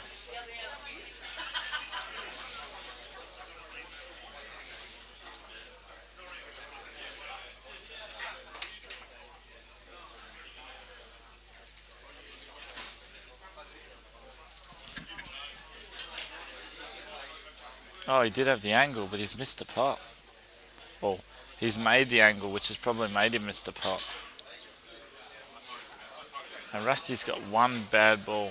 Oh, he did have the angle, but he's missed the pot. Well, he's made the angle, which has probably made him miss the pot. And Rusty's got one bad ball.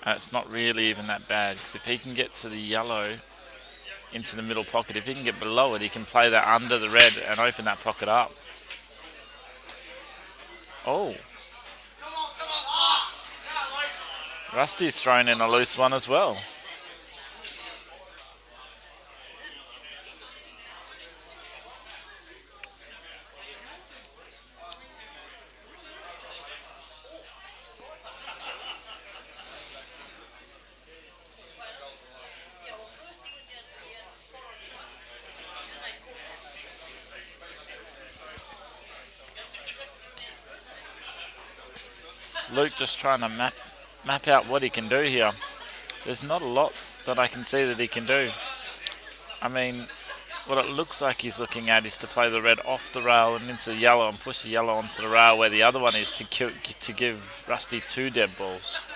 And it's not really even that bad, because if he can get to the yellow into the middle pocket, if he can get below it, he can play that under the red and open that pocket up. Oh. Rusty's thrown in a loose one as well. Luke just trying to map out what he can do here. There's not a lot that I can see that he can do. I mean, what it looks like he's looking at is to play the red off the rail and into the yellow and push the yellow onto the rail where the other one is to give Rusty 2 dead balls.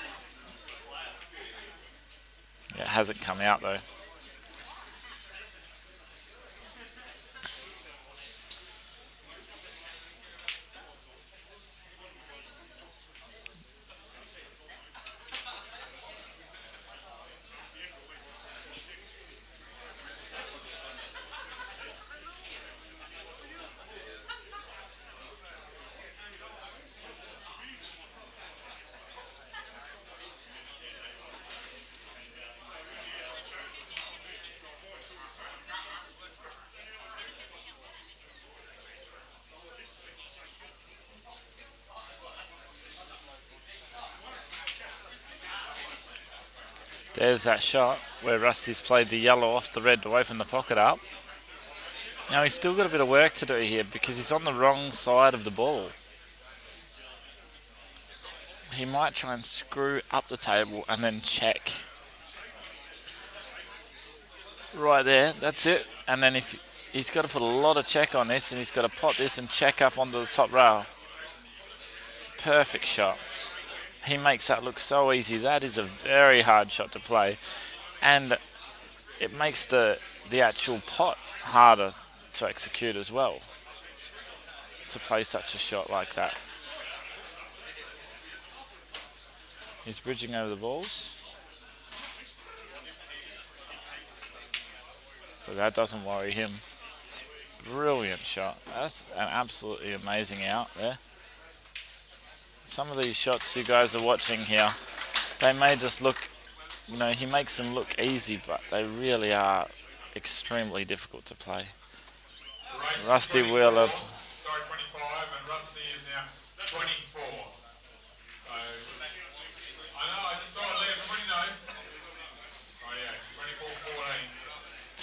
Yeah, it hasn't come out though. There's that shot where Rusty's played the yellow off the red to open the pocket up. Now he's still got a bit of work to do here because he's on the wrong side of the ball. He might try and screw up the table and then check. Right there, that's it. And then if he's got to put a lot of check on this, and he's got to pot this and check up onto the top rail. Perfect shot. He makes that look so easy. That is a very hard shot to play, and it makes the actual pot harder to execute as well, to play such a shot like that. He's bridging over the balls, but that doesn't worry him. Brilliant shot. That's an absolutely amazing out there. Some of these shots you guys are watching here, they may just look, you know, he makes them look easy, but they really are extremely difficult to play. Rusty Wheeler. Sorry, 25, and Rusty is now 24. So, I know, I just thought I'd let everybody know. Oh yeah,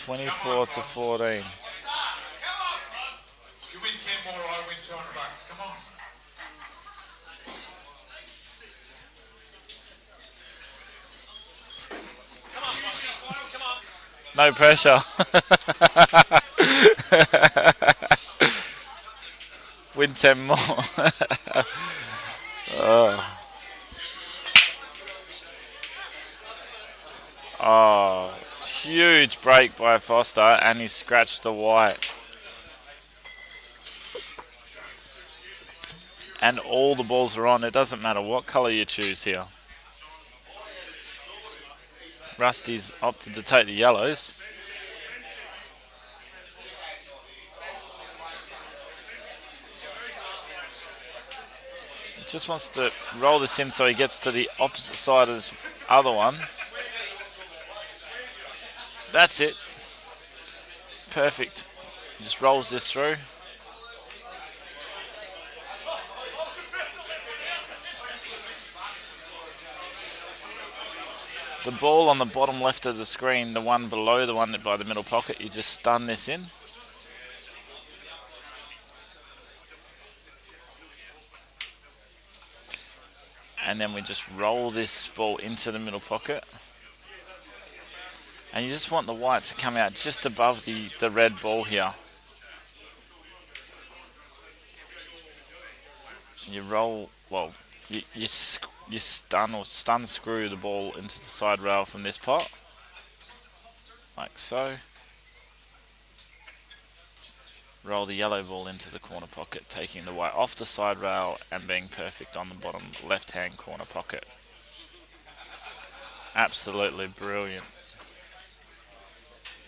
24 to 14. If you win 10 more, I win $200. Come on. No pressure. Win 10 more. Oh. Oh, huge break by Foster, and he scratched the white. And all the balls are on. It doesn't matter what colour you choose here. Rusty's opted to take the yellows. He just wants to roll this in so he gets to the opposite side of this other one. That's it. Perfect. Just rolls this through. The ball on the bottom left of the screen, the one below the one by the middle pocket, you just stun this in. And then we just roll this ball into the middle pocket. And you just want the white to come out just above the red ball here. You roll, well, you stun screw the ball into the side rail from this pot, like so. Roll the yellow ball into the corner pocket, taking the white off the side rail and being perfect on the bottom left-hand corner pocket. Absolutely brilliant.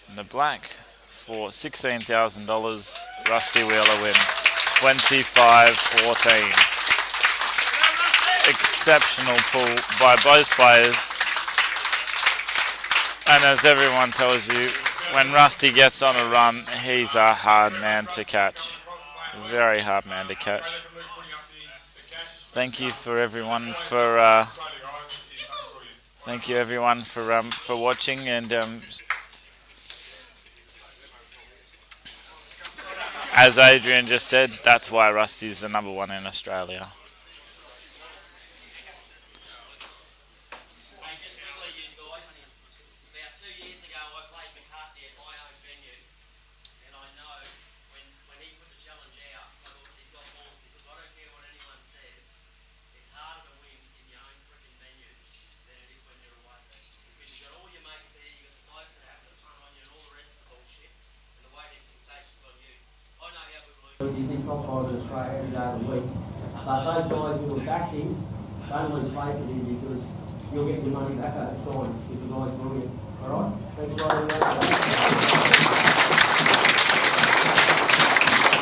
And the black for $16,000, Rusty Wheeler wins 25-14. Exceptional pull by both players. And as everyone tells you, when Rusty gets on a run, he's a hard man to catch. Very hard man to catch. Thank you for everyone for watching, and as Adrian just said, that's why Rusty's the number one in Australia. He's top prize in Australia every day of the week. But those guys who are back him, don't lose faith in him, because you'll get your money back over time if the guy's brilliant. Alright? Thanks very much.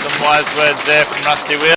Some wise words there from Rusty Wheeler.